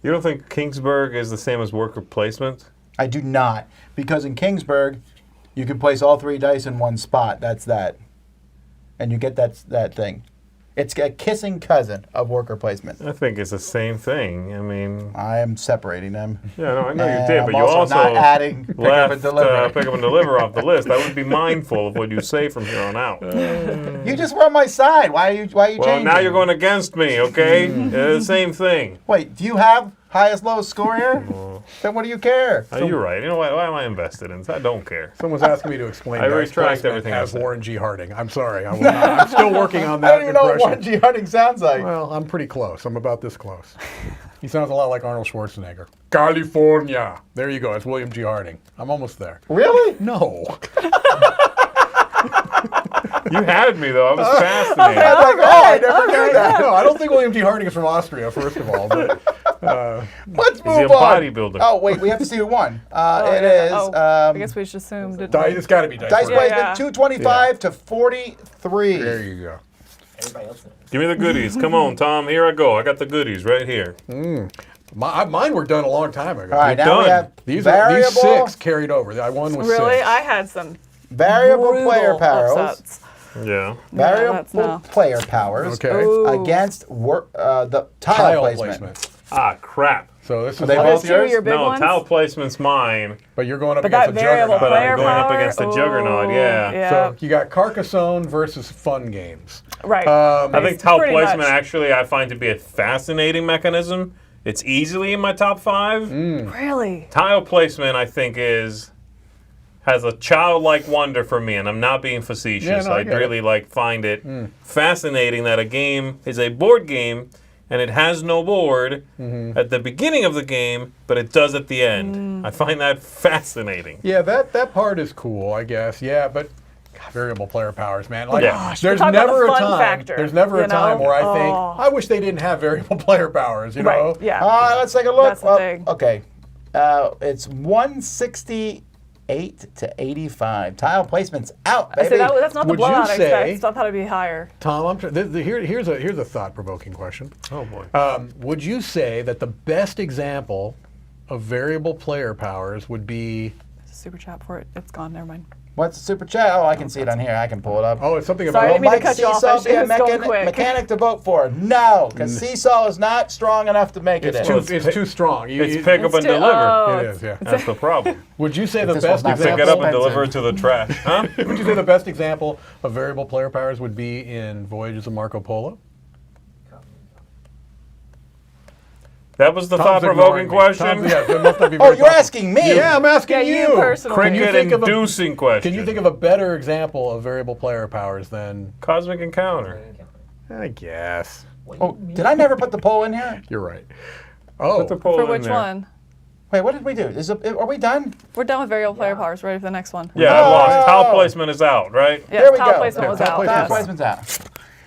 You don't think Kingsburg is the same as worker placement? I do not, because in Kingsburg, you can place all three dice in one spot. That's that, and you get that thing. It's a kissing cousin of worker placement. I think it's the same thing. I mean, I am seperating them. yeah, no, I know you And did, but I'm you also not adding pick up left and deliver. pick up and deliver off the list. I would be mindful of what you say from here on out. You just were on my side. Why are you Well, changing? now you're going against me, okay? They're the same thing. Wait, do you have highest lowest score here? Then what do you care? You're right. You know why am I invested in this? I don't care. Someone's asking me to explain I dice retract placement everything I as said. Warren G. Harding. I'm sorry. I will not. I'm still working on I that don't even know what impression. Warren G. Harding sounds like. Well, I'm pretty close. I'm about this close. He sounds a lot like Arnold Schwarzenegger. California. There you go. It's William G. Harding. I'm almost there. Really? No. You had me, though. I was fascinated. I was like, oh, I never knew Okay, that. No, I don't think William G. Harding is from Austria, first of all. But Let's Is he move a on. bodybuilder? Oh, wait, we have to see who won. Oh, It yeah. is Oh, I guess we just assumed it. it's got to be dice. dice placement. placement Yeah. 225 to 43. There you go. Everybody else knows. Give me the goodies. Come on, Tom. Here I go. I got the goodies right here. Mine were done a long time ago. All right, You're now we done. have These variable, six carried over. I won with Really, six. I had some variable brutal player powers. upsets. Yeah. that's Variable no. player powers Okay. Ooh. against the tile, placement. Ah, crap. So this is they like- both Those two are yours? your big No, ones. tile placement's mine. but you're going up But against that a variable juggernaut. But I'm player going up power, against the juggernaut, ooh, yeah. yeah. So you got Carcassonne versus Fun Games. Right. I think It's tile pretty placement much. actually I find to be a fascinating mechanism. It's easily in my top 5. Really? Tile placement, I think, has a childlike wonder for me, and I'm not being facetious. Yeah, no, I I get really find it fascinating that a game is a board game and it has no board at the beginning of the game, but it does at the end. I find that fascinating. Yeah, that part is cool, I guess. Yeah, but variable player powers, man. Like, Yeah. there's We're talking about never the a fun time. factor, There's never you a time know? where I think Oh. I wish they didn't have variable player powers. You know? Right. Yeah. Let's take a look. That's the thing. Okay. It's 168 to 85. Tile placement's out, I baby. said that's not the Would you blowout I say- expect. I thought it'd be higher. Tom, here's a thought-provoking question. Oh boy. Would you say that the best example of variable player powers would be? Super chat for it. It's gone. Never mind. What's the super chat? Oh, I can see it on here. I can pull it up. Oh, it's something Sorry, I about. didn't mean to Mike cut you off. Seesaw I be a was going quick. mechanic to vote for? No, because Seesaw is not strong enough to make it It's in. too strong. It's pick up and too- deliver. oh, It is, yeah. That's the problem. Would you say the this best was not Pick example? it up and expensive. deliver it to the trash. Huh? Would you say the best example of variable player powers would be in Voyages of Marco Polo? That was the Tom's thought-provoking ignoring me. question. Yeah, that must not be Oh, very you're thoughtful. asking me? Yeah, I'm asking Yeah, you personally. Can you think of a Cricket-inducing question. Can you think of a better example of variable player powers than? Cosmic Encounter? I guess Oh, did I never put the poll in here? you're right. Oh, Put the poll For in which there. one? Wait, what did we do? Are we done? We're done with variable player powers. Ready for the next one? Yeah, I Oh. lost. Tile placement is out, right? Yeah, There we tile go. placement was Tile out. placement. Tile placement's out.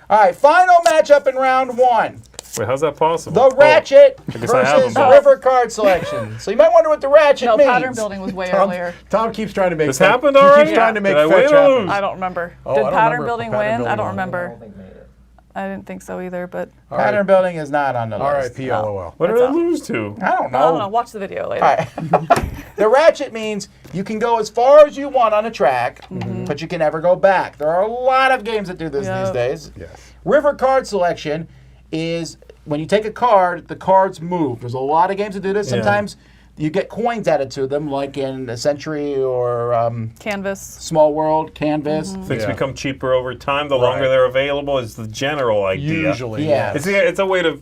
All right, final matchup in round one. Wait, how's that possible? The Ratchet guess I have versus them both. River card selection. So you might wonder what the Ratchet No, means. pattern building was way Tom, earlier. Tom keeps trying to make. This fetch- happened He already? keeps trying to make Did I fetch win or happen. lose? I don't remember. Oh, Did I don't pattern remember building if pattern win? I building don't won. I remember. don't think made it. I didn't think so either. But All right. Pattern building is not on the list. R.I.P. LOL. What did That's I out. lose to? I don't know. I don't know. Watch the video later. All right. The Ratchet means you can go as far as you want on a track, but you can never go back. There are a lot of games that do this these Yep. days. Yes. River card selection is when you take a card, the cards move. There's a lot of games that do this. Yeah. Sometimes you get coins added to them, like in a Century or Canvas. Small World, Canvas. Things Yeah. become cheaper over time. The Right. longer they're available is the general idea. Usually. Yeah. It's a way to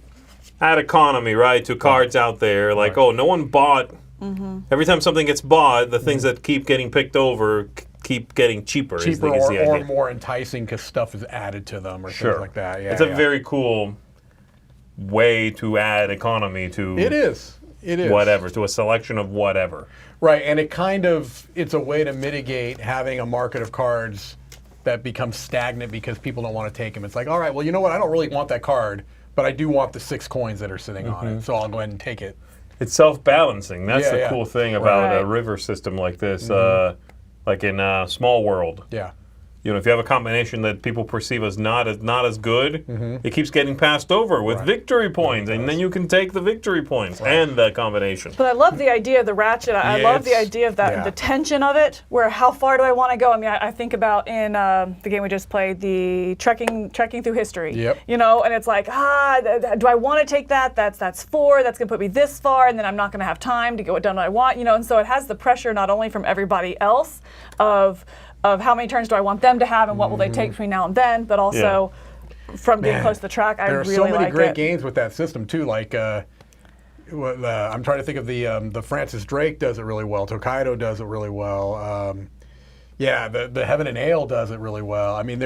add economy, right, to cards out there. Like, oh, no one bought. Every time something gets bought, the things that keep getting picked over keep getting cheaper. is Cheaper the idea. or more enticing because stuff is added to them or Sure. things like that. Yeah, It's a yeah. very cool way to add economy to It is. It is. whatever, to a selection of whatever. Right, and it's a way to mitigate having a market of cards that becomes stagnant because people don't want to take them. It's like, all right, well, you know what? I don't really want that card, but I do want the 6 coins that are sitting on it, so I'll go ahead and take it. It's self-balancing. That's Yeah, the yeah. cool thing about a Right. river system like this. Like in Small World, Yeah. you know, if you have a combination that people perceive as not as good, it keeps getting passed over with victory points, and then you can take the victory points and the combination. But I love the idea of the ratchet. I Yeah, love the it's- idea of that, yeah. the tension of it, where how far do I want to go? I mean, I think about in the game we just played, the trekking through history. Yep. You know, and it's like, do I want to take that? That's 4. That's going to put me this far, and then I'm not going to have time to get what done what I want. You know, and so it has the pressure not only from everybody else of how many turns do I want them to have, and what will they take between now and then, but also from being Man, close to the track. I There are really so many like great it. games with that system too. Like, I'm trying to think of the Francis Drake does it really well. Tokaido does it really well. The Heaven and Ale does it really well. I mean,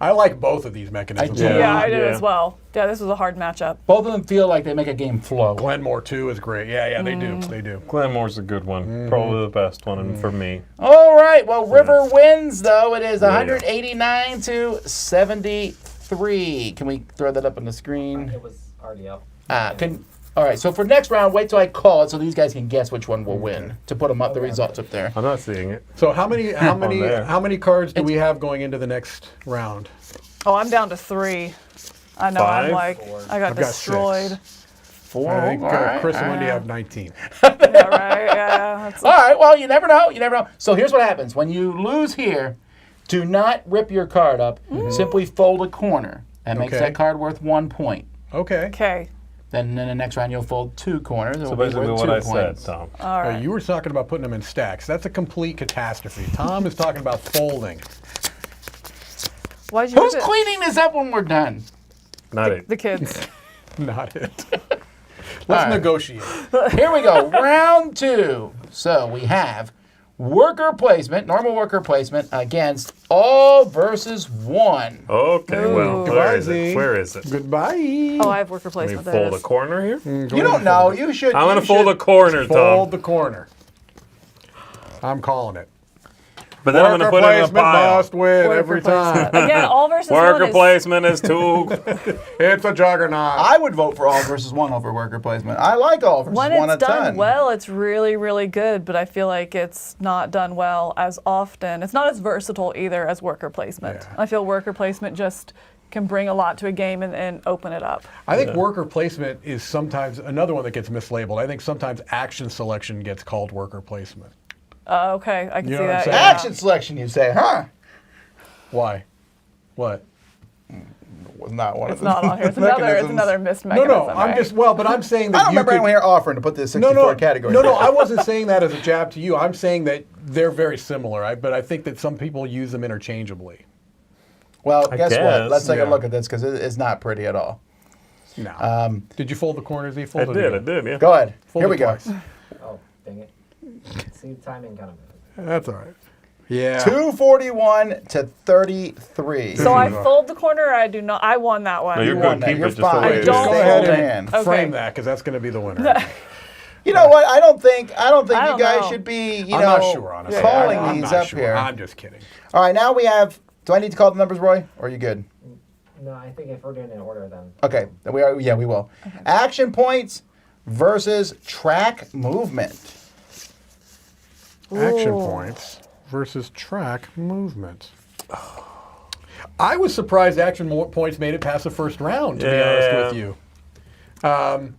I like both of these mechanisms. I do. Yeah, I did Yeah. as well. Yeah, this was a hard matchup. Both of them feel like they make a game flow. Glenmore too is great. Yeah, they do. They do. Glenmore's a good one, probably the best one, and for me. All right. Well, River wins, though. It is 189 to 73. Can we throw that up on the screen? It was already up. All right. So for next round, wait till I call it so these guys can guess which one will win to put them up the results up there. I'm not seeing it. So how many there. how many cards do we have going into the next round? Oh, I'm down to 3. I know. I'm 5? like, I got I've got destroyed. 6. 4. I think all right, Chris and all Wendy right. have 19. Yeah, right. Yeah. That's, All right. Well, you never know. You never know. So here's what happens when you lose here. Do not rip your card up. Simply fold a corner. That makes Okay. that card worth 1 point. Okay. okay. Then in the next round, you'll fold 2 corners. It'll So be basically worth what 2 I points. said, Tom. All right. You were talking about putting them in stacks. That's a complete catastrophe. Tom is talking about folding. Why'd you Who's rip it? cleaning this up when we're done? Not it. The kids. Not it. Let's All right. negotiate. Here we go. Round 2. So we have worker placement, normal worker placement against all versus 1. Okay, well, Ooh. where is Goodbye, it? Z. Where is it? Goodbye. Oh, I have work Let me replacement. There fold it a is. corner here. You don't know. You should. I'm going you to fold a should- corner, Tom. Fold the corner. I'm calling it. But then I'm going to put it in a placement pile. must win Worker every time. placement. Again, all versus one Worker is placement is too. It's a juggernaut. I would vote for all versus one over worker placement. I like all versus when one it's a done ton. well, it's really, really good, but I feel like it's not done well as often. It's not as versatile either as worker placement. Yeah. I feel worker placement just can bring a lot to a game and open it up. I think worker placement is sometimes another one that gets mislabeled. I think sometimes action selection gets called worker placement. Okay, I can You see know what I'm that. saying? Yeah. Action selection, you say, huh? Why? What? Was not one It's of the not on here. It's mechanisms. another missed No, mechanism. I'm right? just but I'm saying that I don't you remember could, anyone here offering to put this 64 no, category. No, I wasn't saying that as a jab to you. I'm saying that they're very similar. But I think that some people use them interchangeably. Well, guess what? guess, Let's take yeah. a look at this because it's not pretty at all. No. Did you fold the corners? You I folded did, again. yeah. Go ahead. Fold Here it we go. twice. Oh, dang it. See, timing kind of. That's all right. Yeah. 241 to 33. So I fold the corner. Or I do not. I won that one. No, you're won good. that. Keep You're it just the fine. way I it don't is. Go ahead Hold and hand. Okay. frame that because that's going to be the winner. You know what? I don't think I you don't guys know. should be, I'm not sure, honestly. calling I'm these not up sure. here. I'm just kidding. All right, now we have. Do I need to call the numbers, Roy? Or are you good? No, I think if we're doing it in order, then. Okay, then we are. Yeah, we will. Action points versus track movement. Action Ooh. points versus track movement. I was surprised action points made it past the first round, to be honest Yeah. with you.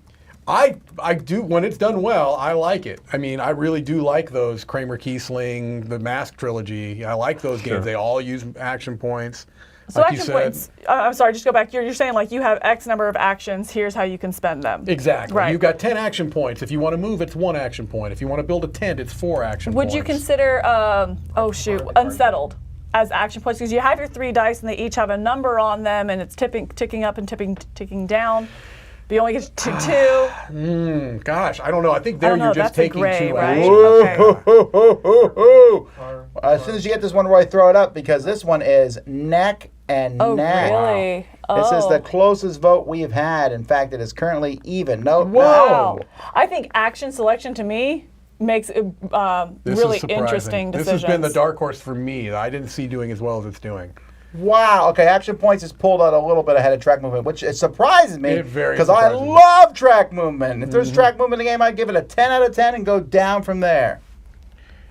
I do, when it's done well, I like it. I mean, I really do like those Kramer Kiesling, the Mask trilogy. I like those Sure. games. They all use action points. So like you action said. points. I'm sorry. Just go back. You're saying like you have X number of actions. Here's how you can spend them. Exactly. Right. You've got 10 action points. If you want to move, it's 1 action point. If you want to build a tent, it's 4 action Would points. you consider, unsettled as action points? Because you have your 3 dice and they each have a number on them and it's ticking up and ticking down. But you only get to 2. Gosh, I don't know. I think I there don't know. you're just That's a taking gray, 2 right? actions. Okay. As soon as you get this one, Roy, throw it up because this one is neck and Oh, neck. really? This is the Oh. closest vote we've had. In fact, it is currently even. No, Wow. no. I think action selection to me makes it, This really is surprising. interesting decisions. This has been the dark horse for me. I didn't see doing as well as it's doing. Wow. Okay, action points is pulled out a little bit ahead of track movement, which it surprises me It very because I surprises me. love track movement. If there's track movement in the game, I'd give it a 10 out of 10 and go down from there.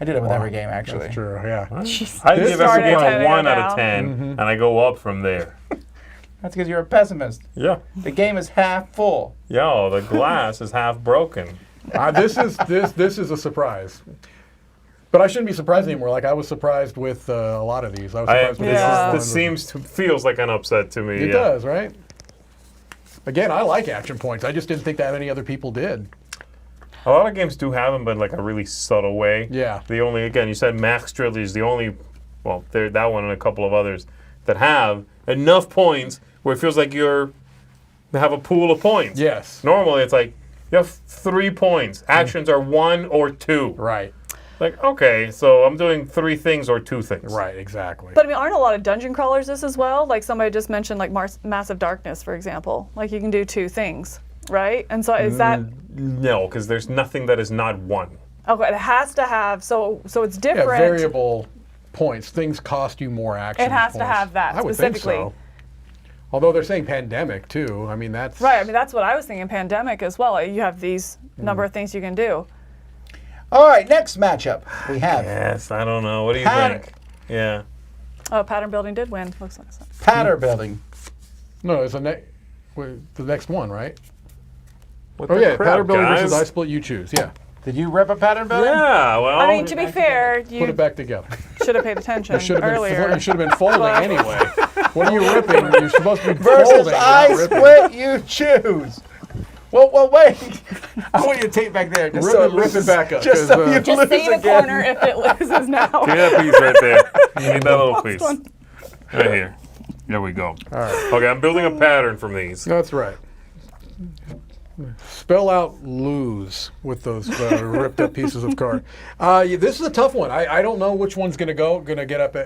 I did it with every game, actually. That's true, yeah. I This give started every at game 10 a and 1 go out of down. 10, and I go up from there. That's because you're a pessimist. Yeah. The game is half full. Yo, the glass is half broken. This is a surprise. But I shouldn't be surprised anymore. Like I was surprised with a lot of these. I was surprised with Yeah. This feels like an upset to me. It yeah. does, right? Again, I like action points. I just didn't think that many other people did. A lot of games do have them, but like a really subtle way. Yeah. The only, again, you said Max Trilogy is the only, well, that one and a couple of others that have enough points where it feels like you have a pool of points. Yes. Normally it's like you have 3 points. Actions are 1 or 2. Right. Like, okay, so I'm doing 3 things or 2 things. Right, exactly. But I mean, aren't a lot of dungeon crawlers this as well? Like somebody just mentioned, like Massive Darkness, for example. Like you can do 2 things, right? And so is that No, because there's nothing that is not 1. okay? It has to have so it's yeah, different. variable points. Things cost you more action It has to points. have that I would specifically. think so. Although they're saying pandemic too. I mean, that's Right. I mean, that's what I was thinking. Pandemic as well. You have these number of things you can do. All right, next matchup we have Yes, I don't know. What do you Pattern. think? Yeah. Oh, pattern building did win. Looks like so. pattern building. No, it's the next one, right? What Oh the yeah, crap, pattern building guys? versus I split you choose. Yeah, Did you rip a pattern building? Yeah, well. I mean, to be fair, put you it back together. should have paid attention You should have earlier. been. You should have been folding But- anyway. What are you ripping? You're supposed to be Versus folding. I not ripping. split, you choose. Well, wait. I want you to tape back there. Just so Rip it back up. Just so 'cause, you Just lose say the again. corner if it loses now. Give me that piece right there. You need that little piece. one. Right here. There we go. All right. Okay, I'm building a pattern from these. That's right. Spell out lose with those ripped up pieces of card. This is a tough one. I don't know which one's going to get up.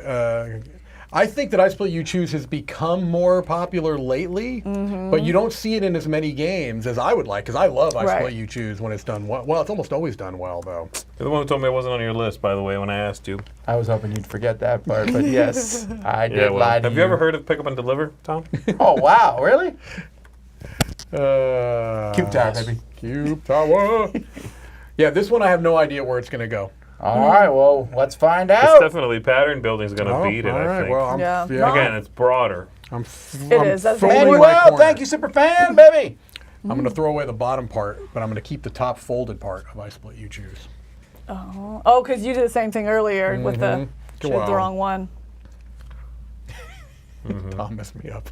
I think that I Split You Choose has become more popular lately, but you don't see it in as many games as I would like, because I love I Right. Split You Choose when it's done well. Well, it's almost always done well, though. You're the one who told me it wasn't on your list, by the way, when I asked you. I was hoping you'd forget that part, but yes, I did Yeah, well, lie to have you ever heard of Pick Up and Deliver, Tom? Oh, wow, really? Cube Tower, baby. Cube Tower. Yeah, this one I have no idea where it's going to go. All right, well, let's find It's out. definitely pattern building is going to beat it, all I right. think. Well, I'm, Yeah. yeah. Again, it's broader. I'm is, that's folding very my Manuel, corner. thank you, super fan, baby. I'm going to throw away the bottom part, but I'm going to keep the top folded part of I Split You Choose. Oh, because you did the same thing earlier with the chose Well. the wrong one. Tom messed me up.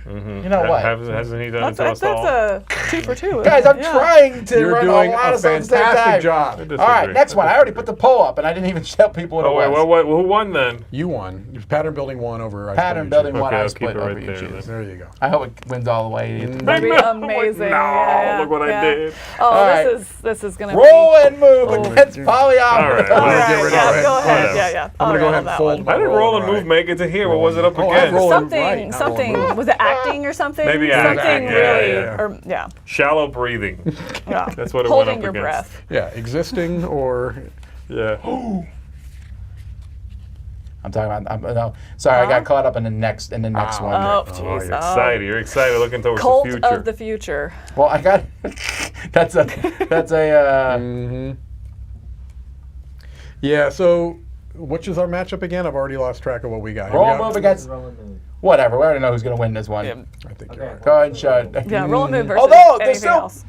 You know what? Hasn't he done That's it to us all? a 2 for 2. Guys, I'm Yeah. trying to You're run doing a lot a of stuff at the same fantastic time. job. I All disagree. right, next one. I already put the poll up, and I didn't even tell people what Oh, wait, it was. wait, who won then? You won. It's pattern building one over I Pattern Split building You one, Okay, I I'll split keep it over right you there choose. then. Choose. There you go. I hope it wins all the way. That'd be amazing. No, Yeah, look what yeah. I did. Oh, All right. this is gonna Be. Roll be. and move against All polyomino. right, All well, right, get rid of yeah, it. go ahead. Whatever. Yeah, yeah. I'm gonna I'll go roll ahead and that fold one. my I didn't roll and right. move make it to here. What was it up Oh, I against? rolled Something, right, not something. rolling. Was it acting or something? Maybe something acting, yeah, really, yeah. or yeah, Shallow breathing. yeah. That's what it Holding went your up against. breath. Yeah, existing or Yeah. I'm talking about. No, sorry, I got caught up in the next one. Oh, Oh, jeez. you're excited. You're excited looking towards Cult the future. of the future. Well, I got. that's a. yeah. So, which is our matchup again? I've already lost track of what we got. Here we Roll and got- move against. Roll and move. Whatever. We already know who's going to win this one. Yeah, I think Okay. you're right. Go ahead and show it. yeah roll and move versus Although there's anything still, else.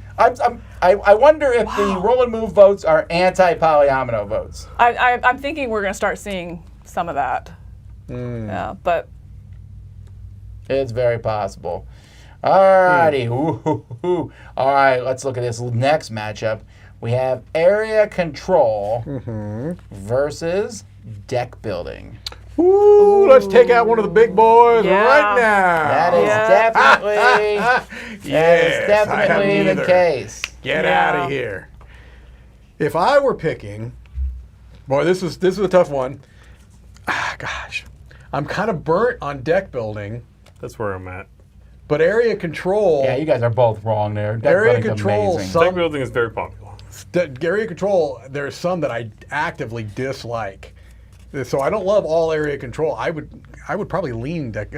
I wonder if the roll and move votes are anti-polyomino votes. I'm thinking we're gonna start seeing some of that. Yeah, but It's very possible. Alrighty. Ooh. All right, let's look at this next matchup. We have area control versus deck building. Ooh, let's take out one of the big boys Yeah. right now. That is Yeah. definitely Yes, I have definitely the neither. case. Get Yeah. out of here. If I were picking, boy, this is a tough one. Gosh, I'm kind of burnt on deck building, That's where I'm at. but area control. Yeah, you guys are both wrong there. Deck Area building's control, amazing. Deck building is very popular. Area control. There's some that I actively dislike, so I don't love all area control. I would probably lean deck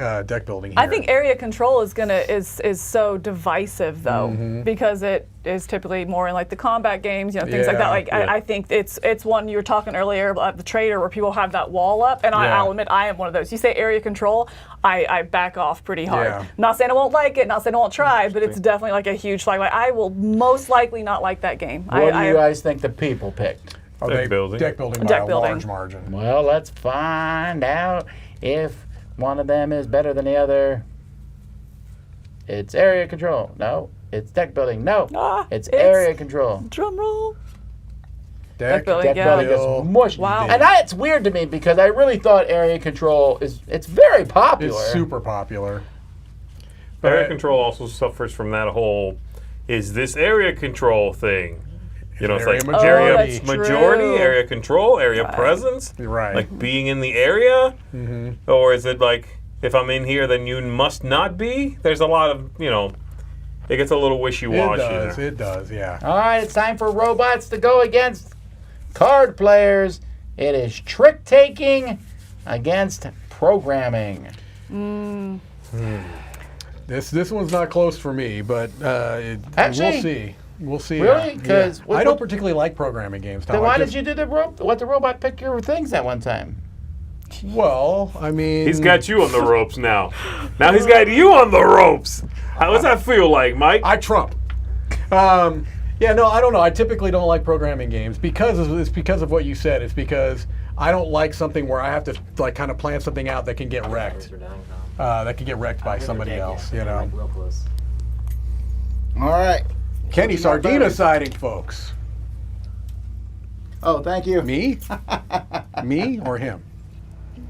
building here. I think area control is so divisive though, because it is typically more in like the combat games, things like that. Yeah. Like Yeah. I think it's one you were talking earlier about the trader where people have that wall up, and Yeah. I'll admit I am one of those. You say area control, I back off pretty hard. Yeah. Not saying I won't like it, not saying I won't try, but it's definitely like a huge flag. Like I will most likely not like that game. What do you guys think the people picked? Are Deck they building. Deck building by Deck a building. large margin. Well, let's find out if one of them is better than the other. It's area control. No. It's deck building. No. It's it's- area control. Drum roll. Deck building. Deck Yeah. building Bill. is mush. Wow. And it's weird to me because I really thought area control it's very popular. It's super popular. Area But- control also suffers from that whole, is this area control thing? You know, it's Area like majority. area Oh, that's majority, true. area control, area presence, Right. like being in the area, or is it like if I'm in here, then you must not be? There's a lot of it gets a little It wishy-washy does. there. It does. Yeah. All right, it's time for robots to go against card players. It is trick taking against programming. This one's not close for me, but Actually, we'll see. We'll see. really? 'Cause I what- don't particularly like programming games. Tom. Then I why just- did you do let the robot pick your things that one time? Well, I mean, He's got you on the ropes now. Now he's got you on the ropes. How does that feel like, Mike? I trump. Yeah, no, I don't know. I typically don't like programming games because of what you said. It's because I don't like something where I have to like kind of plan something out that can get wrecked. We're done, Tom. That can get wrecked by Really somebody dead, else. yeah. You know. Like, real close. All right. Kenny Looking up Sardina better. siding, folks. Oh, thank you. Me? Me or him?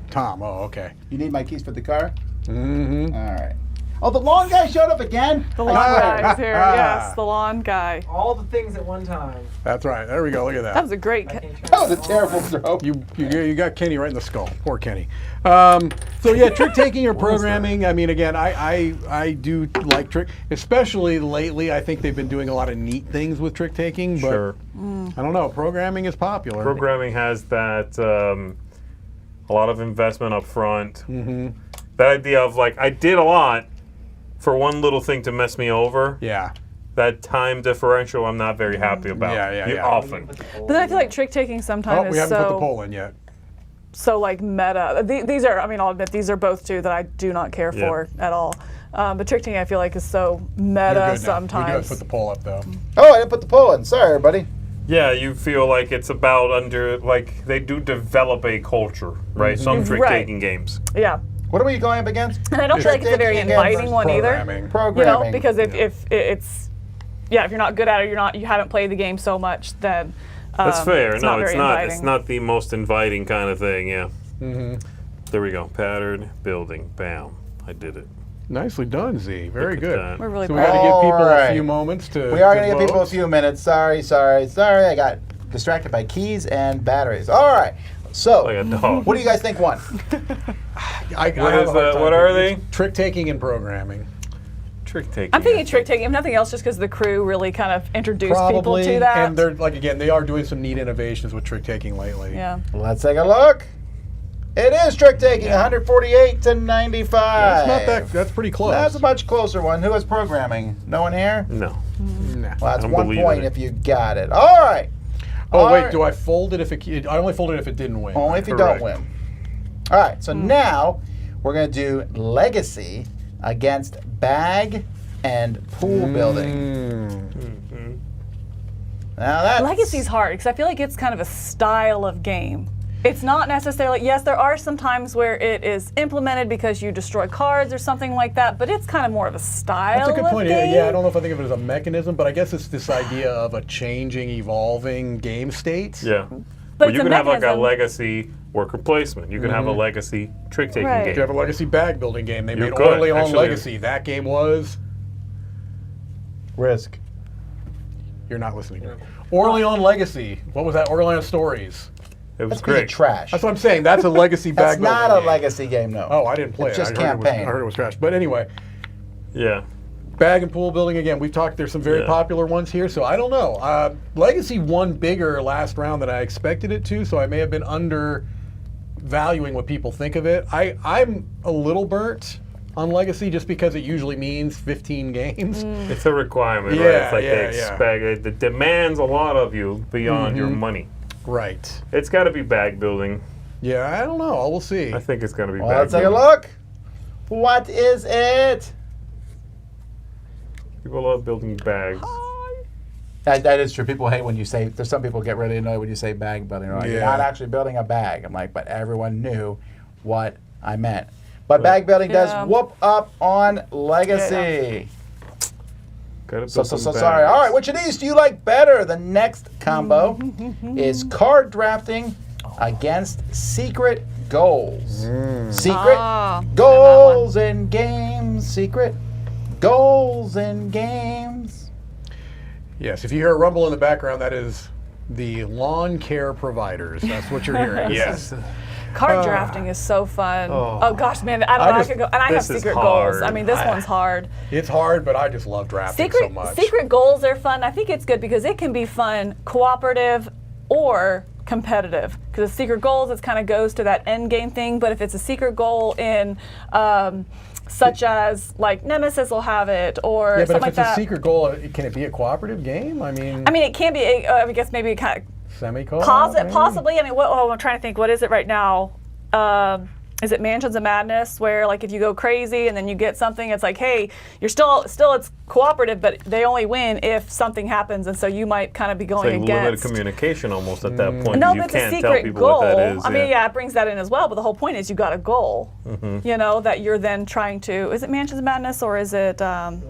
Tom. Oh, okay. You need my keys for the car? Mm-hmm. All right. Oh, the lawn guy showed up again? The lawn guy is here. Yes, the lawn guy. All the things at one time. That's right. There we go. Look at That that. was a great. I can't turn That was a it terrible on. throw. You got Kenny right in the skull. Poor Kenny. So yeah, trick taking or programming. I mean, again, I do like trick, especially lately. I think they've been doing a lot of neat things with trick taking. But Sure. I don't know. Programming is popular. Programming has that a lot of investment up front. That idea of like I did a lot for one little thing to mess me over. Yeah. That time differential, I'm not very happy about. Yeah. Often. But then I feel like trick taking Oh, sometimes we is haven't put the so poll in yet. like meta. These are, I mean, I'll admit these are both two that I do not care Yeah. for at all. But trick taking I feel like is so You're meta good now. We do have sometimes. to put the poll up though. Oh, I didn't put the poll in. Sorry, everybody. Yeah, you feel like it's about like they do develop a culture, right? Some trick taking games. Yeah. What are we going up against? And I don't feel like it's a very Trick taking again inviting one either. Programming. You Programming. know, because if it's if you're not good at it, you haven't played the game so much, then That's fair. It's No, not it's very not. inviting. It's not the most inviting kind of thing. Yeah. There we go. Pattern building. Bam. I did it. Nicely done, Z. Very Look at good. that. We're really So we got to give All people right. a few moments to. We are to going to give people a vote. few minutes. Sorry. I got distracted by keys and batteries. All right. So, Like a dog. what do you guys think won? I What have is a hard that? time What are picking. they? Trick taking and programming. Trick taking. I'm thinking trick taking, if nothing else, just because the crew really kind of introduced people Probably, to that. and they're like again, they are doing some neat innovations with trick taking lately. yeah. Let's take a look. It is trick taking, 148 to 95. That's not that. That's pretty close. That's a much closer one. Who has programming? No one here? No. Nah. Well, that's don't 1 believe in point it. if you got it. All right. Oh All wait, right. do I fold it if it? I only fold it if it didn't win. Only if you Correct. don't win. All right, so now we're going to do legacy against bag and pool building. Now that's Legacy's hard because I feel like it's kind of a style of game. It's not necessarily, yes, there are some times where it is implemented because you destroy cards or something like that, but it's kind of more of a style That's a good of point. game. Yeah, I don't know if I think of it as a mechanism, but I guess it's this idea of a changing, evolving game state. Yeah. But Well, it's you a can have like a mechanism. legacy worker placement. You can have a legacy trick taking Right. You game. have a legacy bag building game. They You made could, Orleans actually. Legacy. That game was. Risk. You're not listening to me. Orleans Legacy. What was that? Orleans Stories. It was That's pretty great. trash. That's what I'm saying. That's a legacy That's bag not building a game. legacy game, no. Oh, I didn't play It's it. just I campaign. heard it was trash. But anyway, Yeah. bag and pool building again. We've talked. There's some very Yeah. popular ones here. So I don't know. Legacy won bigger last round than I expected it to. So I may have been undervaluing what people think of it. I'm a little burnt on Legacy just because it usually means 15 games. It's a requirement, right? Yeah, It's like yeah, they expect it demands a lot of you beyond your money. Right. It's got to be bag building. Yeah, I don't know. We'll see. I think it's going to be Well, bag let's take a building. look. What is it? People love building bags. That is true. People hate when you say, there's some people get really annoyed when you say bag building. Right? You're Yeah. not actually building a bag. I'm like, but everyone knew what I meant. But bag building does Yeah. whoop up on legacy. Gotta So build some sorry. bags. All right, which of these do you like better? The next combo is card drafting against secret goals. Secret Ah, goals in games. Secret goals in games. Yes, if you hear a rumble in the background, that is the lawn care providers. That's what you're hearing. Yes. Card drafting is so fun. Oh gosh, man, I don't know. I just- could go, and I have this is secret goals. I hard. mean, this one's hard. It's hard, but I just love drafting so much. Secret goals are fun. I think it's good because it can be fun, cooperative, or competitive. Because the secret goals, it kind of goes to that end game thing. But if it's a secret goal in, such as like Nemesis will have it, or Yeah, but something if like it's that. a secret goal, can it be a cooperative game? I mean, it can be. I guess maybe kind of semi-co-op? possibly. I mean, I'm trying to think. What is it right now? Is it Mansions of Madness, where like if you go crazy and then you get something, it's like, hey, you're still it's cooperative, but they only win if something happens, and so you might kind of be It's going like limited against. communication almost at that point. No, you but it's a can't tell secret people goal. what that is. I mean, yeah, it brings that in as well. But the whole point is you got a goal. Mm-hmm. You know that you're then trying to. Is it Mansions of Madness or is it? Like,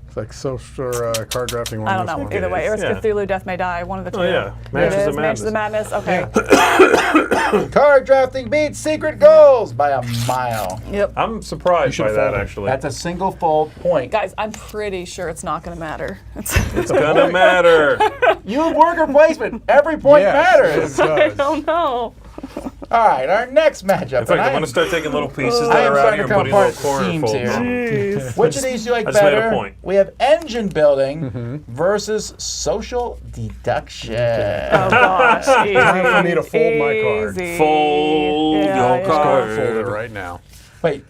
It's like social card drafting. I don't know. One. Either way, is, or it's yeah. Cthulhu, Death May Die. One of the two. Oh, yeah. It Matches is of Matches of Madness. Okay. Card drafting beats Secret Goals by a mile. Yep. I'm surprised You by should've that, folded. actually. That's a single fold point. Guys, I'm pretty sure it's not going to matter. It's gonna matter. You have worker placement. Every point matters. I don't know. All right, our next matchup. In fact, I'm gonna start taking little pieces I that am are out starting here to and come putting apart little corner seams folds here. on. Which of these do you like I just made a better? point. We have engine building versus social deduction. Oh gosh. Time for me to fold my card. Easy. Fold Yeah, your yeah. Just card. gonna fold it right now. Wait,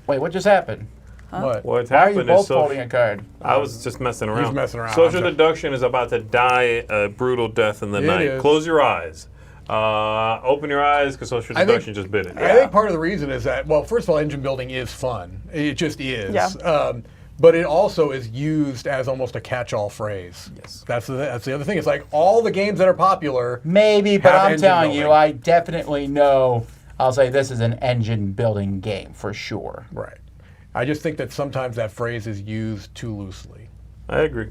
what just happened? What? What's Why are you happened both is folding a card? I was just messing around. messing around. Social I'm sorry. deduction is about to die a brutal death in the It night. is. Close your eyes. Open your eyes because social think- deduction just bit it. I think part of the reason is that, well, first of all, engine building is fun. It just is. Yeah. But it also is used as almost a catch-all phrase. Yes. That's the other thing. It's like all the games that are popular. Maybe, but Have I'm engine telling you, building. I definitely know. I'll say this is an engine building game for sure. Right. I just think that sometimes that phrase is used too loosely. I agree.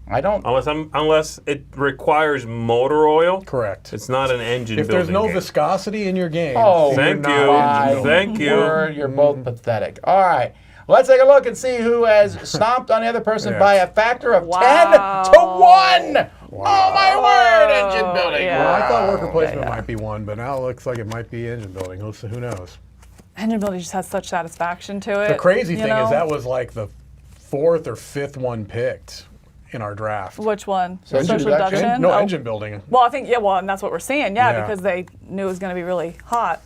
I don't. Unless it requires motor oil. Correct. It's not an engine If building there's no game. viscosity in your game, Oh, Thank you're you. not engine building. Thank you. Word, you're both pathetic. All right. Let's take a look and see who has stomped on the other person Yes. by a factor of Wow. 10 to 1. Oh, my word, engine building. yeah. Well, I thought worker yeah, placement yeah. might be one, but now it looks like it might be engine building. Who knows? Engine building just has such satisfaction to it. The crazy you thing know? is that was like the 4th or 5th one picked in our draft. Which one? Social Social deduction? deduction? No, Oh. engine building. Well, I think, and that's what we're seeing, Yeah. because they knew it was going to be really hot.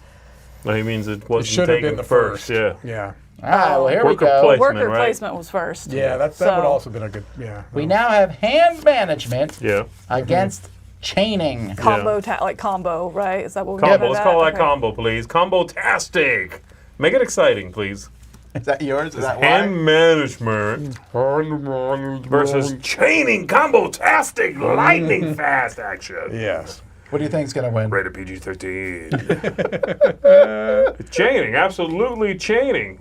No, he means it It wasn't should have taken been the first. first. Yeah. Yeah. All right, well, here we Worker go. placement. Worker right? placement was first. Yeah, that would So- also been a good, yeah. We now have hand management Yeah. against chaining. Combo, like combo, right? Is that what we're Combo. doing? Let's call that combo, please. Combo-tastic. Make it exciting, please. Is that yours? Is that Hand management versus chaining. Combo-tastic. Lightning fast action. Yes. What do you think's going to win? Rated PG-13. Chaining, absolutely chaining.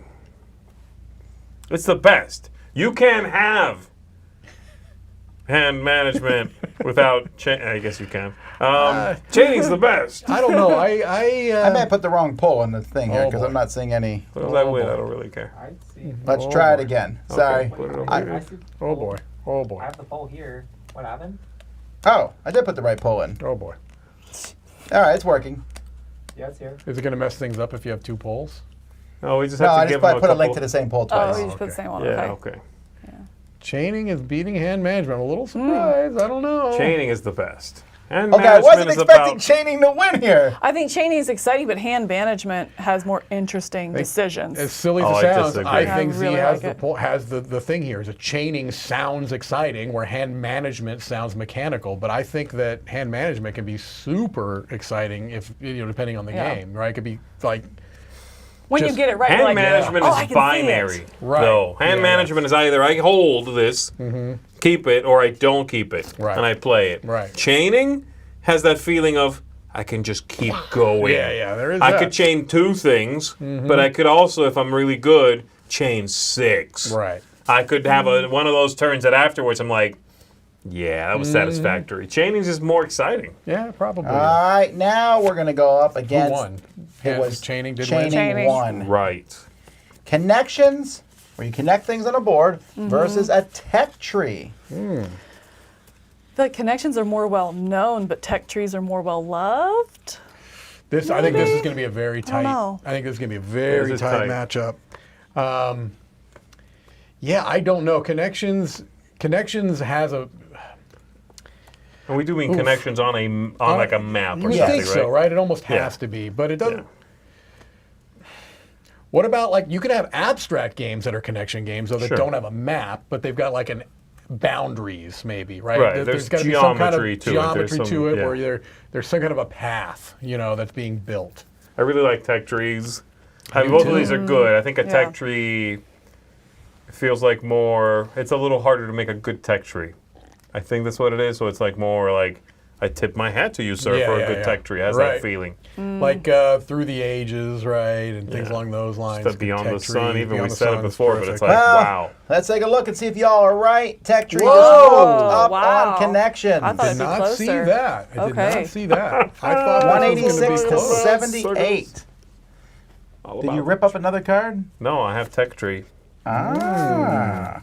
It's the best. You can't have hand management without I guess you can. Chaining's the best. I don't know. I may have put the wrong pull on the thing here Oh, because boy. I'm not seeing any. What does that win? I don't really care. I see. Let's Oh, try it boy. again. Sorry. Put it over I- here. I see. Oh boy. Oh I boy. have the poll here. What happened? Oh, I did put the right pull in. Oh boy. All right, it's working. Yeah, it's here. Is it going to mess things up if you have two polls? No, we just No, have I to just give him put a couple. link to the same poll Oh, twice. you just put the okay. same one. Yeah, Okay. okay. Chaining is beating hand management. I'm a little surprised. I don't know. Chaining is the best. And Okay, I management wasn't is expecting about chaining to win here. I think chaining is exciting, but hand management has more interesting decisions. As silly Oh, as I it sounds, disagree. I I think Z really has like the thing here is that chaining sounds exciting, where hand management sounds mechanical. But I think that hand management can be super exciting if depending on the Yeah. game, right? It could be like when you just get it right, hand you're like, management oh, I is can binary. see it. Right. Though. Hand Yeah, management is either I hold this, keep it, or I don't keep it, Right. and I play it. Right. Chaining has that feeling of I can just keep going. yeah, there is I that. could chain 2 things, but I could also, if I'm really good, chain 6. right. I could have one of those turns that afterwards I'm like, yeah, that was satisfactory. Chaining is more exciting. Yeah, probably. All right, now we're going to go up Who against. won? It Hand- was chaining. Did chaining win. Chaining. one. Right. Connections, where you connect things on a board, versus a tech tree. The connections are more well known, but tech trees are more well loved. I think this is Maybe? going to be a very tight. know. I think this is going to be a very This is tight tight. matchup. Yeah, I don't know. Connections has a. And we do mean connections on like a map You or would something, think so, right? It almost Yeah. has to be, but it doesn't. Yeah. What about like you can have abstract games that are connection games, though that Sure. don't have a map, but they've got like an boundaries, maybe, right? Right, there's gotta be some kind of geometry to it. There's geometry some- to it, yeah. where there's some kind of a path, that's being built. I really like tech trees. I do Both too. of these are good. I think a Yeah. tech tree feels like more. It's a little harder to make a good tech tree. I think that's what it is. So it's like more like I tip my hat to you, sir, Yeah, for yeah, a good yeah. tech tree. Has Right. that feeling. Like Through the Ages, right, and things Yeah. along those lines. Stuff Beyond Tech the Sun, tree, even Beyond we the said it Sun is before, but terrific. it's like, Well, wow. let's take a look and see if y'all are right. Tech tree Whoa! just moved up Wow. on connections. I thought Did it'd be not see closer. that. I did Okay. not see that. I thought this was 186 going to to be close. 78. All Did about you rip up another card? No, I have tech tree. Ah.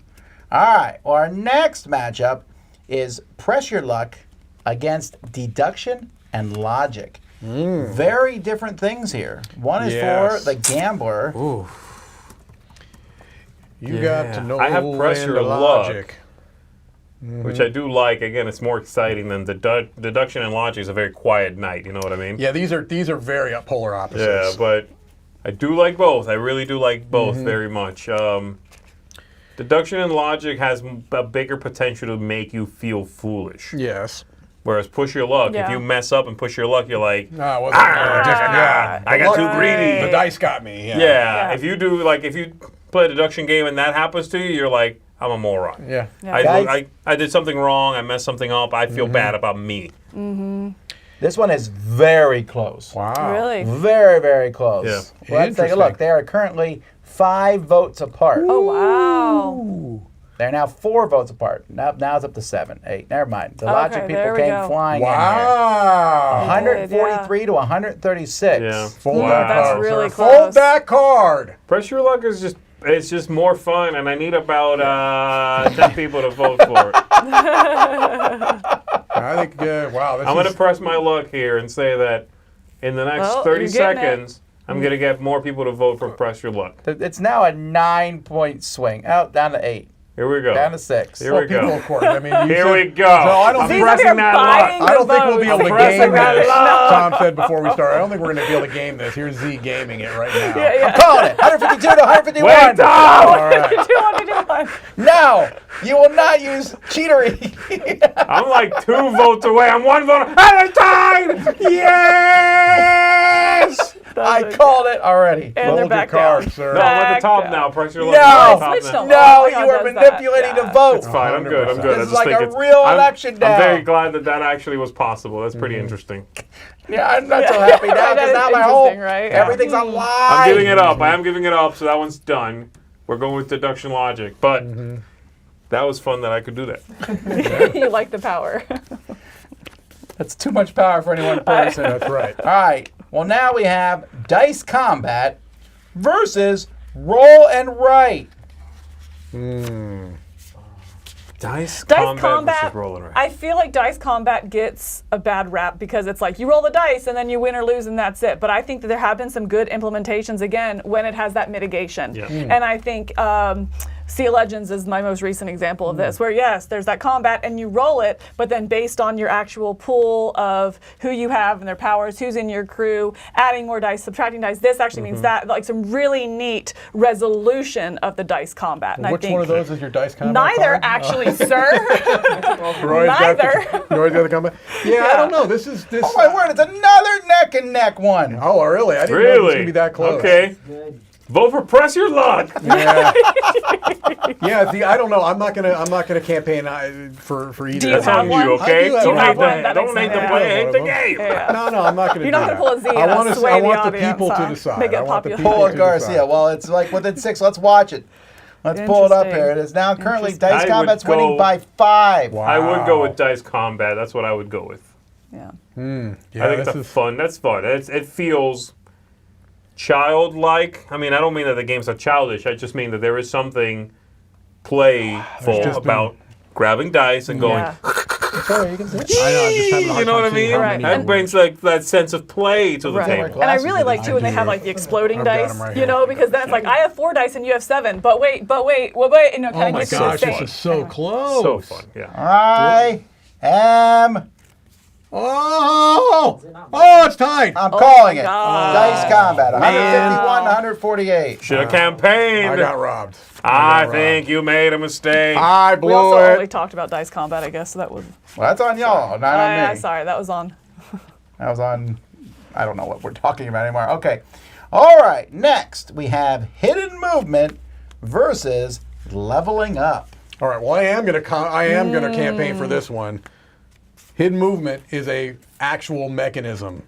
All right. Well, our next matchup is Press Your Luck against Deduction and Logic. Very different things here. One is Yes. for the gambler. You got to know I have Press when Your to Luck. logic. Which I do like. Again, it's more exciting than deduction and logic is a very quiet night. You know what I mean? Yeah, these are very polar Yeah, opposites. but I do like both. I really do like both very much. Deduction and logic has a bigger potential to make you feel foolish. Yes. Whereas push your luck, if Yeah. you mess up and push your luck, you're like, No, it wasn't. Yeah. I got too Luck- greedy. The dice got me. Yeah. Yeah. If you do if you play a deduction game and that happens to you, you're like, I'm a moron. Yeah. Guys- I did something wrong. I messed something up. I feel bad about me. This one is very close. Wow. Really? Very, very close. Yeah. Well, let's take a look. They are currently 5 votes apart. Oh wow. They're now 4 votes apart. Now it's up to 7, 8. Never mind. The Logic Okay, people there we came go. flying in here. Wow. 143 to 136. Yeah. Fold Wow. that That's card. really sir. close. Fold that card. Press your luck is just more fun, and I need about 10 people to vote for it. I think. Wow. This I'm going is to press my luck here and say that in the next Well, 30 you're getting it. seconds, I'm going to get more people to vote for Press Your Luck. It's now a 9-point swing. Out down to 8. Here we go. Down to 6. Here well, we go. people, of course. I mean, you Here said- we go. So I don't I'm think These are pressing your that buying luck. I don't think we'll be able to Pressing game that this. luck. Tom said before we started. I don't think we're going to be able to game this. Here's Z gaming it right now. Yeah. Calling it. 152 to 151. Wait, Tom! All right. 221. No, you will not use cheatery. I'm like 2 votes away. I'm 1 vote at a time. Yes! I called it already. And they're Hold your back card, down. sir. No, I'm at Back the top down. now. Press your luck. No! I'm at the top Switch now. them. No, Oh, you yeah, are does that. manipulating the Yeah. vote. It's fine. I'm good. I'm 100%. good. This I is just like think a it's- real I'm- election I'm now. very glad that actually was possible. That's pretty interesting. Yeah, I'm not so happy now That because is now my whole interesting, right? Yeah. everything's on live. I'm giving it up. I am giving it up, so that one's done. We're going with deduction logic. But that was fun that I could do that. You like the power. That's too much power for any one person. That's right. All right. Well, now we have Dice Combat versus Roll and Write. Dice Dice combat Combat, versus roll and write. I feel like Dice Combat gets a bad rap because it's like you roll the dice and then you win or lose and that's it. But I think that there have been some good implementations, again, when it has that mitigation. Yeah. And I think Sea of Legends is my most recent example of this, where yes, there's that combat and you roll it, but then based on your actual pool of who you have and their powers, who's in your crew, adding more dice, subtracting dice, this actually means that, like some really neat resolution of the dice combat. And Which I think one of those is your dice combat neither card? actually, sir. Roy's got Neither. Roy's got the combat. Yeah, I don't know. This is this. Oh my word! It's another neck and neck one. Oh, really? I didn't know it was Really? gonna be that close. Okay. Good. Vote for Press Your Luck. Yeah. Yeah. See, I don't know. I'm not gonna campaign for either. Do you That's have on one? you, okay? I do have Don't one. hate That the, don't makes hate the sense. play, Yeah. hate the game. Yeah. No, I'm not gonna. You're do not that. gonna pull a Z I and want sway I the want the audience, people huh? to decide. Make it I want the popular. people Paul to Garcia. decide. Well, it's like within 6. Let's watch it. Let's pull it up Interesting. here. It is now currently Interesting. Dice I would Combat's winning go- by 5. Wow. I would go with Dice Combat. That's what I would go with. Yeah. Yeah, I think that's fun. That's fun. It feels childlike. I mean, I don't mean that the games are childish. I just mean that there is something playful just about grabbing dice and going, Yeah. Sorry, you can see it. I know. I'm just having a hard you know what I time seeing mean? how Right. many- That brings like that sense of play to the Right. table. Like- And I Glasses really with like it. too when they I have do. like the exploding I've got dice, 'em right you here. know, because then it's like I have 4 dice and you have 7, but wait, and it Oh kind of my gets you gosh, this insane. is so close. So fun, yeah. I am. Oh, oh, it's tied. I'm calling my it. God. Dice Combat. Man. 151 to 148. Should have campaigned. I got robbed. I got think you made a mistake. I We blew also it. only talked about Dice Combat, I guess, so that was. Well, that's on y'all, not on me. Sorry, that was on. That was on. I don't know what we're talking about anymore. Okay. All right. Next, we have Hidden Movement versus Leveling Up. All right. Well, I am gonna campaign for this one. Hidden movement is a actual mechanism.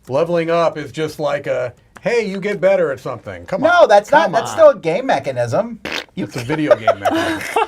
Leveling up is just like a, hey, you get better at something. Come on. No, that's not. Come That's on. still a game mechanism. It's a video game mechanism.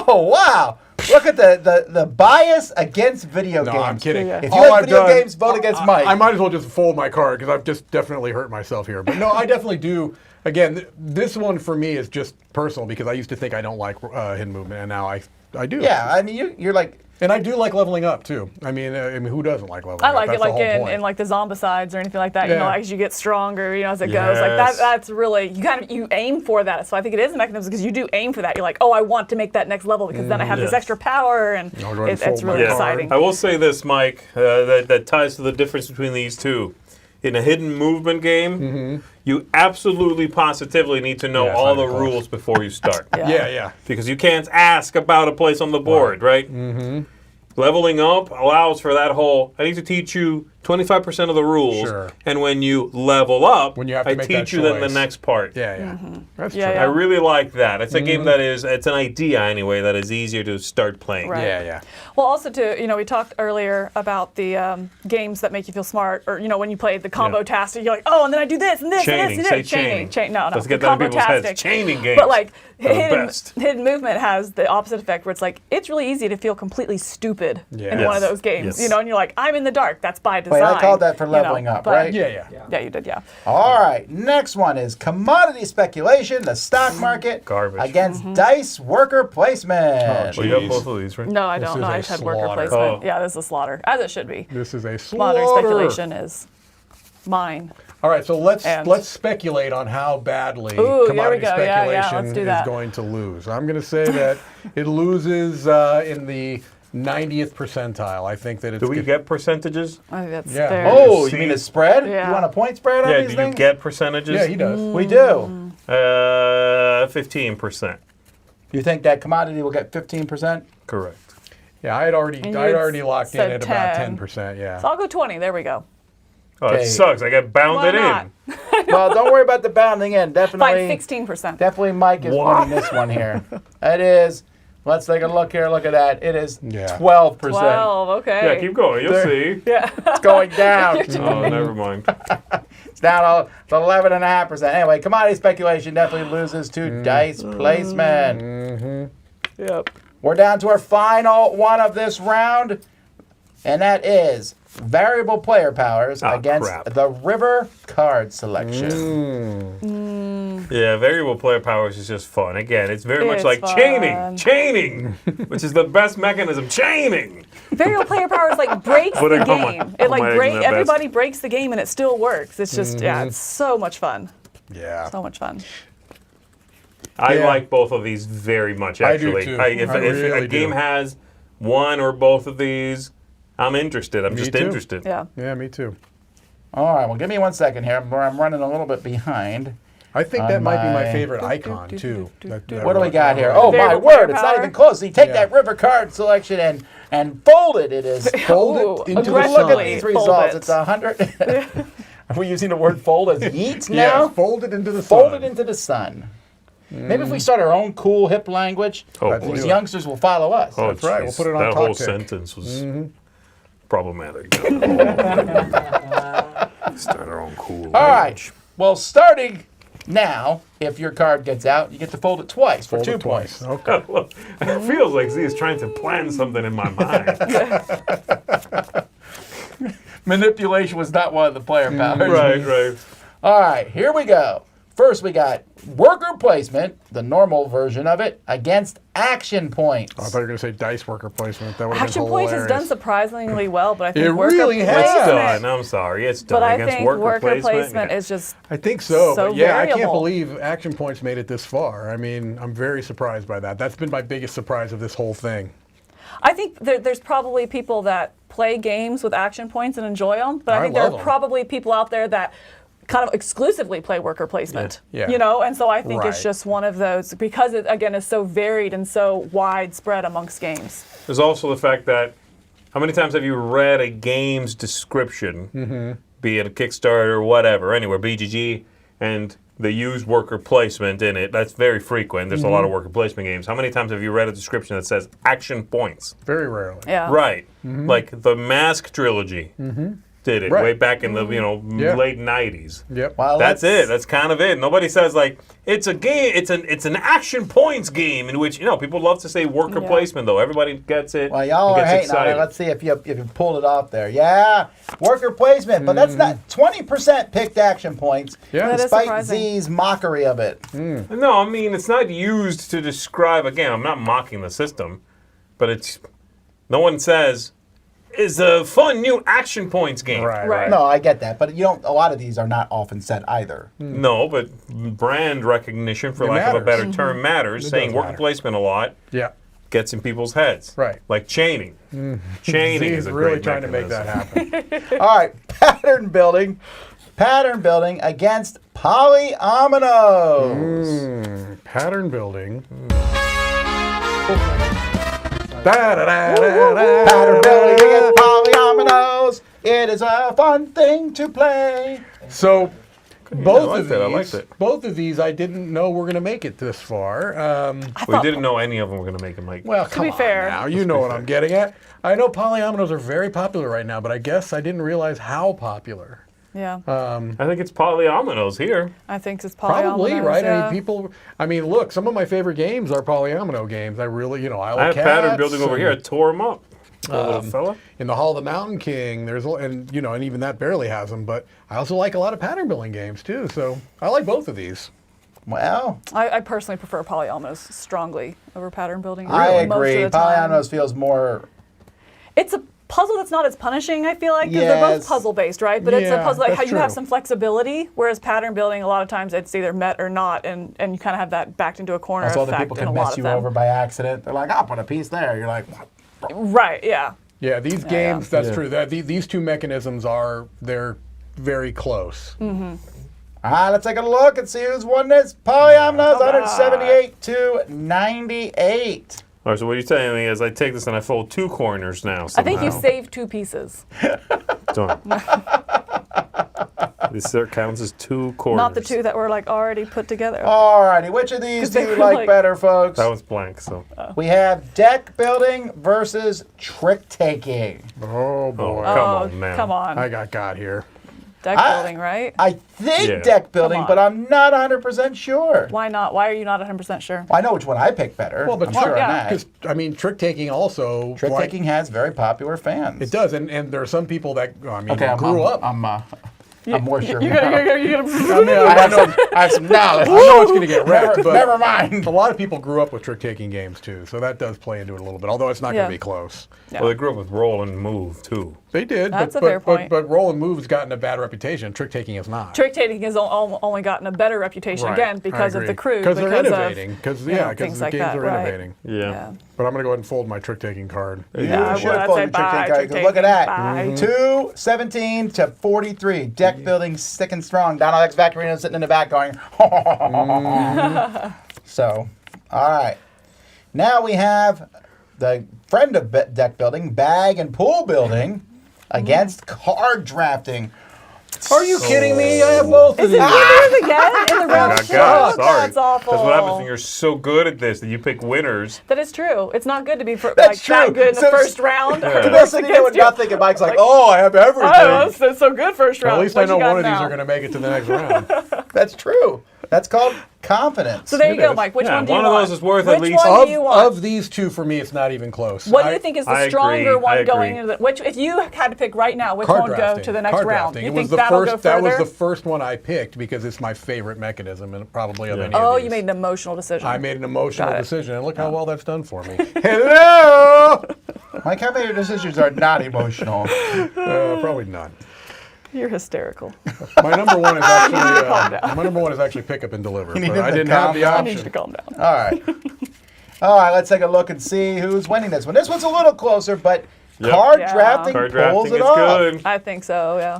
Oh wow! Look at the bias against video No, games. I'm kidding. Yeah. If you All like I've video done- games, vote against Mike. I might as well just fold my card because I've just definitely hurt myself here. But no, I definitely do. Again, this one for me is just personal because I used to think I don't like hidden movement, and now I do. Yeah, I mean you're like. And I do like leveling up too. I mean, who doesn't like leveling I up? like That's it like the whole in, point. in like the zombicides or anything like that. You Yeah. know, as you get stronger, you know, as it goes. Like Yes. that's really you aim for that. So I think it is a mechanism because you do aim for that. You're like, oh, I want to make that next level because then I have Yes. this extra power, and I'll go ahead and it's fold my really card. exciting. I will say this, Mike, that ties to the difference between these two. In a hidden movement game, you absolutely positively need to know Yeah, it's all not the even close. rules before you start. Yeah. Because you can't ask about a place on the board, right? Mm-hmm. Leveling up allows for that whole, I need to teach you 25% of the rules, Sure. and when you level up, When you have to I make that teach you then the choice. next part. Yeah. That's Yeah, true. I really like that. It's a game that is, it's an idea anyway, that is easier to start playing. Right. Yeah. Well, also too, you know, we talked earlier about the games that make you feel smart, or you know, when you play the combo Yeah. tastic, you're like, oh, and then I do this and this Chaining, and say this and this. chaining. No, Let's get that in people's heads. Chaining games But like are the best. hidden movement has the opposite effect, where it's like it's really easy to feel completely stupid in Yes. one of those games. Yes. You know, and you're like, I'm in the dark. That's by design. Wait, I called that for you know, leveling up, but- right? Yeah. Yeah, you did. Yeah. All right, next one is commodity speculation, the stock market Garbage. against Mm-hmm. dice worker placement. Oh, Well, you have Jeez. both of these, right? No, I This don't is know. a I just had worker slaughter. placement. Oh. Yeah, this is a slaughter, as it should be. This is a slaughter. Modern speculation is mine. All right, so let's And- speculate on how badly Ooh, there we commodity go. Yeah, speculation let's do is that. going to lose. I'm going to say that it loses in the 90th percentile. I think that it's Do we get percentages? I think that's Yeah. fair. Oh, you See- mean a spread? Yeah. You want a point spread on Yeah, these do you things? get percentages? Yeah, he does. We do. 15%. You think that commodity will get 15%? Correct. Yeah, I'd already And you locked in said at about 10. 10%. Yeah. So I'll go 20. There we go. Oh, Okay. it sucks. I got bounded Why not? in. Well, don't worry about the bounding in. Fine, Definitely, 16%. definitely Mike is winning this one here. It is. Let's take a look here. Look at that. It is Yeah. 12%. 12. Okay. Yeah, keep going. You'll see. Yeah. It's going down. Oh, never mind. It's down to 11.5%. Anyway, commodity speculation definitely loses to dice placement. Yep. We're down to our final one of this round, and that is variable player powers Ah, against crap. the river card selection. Yeah, variable player powers is just fun. Again, it's very much It's like fun. chaining, which is the best mechanism. Chaining. Variable player powers like breaks Put the it on my- game. It on my eggs in that everybody breaks the game and it still works. It's just it's so much fun. Yeah. So much fun. I Yeah. like both of these very much, I do actually. too. If I a really game do. has one or both of these, I'm interested. I'm Me just too. interested. Yeah. Yeah, me too. All right, well, give me 1 second here. I'm running a little bit behind. I think that might be my my- favorite icon too. What do we got here? Oh, my Variable word, player it's not power. even close. You take Yeah. that river card selection and fold it. It is. Fold Ooh, it into the Look at sun. these Fold results. it. It's 100. Are we using the word fold as yeet Yeah, now? fold it into the sun. Fold it into the sun. Maybe if we start our own cool hip language, Oh, Let's boy. these do it. youngsters will follow us. Oh, That's right, we'll jeez. put it on That whole Talk Tick. sentence was problematic. Start our own cool. All right. Well, starting now, if your card gets out, you get to fold it twice for Fold 2 it twice. points. Okay. Well, it feels like Z is trying to plan something in my mind. Manipulation was not one of the player powers. right. All right, here we go. First, we got worker placement, the normal version of it, against action points. I thought you were going to say dice worker placement. That would have Action been Points has hilarious. done surprisingly well, but I think It worker really has It's placement. done. I'm sorry. It's done But I against think worker placement. is just I think so, so but yeah, I can't variable. believe Action Points made it this far. I mean, I'm very surprised by that. That's been my biggest surprise of this whole thing. I think there's probably people that play games with action points and enjoy them, but I I think there are love 'em. probably people out there that kind of exclusively play worker placement. Yeah. You know, and so I think it's Right. just one of those because it again is so varied and so widespread amongst games. There's also the fact that how many times have you read a game's description, be it a Kickstarter or whatever, anywhere, BGG, and they use worker placement in it. That's very frequent. There's a lot of worker placement games. How many times have you read a description that says action points? Very rarely. Yeah. Right. Like the Mask trilogy did it Right. way back in the Yeah. late 90s. Yep. Well, That's it. That's kind of it. Nobody says like it's a game. It's an action points game in which people love to say worker Yeah. placement though. Everybody gets it. Well, y'all and are gets hating on it. excited. Let's see if you pulled it off there. Yeah, worker placement, but that's not 20% picked action points. Yeah. That is Despite surprising. Z's mockery of it. No, I mean it's not used to describe. Again, I'm not mocking the system, but it's no one says is a fun new action points game. Right. No, I get that, but you don't. A lot of these are not often said either. No, but brand recognition, for It lack of a matters. better term, matters. It Saying does worker matter. placement a lot Yeah. gets in people's heads. Right. Like chaining. Chaining He's is a really great trying to make that mechanism. happen. All right, pattern building against polyominoes. Pattern building. Pattern building against polyominoes. It is a fun thing to play. So both I of liked these, it. both of these, I didn't know were going to make it this far. We didn't know any of them were going to make it, Mike. Well, come be on fair. now, you know what I'm getting at. I know polyominoes are very popular right now, but I guess I didn't realize how popular. Yeah. I think it's polyominoes here. I think it's Probably, polyominoes, right? Yeah. I mean, look, some of my favorite games are polyomino games. I really, Isle of I have pattern Cats building over and here. I tore them up. Little fella. In the Hall of the Mountain King, and even that barely has them. But I also like a lot of pattern building games too. So I like both of these. Well, I personally prefer polyominoes strongly over pattern building. I most agree. of the time. Polyominoes feels more. It's a puzzle that's not as punishing, I feel like, because they're Yes. both puzzle based, right? But it's a Yeah, puzzle like how that's you have true. some flexibility, whereas pattern building, a lot of times it's either met or not, and you kind of have that backed into a corner Also, other effect people in a can lot mess of you them. over by accident. They're like, I'll put a piece there. You're like, what? Right? Yeah. Yeah, these games. That's Yeah. true. These two mechanisms they're very close. All right, let's take a look and see who's won this. Polyominoes, 178 to 98. All right, so what you're telling me is I take this and I fold two corners now. I think you somehow. saved two pieces, Don't. This counts as two corners. not the two that were like already put together. All righty, which of these 'Cause do they you were like like- better, folks? That one's blank, so. We have deck building versus trick taking. Oh boy, Come on now. Come on. I got here. Deck building, right? I think Yeah. deck building, on. but I'm not 100% sure. Why not? Why are you not 100% sure? I know which one I picked better. Well, but I'm sure yeah. on that. Because trick taking also. Trick taking has very popular fans. It does, and there are some people that Okay, grew up. I'm more sure. You're gonna I have some knowledge. I know it's going to get wrecked, but Never mind. a lot of people grew up with trick-taking games too, so that does play into it a little bit. Although it's not going Yeah. to be close. Yeah. Well, they grew up with roll and move, too. They did, That's but, a fair but, point. but roll and move's gotten a bad reputation. Trick-taking is not. Trick taking has only gotten a better reputation Right, again I because of agree. the crew. Because they're of, innovating. Because you know, because things the like games that, are right. innovating. Yeah. But I'm going to go ahead and fold my trick-taking card. Yeah, I should would. have I'd folded say your trick bye, taking card, 'cause look at trick-taking, that. bye. 217 to 43. Deck building stick and strong. Donald X Vactorino sitting in the back going, So, all right. Now we have the friend of deck building, bag and pool building, against card drafting. Are you kidding me? I have both of Is it these. winners again in the round? Oh, two? God, sorry. That's awful. That's what happens when you're so good at this that you pick winners. That is true. It's not good to be That's like true. that good in the So- first round. Camille's sitting here with Against you. nothing, and Mike's like, oh, I have everything. Oh, that's so good first Well, round. at least I What know you got one of these now? are going to make it to the next round. That's true. That's called confidence. So there you It go, is. Mike. Which Yeah, one do you one of want? those is worth Which at least- one do you want? Of these two, for me, it's not even close. What do you think is the I stronger agree. one I going agree. into the? Which, if you had to pick right now, which Card one would go drafting. to the next Card round? drafting. You It think was the that'll first. go That further? was the first one I picked because it's my favorite mechanism, and probably of Yeah. any of Oh, these. you made an emotional decision. I made an emotional Got it. decision, and look how well that's done for me. Hello. Mike, how many of your decisions are not emotional? Probably not. You're hysterical. My number one is actually calm down. my number one is actually pick up and deliver. needed But I to didn't have the calm I need you to option. calm down. All right. All right, let's take a look and see who's winning this one. This one's a little closer, but Yep. card Yeah. drafting Card pulls drafting it is off. good. I think so. Yeah.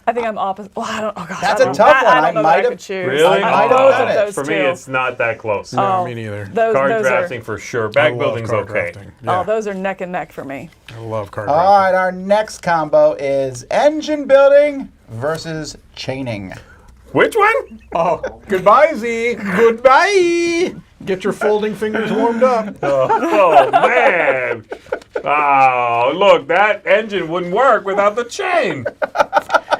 I think I'm opposite. Well, I don't. Oh gosh. That's I a don't- tough I one. I don't know might that have- could choose. Really? I might have both done of it. those For two. me, it's not that close. No, Oh, me neither. Those Card are, drafting for sure. I Bag love building's card okay. drafting. Yeah, Oh, those are neck and neck for me. I love card All drafting. right, our next combo is engine building versus chaining. Which one? Oh, goodbye, Z. Goodbye. Get your folding fingers warmed up. Oh, man. Oh, look, that engine wouldn't work without the chain.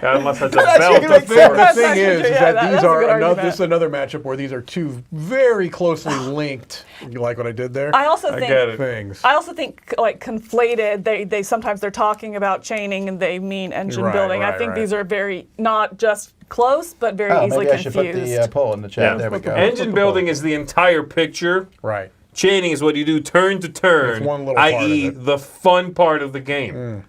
Unless that's a belt. makes sense. The thing is Yeah, that these that's a are good another, argument. this is another matchup where these are two very closely linked. You like what I did there? I also I think get it. Things. I also think like conflated. They sometimes they're talking about chaining and they mean engine Right, building. I right, think right. these are very not just close, but very Oh, easily maybe I should confused. put the poll in the chat. Yeah. There we go. Engine building is the entire picture. Right. Chaining is what you do turn to turn, It's one little part of i.e. it. the fun part of the game.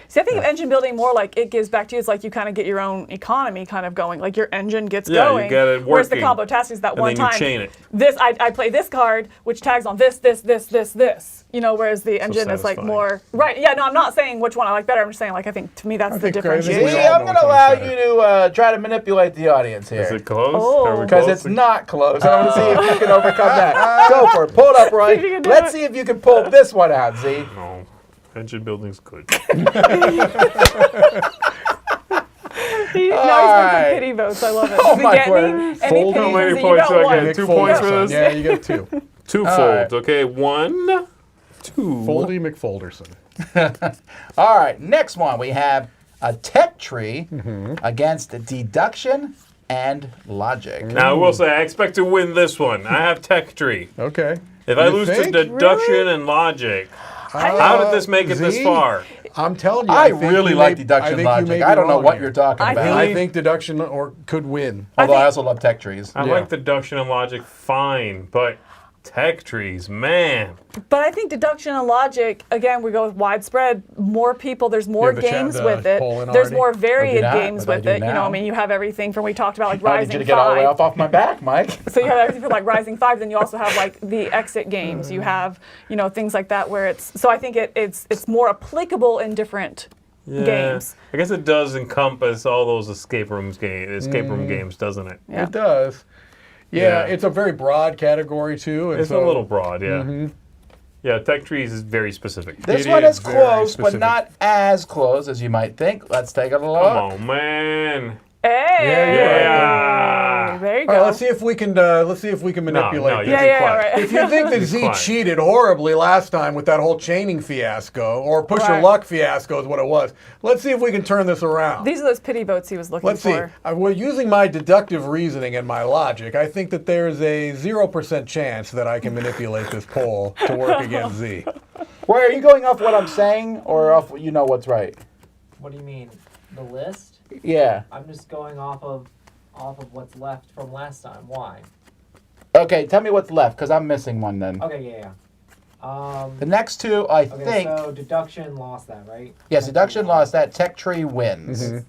See, I think of engine building more like it gives back to you. It's like you kind of get your own economy kind of going. Like your engine gets Yeah, you going. get it Whereas the working, combo task is that and one then you time. chain it. This I play this card, which tags on this. You know, whereas the engine is like satisfying. more right. Yeah, no, I'm not saying which one I like better. I'm just saying like I think to me that's the think, I think differentiation. we See, all I'm know going to which allow one's you better. to try to manipulate the audience Is here. it close? Oh. Are we Because close? it's not close. I want to see if you can overcome that. Go for it. Pull it up, Roy. See if you can do Let's it. see if you can pull this one out, Z. No. Engine building's good. Now he's got Alright. some pity votes. I love it. Oh Is he my getting word. any Fold pity how many votes? points You do I got get? one. 2 points for Folderson. this? Yeah, you get two. Two All folds. right. Okay, 1, 2. Foldy McFolderson. All right, next one. We have a tech tree against deduction and logic. Now, I will say, I expect to win this one. I have tech tree. Okay. If I You lose to think? deduction and logic, how did this make it this Z? far? I'm telling you, I think really you like may- deduction think you logic. may I be don't know wrong what here. you're talking I about. think- I think deduction or could win. Although I think- also love tech trees. I Yeah. like deduction and logic fine, but tech trees, man. But I think deduction and logic, again, we go with widespread. More people, there's more have the chat- games the with it. poll in There's already? more I do varied not, games but I with do it. You know, now. I mean, you have everything from we talked about like How Rising did you get all the way 5. off my back, Mike? So you have everything from like Rising 5, then you also have like the exit games. You have, you know, things like that where it's, so I think it's more applicable in different games. I guess it does encompass all those escape room games, doesn't it? Yeah. It does. Yeah, Yeah. it's a very broad category too. And It's so, a little broad, yeah. Yeah, tech trees is very specific. This It one is is very close, but specific. not as close as you might think. Let's take a look. Come on, man. Hey! Yeah. There you All go. right, let's see if we can manipulate no, this. you yeah, be yeah, quiet. right. If you think that Z quiet. cheated horribly last time with that whole chaining fiasco, or push your Right. luck fiasco is what it was, let's see if we can turn this around. These are those pity votes he was looking Let's see. for. Well, using my deductive reasoning and my logic, I think that there's a 0% chance that I can manipulate this poll to work against Z. Roy, are you going off what I'm saying or off what you know what's right? What do you mean? The list? Yeah. I'm just going off of what's left from last time. Why? Okay, tell me what's left, because I'm missing one then. Okay, yeah. The next two, I Okay, think. so deduction lost that, right? Yes, deduction lost that. Tech tree wins.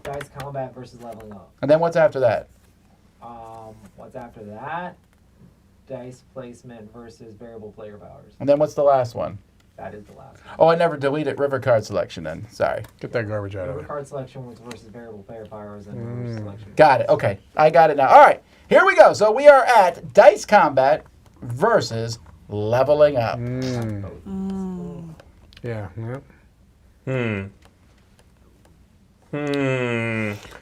Dice combat versus leveling up. And then what's after that? What's after that? Dice placement versus variable player powers. And then what's the last one? That is the last one. Oh, I never deleted river card selection then. Sorry. Get that garbage out of River there. card selection was versus variable player powers and reverse selection. Got it. Okay. I got it now. All right. Here we go. So we are at dice combat versus leveling up. Yeah.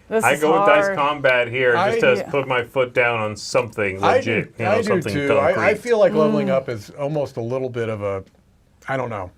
This I is go with dice hard. combat here just to Yeah. put my foot down on something I legit. do, you know, I do something too. concrete. I feel like leveling up is almost a little bit of a, I don't know.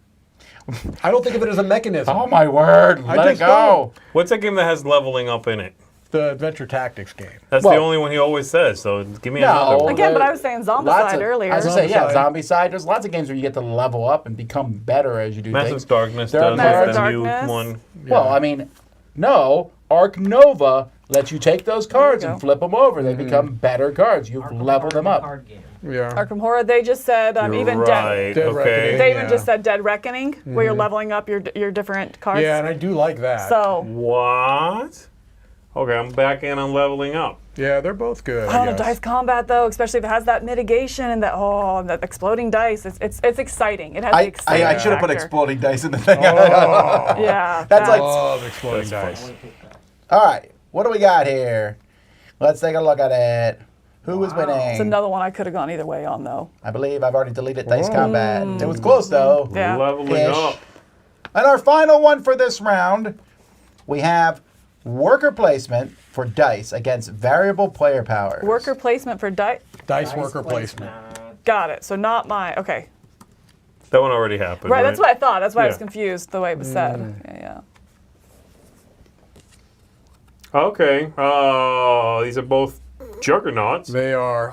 I don't think of it as a mechanism. Oh my word. Let it just go. What's that game that has leveling up in it? The adventure tactics game. That's Well- the only one he always says. So give me No. another one. Again, but I was saying Zombicide earlier. I was gonna say, yeah, Zombicide. Zombicide. There's lots of games where you get to level up and become better as you do Massive things. Darkness There are does Massive with the new Darkness. one. Well, I mean, no. Arc Nova lets you take those cards go. and flip them over. They become better cards. You've Arkham leveled them up. Card game. Yeah. Arkham Horror, they just said You're even right. Dead okay. Reckoning. They even Yeah. just said Dead Reckoning, where you're leveling up your different cards. Yeah, and I do like that. So What? Okay, I'm back in on leveling up. Yeah, they're both good. I don't know, guess. dice combat though, especially if it has that mitigation and that exploding dice. It's exciting. It has the exciting I should have put factor. exploding dice in the thing. Oh, Yeah, That's like- love exploding That's dice. All right, what do we got here? Let's take a look at it. Who is winning? it's another one I could have gone either way on though. I believe I've already deleted dice combat. It was close though. Yeah. Leveling Ish. up. And our final one for this round, we have worker placement for dice against variable player powers. Worker placement for dice. Dice worker placement. Got it. So not my. Okay. That one already happened. Right. That's what I thought. That's why I was Yeah. confused the way it was said. Yeah. Okay. Oh, these are both juggernauts. They are.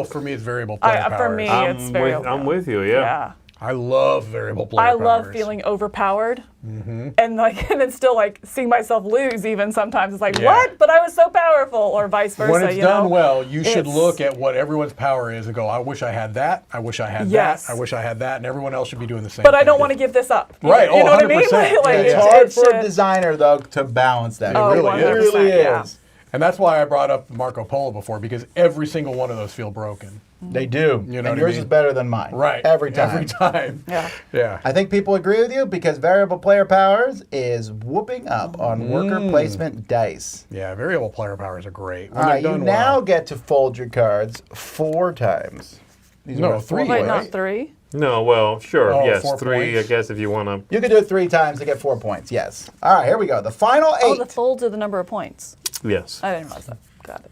For me, it's variable I- player for powers. me- I'm it's with, variable. I'm with you. Yeah. Yeah. I love variable player I powers. love feeling overpowered, and then still like seeing myself lose. Even sometimes it's like, Yeah. what? But I was so powerful, or vice versa. When it's you done know? well, you should It's- look at what everyone's power is and go, I wish I had that. I wish I had Yes. that. I wish I had that. And everyone else should be doing the same But I thing. don't want to give this up. Right. You know what I mean? 100%. Like, It's Yeah. hard it for a should- designer, though, to balance that. Oh, really is. 100%, It really yeah. is. And that's why I brought up Marco Polo before, because every single one of those feel broken. They do. You know and what I yours mean? is better than mine. Right. Every time. Every time. Yeah. Yeah. I think people agree with you because variable player powers is whooping up on worker placement dice. Yeah, variable player powers are great. When All right, they're you done now well. get to fold your cards 4 times. These No, were 3, four Wait, points. not right? 3. No, well, sure. Oh, yes, 4 3, points. I guess, if you want to. You can do it 3 times to get 4 points. Yes. All right, here we go. The final 8. Oh, the folds are the number of points. Yes. I didn't realize that. Got it.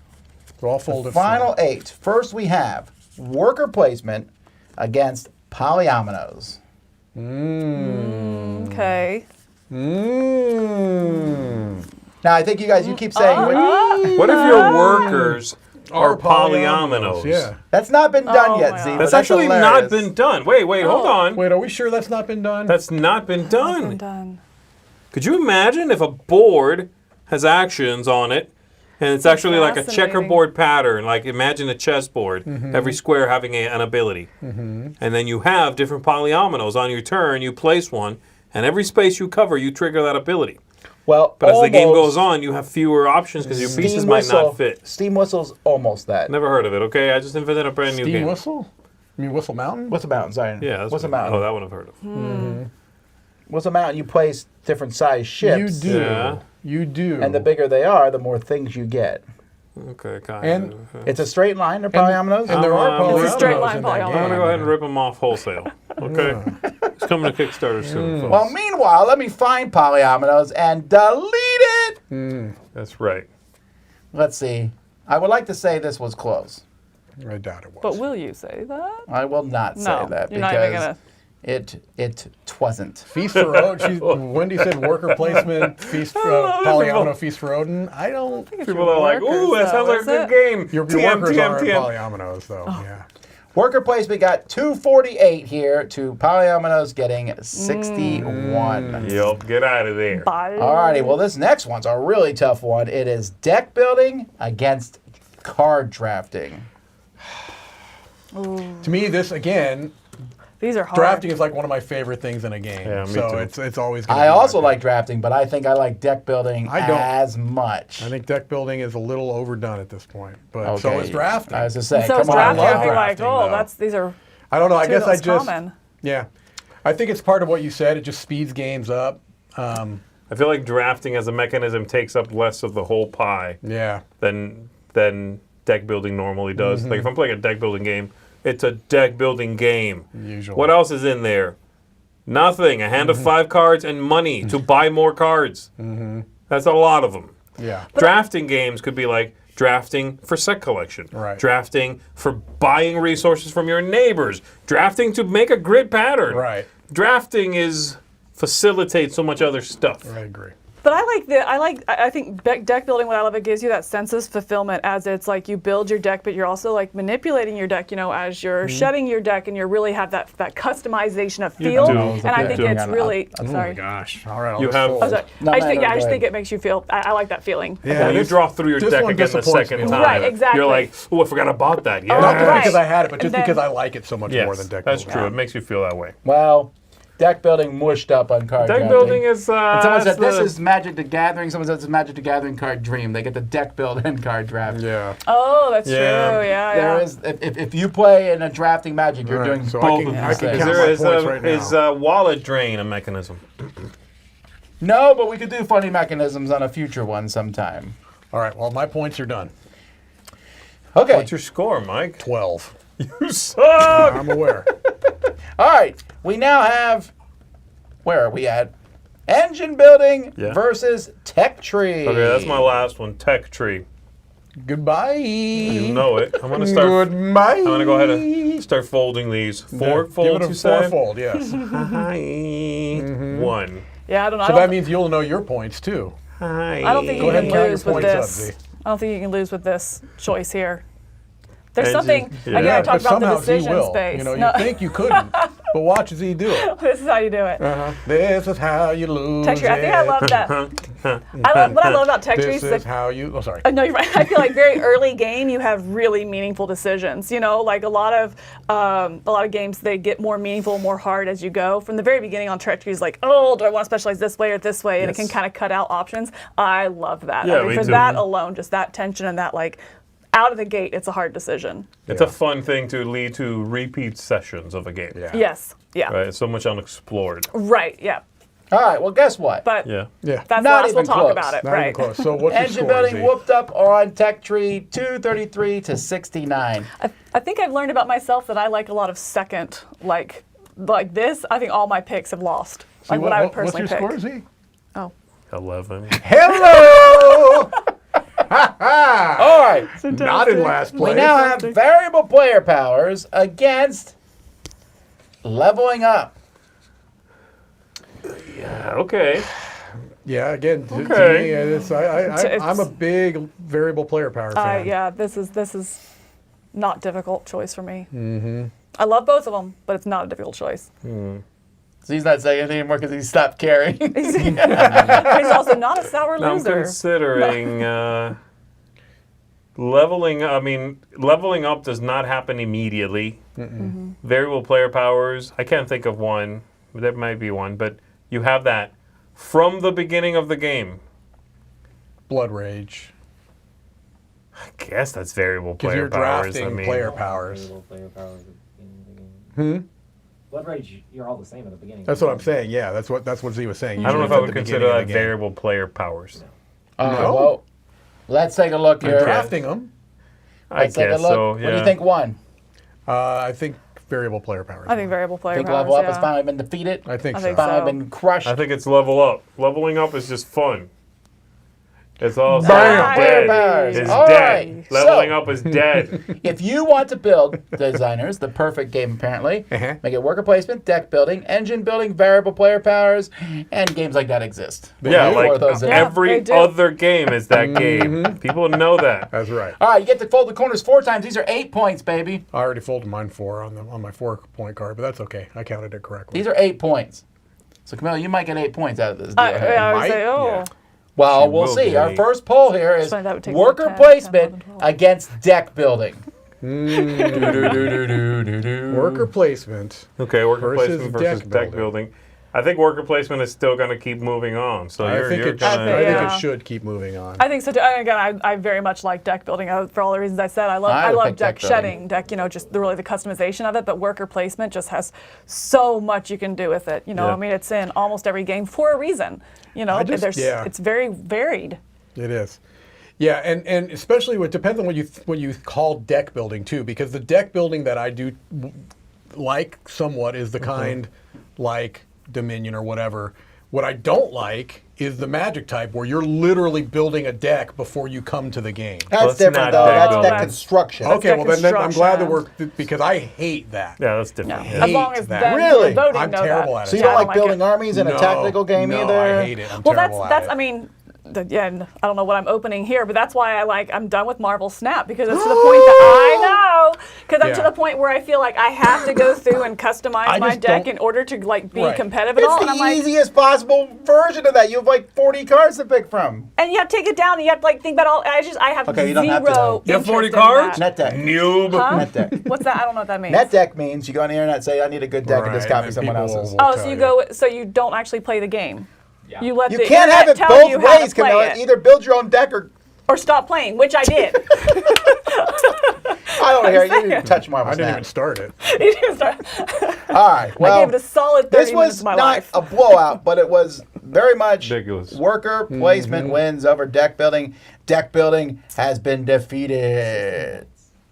So I'll fold it. Final 8. First, we have worker placement against polyominoes. Okay. Now, I think you guys, you keep saying What if your workers are polyominoes? Yeah. that's not been done Oh yet, my Z. God. but That's actually not hilarious. been done. Wait, hold Oh. on. Wait, are we sure that's not been done? That's not been Been done. done. Could you imagine if a board has actions on it and it's actually like a Fascinating. checkerboard pattern? Like imagine a chessboard, every square having an ability. And then you have different polyominoes on your turn, you place one, and every space you cover, you trigger that ability. Well, But as the game almost. goes on, you have fewer options because your Steam pieces might whistle. not fit. Steam whistle's almost that. Never heard of it, okay? I just invented a brand new Steam game. Whistle? You mean Whistle Mountain? What's a mountain? Sorry. Yeah, that's What's a what- mountain? Oh, that one I've heard of. What's a mountain? You place different size ships. You do. Yeah. You do. And the bigger they are, the more things you get. Okay, kind And- of. It's a straight line. They're polyominoes. And there are It's a polyominoes straight line in that polyomino. I'm going to game. go ahead and rip them off wholesale, okay? It's coming to Kickstarter soon, folks. Well, meanwhile, let me find polyominoes and delete it. That's right. Let's see. I would like to say this was close. I doubt it was. But will you say that? I will not say No, that you're not even because gonna. it wasn't. Feast for Odin. Wendy said worker placement, feast polyomino, feast for Odin. I don't. It's People your are like, workers, ooh, that sounds though, like a is good it? game. Your TM, workers TM, aren't TM. polyominoes, though. Yeah. Worker placement got 248 here to polyominoes getting 61. Yup, get out of there. Bye. Alrighty, well, this next one's a really tough one. It is deck building against card drafting. To me, this again, These are hard. drafting is like one of my favorite things in a game. Yeah, me so too. it's always. Gonna I be my also pick. like drafting, but I think I like deck building I don't. as much. I think deck building is a little overdone at this point, but so is drafting. I was just saying, So it's come on. drafting. love I'd be like, drafting, oh, though. these are I don't know. I two guess of I those just common. yeah. I think it's part of what you said. It just speeds games up. I feel like drafting as a mechanism takes up less of the whole pie Yeah. than deck building normally does. Mm-hmm. Like if I'm playing a deck building game, it's a deck building game. Usually. What else is in there? Nothing. A hand of 5 cards and money to buy more cards. That's a lot of them. Yeah. Drafting games could be like drafting for set collection, Right. drafting for buying resources from your neighbors, drafting to make a grid pattern. Right. Drafting facilitates so much other stuff. I agree. But I think deck building, what I love, it gives you that sense of fulfillment as it's like you build your deck, but you're also like manipulating your deck, as you're shedding your deck and you really have that customization of feel. do. And I You think do. it's really, I'm Oh sorry. my gosh. All right. You have- Oh, sorry. No, I just no, think go I just think ahead. it makes you feel, I like that feeling. Yeah, You this- draw through your this deck one again the disappoints second me. time. Right, exactly. You're like, oh, I forgot about that. Yeah. Not just Right. because I had it, but just And then- because I like it so much more than Yes, deck that's building. true. It makes you feel that way. Well, deck building mushed up on card Deck drafting. building is. And someone said, that's this is Magic the Gathering. Someone said, this is Magic the Gathering card dream. They get the deck build and card draft. Yeah. Oh, that's Yeah. true. Yeah, There yeah. is, if you play in a drafting Magic, you're Right, doing so I both can- of I these can things. Is count there my is points right is now. wallet drain a mechanism? No, but we could do funny mechanisms on a future one sometime. All right. Well, my points are done. Okay. What's your score, Mike? 12. You suck. I'm aware. All right. We now have. Where are we at? Engine building Yeah. versus tech tree. Okay, that's my last one. Tech tree. Goodbye. You know it. I'm gonna start. Goodbye. I'm gonna go ahead and start folding these. Four Give folds, it a you said? four-fold, yes. Hi. One. Yeah, I don't know. So I that don't, means you'll know your points too. Hi. I don't think Go you ahead can and count lose your with points up, this. Z. I don't think you can lose with this choice here. There's Engine- something, yeah. again, I but talked about the somehow Z decision will. space. You know, No, you think you couldn't, but watch Z do it. this is how you do it. This is how you lose Tech tree, I think I it. love that. What I love about tech trees This is is how you. Oh, sorry. no, you're right. I feel like very early game, you have really meaningful decisions. You know, like a lot of games, they get more meaningful, more hard as you go. From the very beginning on tech trees, like, oh, do I want to specialize this way or this way? And it can Yes. kind of cut out options. I love that. Yeah, I mean, me for too. that alone, just that tension and that like out of the gate, it's a hard decision. It's a fun thing to lead to repeat sessions of a game. Yeah. Yes. Yeah. Right. So much unexplored. Right. Yeah. All right, well, guess what? But Yeah. Yeah. that's Not last even we'll talk close. about it. Not right. even close. So what's your Engine score, building Z? whooped up on tech tree 233 to 69. I think I've learned about myself that I like a lot of second, like this. I think all my picks have lost. Like what I would personally what's your pick. score, Z? Oh. 11. Hello! All right, Not in last we place. now have variable player powers against leveling up. Yeah. Okay. Yeah, again, Okay. I'm a big variable player power fan. Yeah, this is not a difficult choice for me. Mm-hmm. I love both of them, but it's not a difficult choice. So he's not saying anything anymore because he stopped caring. He's also not a sour Now I'm loser. considering leveling. I mean, leveling up does not happen immediately. Variable player powers. I can't think of one. There might be one, but you have that from the beginning of the game. Blood Rage. I guess that's variable Because player you're powers. drafting I mean, player powers. Variable player powers at the beginning of the game. Blood Rage, you're all the same at the beginning. That's what I'm saying. Yeah, that's what Z was saying. I don't know if I Usually would it's at the consider beginning that of the game. variable player powers. All right, No. well, let's take a look You're here. drafting them. I Let's take a guess look. so. What Yeah. do you think won? I think variable player powers. I think variable player Think powers. level up yeah. has finally been defeated? I think I so. think Finally so. been crushed? I think it's level up. Leveling up is just fun. It's all Bam. Player dead. powers. It's All dead. right. Leveling So, up is dead. if you want to build, designers, the perfect game apparently, Uh-huh. make it worker placement, deck building, engine building, variable player powers, and games like that exist. Yeah, Four like of those in. Yeah. every they do. other game is that game. People know that. That's right. All right, you get to fold the corners 4 times. These are 8 points, baby. I already folded mine 4 on my 4-point card, but that's okay. I counted it correctly. These are 8 points. So, Camilla, you might get 8 points out of this deal. here. I would Might? say, oh. Yeah. Well, You we'll will see. get Our 8. first poll here is So that would take worker 10, placement 11, 12. against deck building. Worker placement. Okay, worker Versus placement versus deck deck building. building. I think worker placement is still going to keep moving on. So I you're, think you're it gonna, Yeah. should keep moving on. I think so too. And again, I very much like deck building for all the reasons I said. I I would love pick deck deck building. shedding, just the customization of it. But worker placement just has so much you can do with it. You know, Yeah. I mean, it's in almost every game for a reason. You know, it's very varied. It is. Yeah, and especially it depends on what you call deck building too, because the deck building that I do like somewhat is the kind like Dominion or whatever. What I don't like is the Magic type where you're literally building a deck before you come to the game. That's Let's different, not though. deck That's building. deck construction. That's Okay, deck well then I'm glad that construction. because I hate that. Yeah, that's different. No. Yeah. As long as that. them Really? who are voting I'm know terrible that. at it. So you Yeah, don't I like building armies in a No, tactical game no, either? I hate it. I'm Well, terrible that's at it. I mean, and I don't know what I'm opening here, but that's why I'm done with Marvel Snap because it's to the point that I know because I'm to Yeah. the point where I feel like I have to go through and customize I my just deck don't- in order to like be Right. competitive and It's all. And the I'm like, easiest possible version of that. You have like 40 cards to pick from. and you have to take it down and you have to like think about all. I have Okay, you zero. don't have to, though. You have 40 interest in cards? that. Net deck. Noob. Huh? Net deck. What's that? I don't know what that means. Net deck means you go on the internet and say, I need a good deck, and just Right, copy and someone people else's. will- Oh, so you go. So you don't actually play the game. Yeah. You let You the can't have internet it tell both you how to ways, play Camilla. it. Either build your own deck or stop playing, which I did. I don't hear you. Didn't touch Marvel I didn't Snap. even start it. You just start- All right. Well, I gave it a solid 30 this minutes was of my not life. a blowout, but it was very much Ridiculous. worker placement wins over deck building. Deck building has been defeated.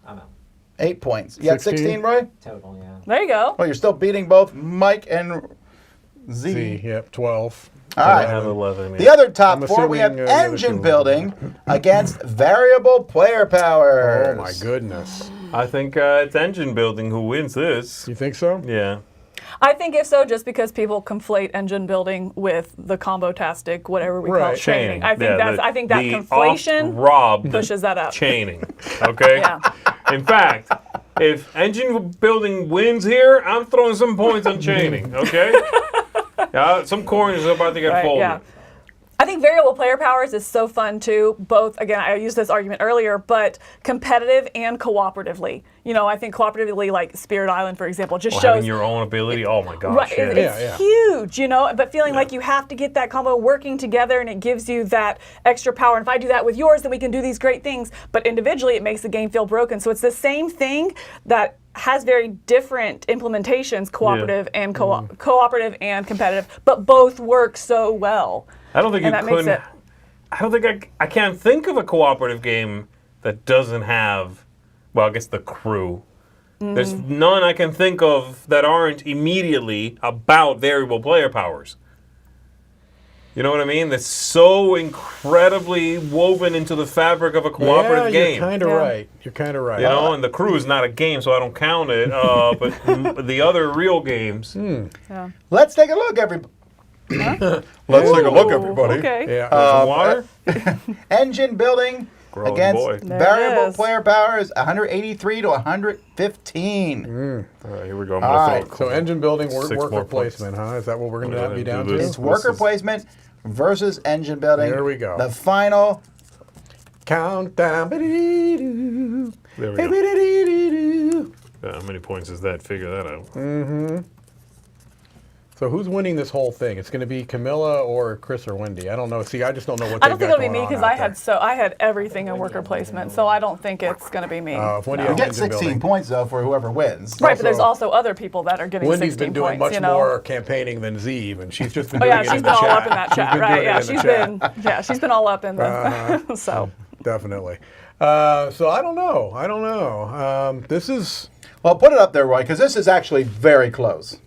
I'm out. 8 points. You got 16? 16, Roy? Total, yeah. There you go. Well, you're still beating both Mike and Z. Z, yep, 12. All I right. have 11. The other top I'm four, we have assuming, the other engine two- building against variable player powers. Oh my goodness. I think it's engine building who wins this. You think so? Yeah. I think if so, just because people conflate engine building with the combo-tastic, whatever we call Right. it, training. Chaining. I think Yeah, I think that the conflation oft-robbed pushes that up. chaining. Okay? Yeah. In fact, if engine building wins here, I'm throwing some points on chaining. Okay? Some corners are about to get Right, folded. yeah. I think variable player powers is so fun too. Both, again, I used this argument earlier, but competitive and cooperatively. You know, I think cooperatively, like Spirit Island, for example, just Well, shows having your own ability. Oh my gosh. right, yeah. it's Yeah. huge, you know, but feeling like you have to get that combo working together and it gives you that extra power. And if I do that with yours, then we can do these great things. But individually, it makes the game feel broken. So it's the same thing that has very different implementations, cooperative and cooperative and competitive, but both work so well. I don't think And you that makes couldn't. it- I don't think I can't think of a cooperative game that doesn't have, well, I guess the crew. There's none I can think of that aren't immediately about variable player powers. You know what I mean? That's so incredibly woven into the fabric of a cooperative yeah, game. You're kind of Yeah. right. You're kind of right. You know, and the crew is not a game, so I don't count it. But the other real games, Yeah. Let's take a look, everybody. Let's take a look, everybody. Okay. Yeah. some water. Engine building Growing against boy. There it variable is. player powers, 183 to 115. All right, here we go. I'm All gonna right. throw So engine building, Six worker more points. placement, huh? Is that what we're going Go ahead to be and down do to? this. It's worker is- placement versus engine building. Here we go. The final. Countdown. Ba-dee-doo. There we go. Ba-dee-dee-doo. How many points is that? Figure that out. So who's winning this whole thing? It's going to be Camilla or Chris or Wendy. I don't know. See, I just don't know what I they've don't think got it'll be me going on because out I there. had everything in worker placement, so I don't think it's going to be me. If Wendy You has get engine 16 building. points, though, for whoever wins. Right, but there's also- also other people that are getting Wendy's 16 been doing points, much you know? more campaigning than Zeev, and she's just been Oh doing yeah, it she's in been the all chat. up in that She's chat, been right? doing it Yeah, in the she's chat. she's been all up in the so. Definitely. So I don't know. This is Well, put it up there, Roy, because this is actually very close.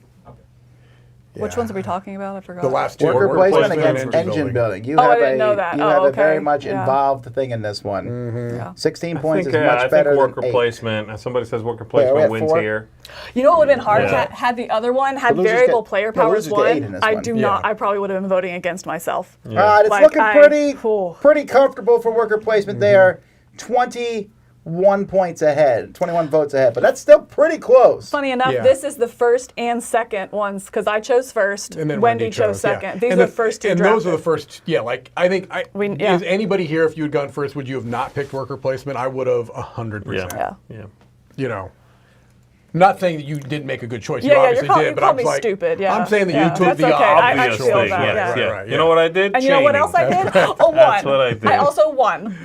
Which ones are we talking about? I forgot. the last two. Worker placement placement against and engine building. You Oh, I have didn't a know that. you Oh, have a very okay. much Yeah. involved thing in this one. Yeah. 16 I points think, is much I better think worker than 8. placement. Somebody says worker Wait, are we placement at wins 4? here. You know what would have been hard Yeah. had the other one had The losers variable get- player the powers losers get 8 in won. this I one. do Yeah. not. I probably would have been voting against myself. All right, it's Like, looking Cool. pretty comfortable for worker placement there. 21 points ahead, 21 votes ahead, but that's still pretty close. Funny enough, Yeah. this is the first and second ones because I chose first. And then Wendy chose yeah. second. These And are the first two And drafted. those are the first. Yeah, like I think. Yeah. Is anybody here? If you had gone first, would you have not picked worker placement? I would have 100%. Yeah. Yeah. You know. Not saying that you didn't make a good choice. Yeah, you yeah, obviously you did, but called I'm me like, stupid, yeah. I'm saying that Yeah, you took that's the okay. I Obvious feel thing. that, Yes, yeah. yeah. Right, You know what I did? And you know what else I did? A one. That's what I did. I also won.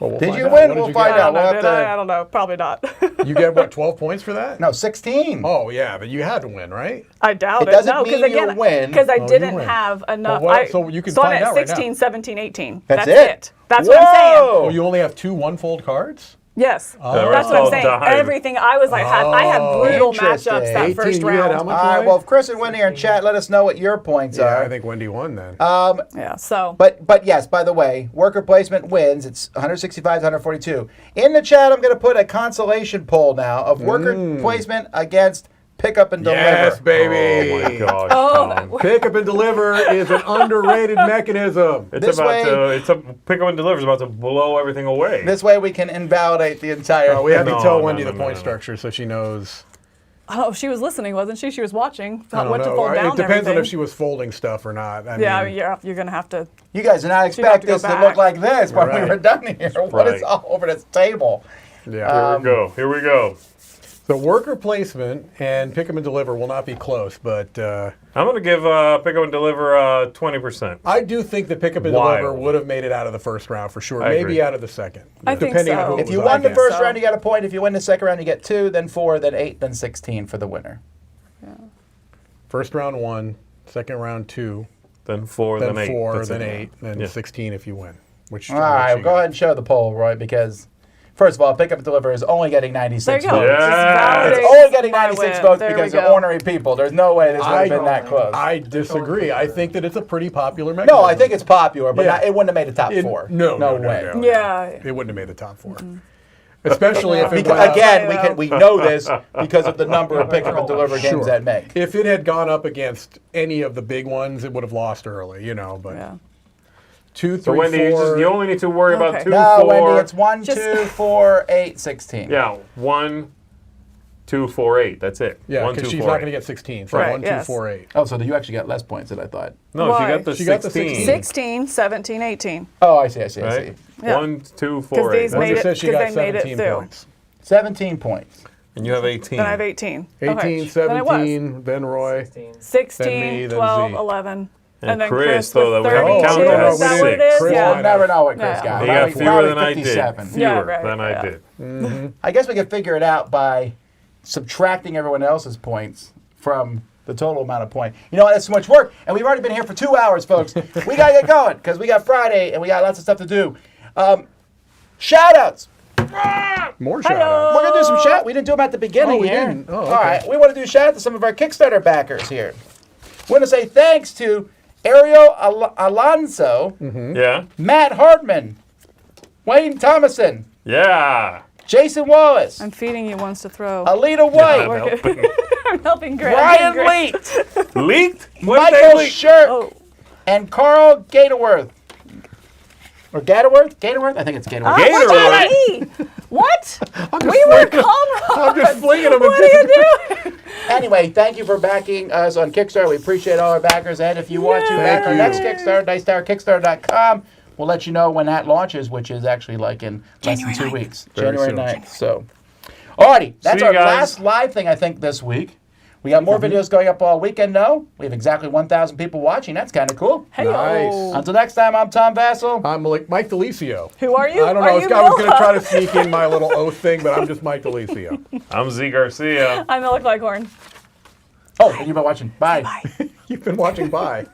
Well, we'll Did find you out. win? What did We'll you find get? out. We'll have I to. don't know. Probably not. You get what? 12 points for that? No, 16. Oh yeah, but you had to win, right? I doubt It it. doesn't No, mean because you again, win. because I Oh, you didn't win. have enough. Well, what- so you can so find I'm at out right now. 16, 17, 18. That's it? That's what I'm saying. Oh, you only have 2 one-fold cards? Yes. The That's rest what I'm all saying. died. Everything I was like, I had brutal Interesting. matchups that 18, first you had how round. much? All right, Roy? well, if Chris and Wendy are in chat, let us know what your points Yeah, are. I think Wendy won then. Yeah. So. But yes, by the way, worker placement wins. It's 165 to 142. In the chat, I'm going to put a consolation poll now of worker placement against pick up and deliver. Yes, baby. Oh my gosh. Oh, Tom. Pick up and deliver is an underrated mechanism. It's This about way- to. It's a pick up and deliver is about to blow everything away. This way we can invalidate the entire. We have to No, tell no, Wendy no, the no, point no. structure so she knows. Oh, she was listening, wasn't she? She was watching. I don't What to know. fold down. It depends on everything. if she was folding stuff or not. Yeah, I mean, you're gonna have to. You guys did not have expect to go this to back. look like this when we Right. were done here. What is Right. all over this table? yeah. Here we go. Here we go. The worker placement and pick up and deliver will not be close, but I'm going to give pick up and deliver 20%. I do think that pick up and Wild. deliver would have made it out of the first round for sure. I Maybe agree. out of the second. I think depending so. on who it If you was won the against. first So- round, you got a point. If you win the second round, you get 2, then 4, then 8, then 16 for the winner. First round 1, second round 2, Then 4, then then 8. 4, That's then it. 8, then Yeah. 16 if you win. Which All right, go ahead and show the poll, Roy, because First of all, Pick Up and Deliver is only getting There 96 you go. votes. Just Yeah. validate It's only getting my 96 win. votes There because we they're go. ornery people. There's no way this would have been that close. I disagree. I think that it's a pretty popular mechanism. No, I think it's popular, but Yeah. not, it wouldn't have made the top 4. No way. no. Yeah. It wouldn't have made the top 4. Especially if it Because, went up, again, we know this because of the number of Pick Up and Deliver games Sure. that make. if it had gone up against any of the big ones, it would have lost early, But Yeah. 2, 3, So Wendy, 4. you only need to worry about Okay. 2, No, 4. Wendy, it's 1, Just- 2, 4, 8, 16. Yeah, 1, 2, 4, 8. That's it. Yeah, 1, because 2, she's 4, not 8. going to get 16. So Right, 1, 2, yes. 4, 8. Oh, so you actually got less points than I thought. No, Why? she got the She got the 16. 16, 17, 18. Oh, I see, I see, I Right? see. Yeah. 1, 2, 4, 8. these That's made Wendy it. it- says she 'cause got they made it 17 through. points. 17 points. And you have 18. Then I have 18. 18, Okay. Then I was. 17, then Roy. 16. 16, Then me, then 12, Z. 11. And then Chris, with though, that we haven't 32. counted, has Is that what it 6. is? Chris We'll might Yeah. never know what Chris Yeah. got. He Probably- got fewer probably than I 57. did. Fewer Yeah, right, than I yeah. did. I guess we could figure it out by subtracting everyone else's points from the total amount of points. You know what? That's too much work, and we've already been here for 2 hours, folks. We got to get going because we got Friday and we got lots of stuff to do. Shout-outs. More Hello. shout-outs. We're going to do some shout. We didn't do them at the beginning Oh, we here. didn't? Oh, All okay. right. We want to do shout-out to some of our Kickstarter backers here. We want to say thanks to Ariel Alonso, Yeah? Matt Hardman, Wayne Thomason, Yeah. Jason Wallace, I'm feeding you ones to throw. Alita I'm White, helping. I'm helping Grant. Brian Leet, Leaked? What did they Michael leak? Shirk, Oh, and Carl Gatorworth. Or Gatorworth? Gatorworth? I think it's Gatorworth. Gatorworth. What's me? What? We were comrades. I'm just flinging them. What are you doing? Anyway, thank you for backing us on Kickstarter. We appreciate all our backers. And if you want to Yay. back our Thank next you. Kickstarter, DicetowerKickstarter.com. We'll let you know when that launches, which is actually like in less than 2 weeks. Very January soon. 9th. So, alrighty. That's See you our guys. last live thing, I think, this week. We got more videos going up all weekend, though. We have exactly 1,000 people watching. That's kind of cool. Hey, Nice. Until next time, I'm Tom Vassell. I'm Mike Delicio. Who are you? I don't Are know. I was you going to Moha? try to sneak in my little oath thing, but I'm just Mike Delicio. I'm Z Garcia. I'm Milk Leghorn. Oh, and you've been watching. Bye. You've been watching Bye.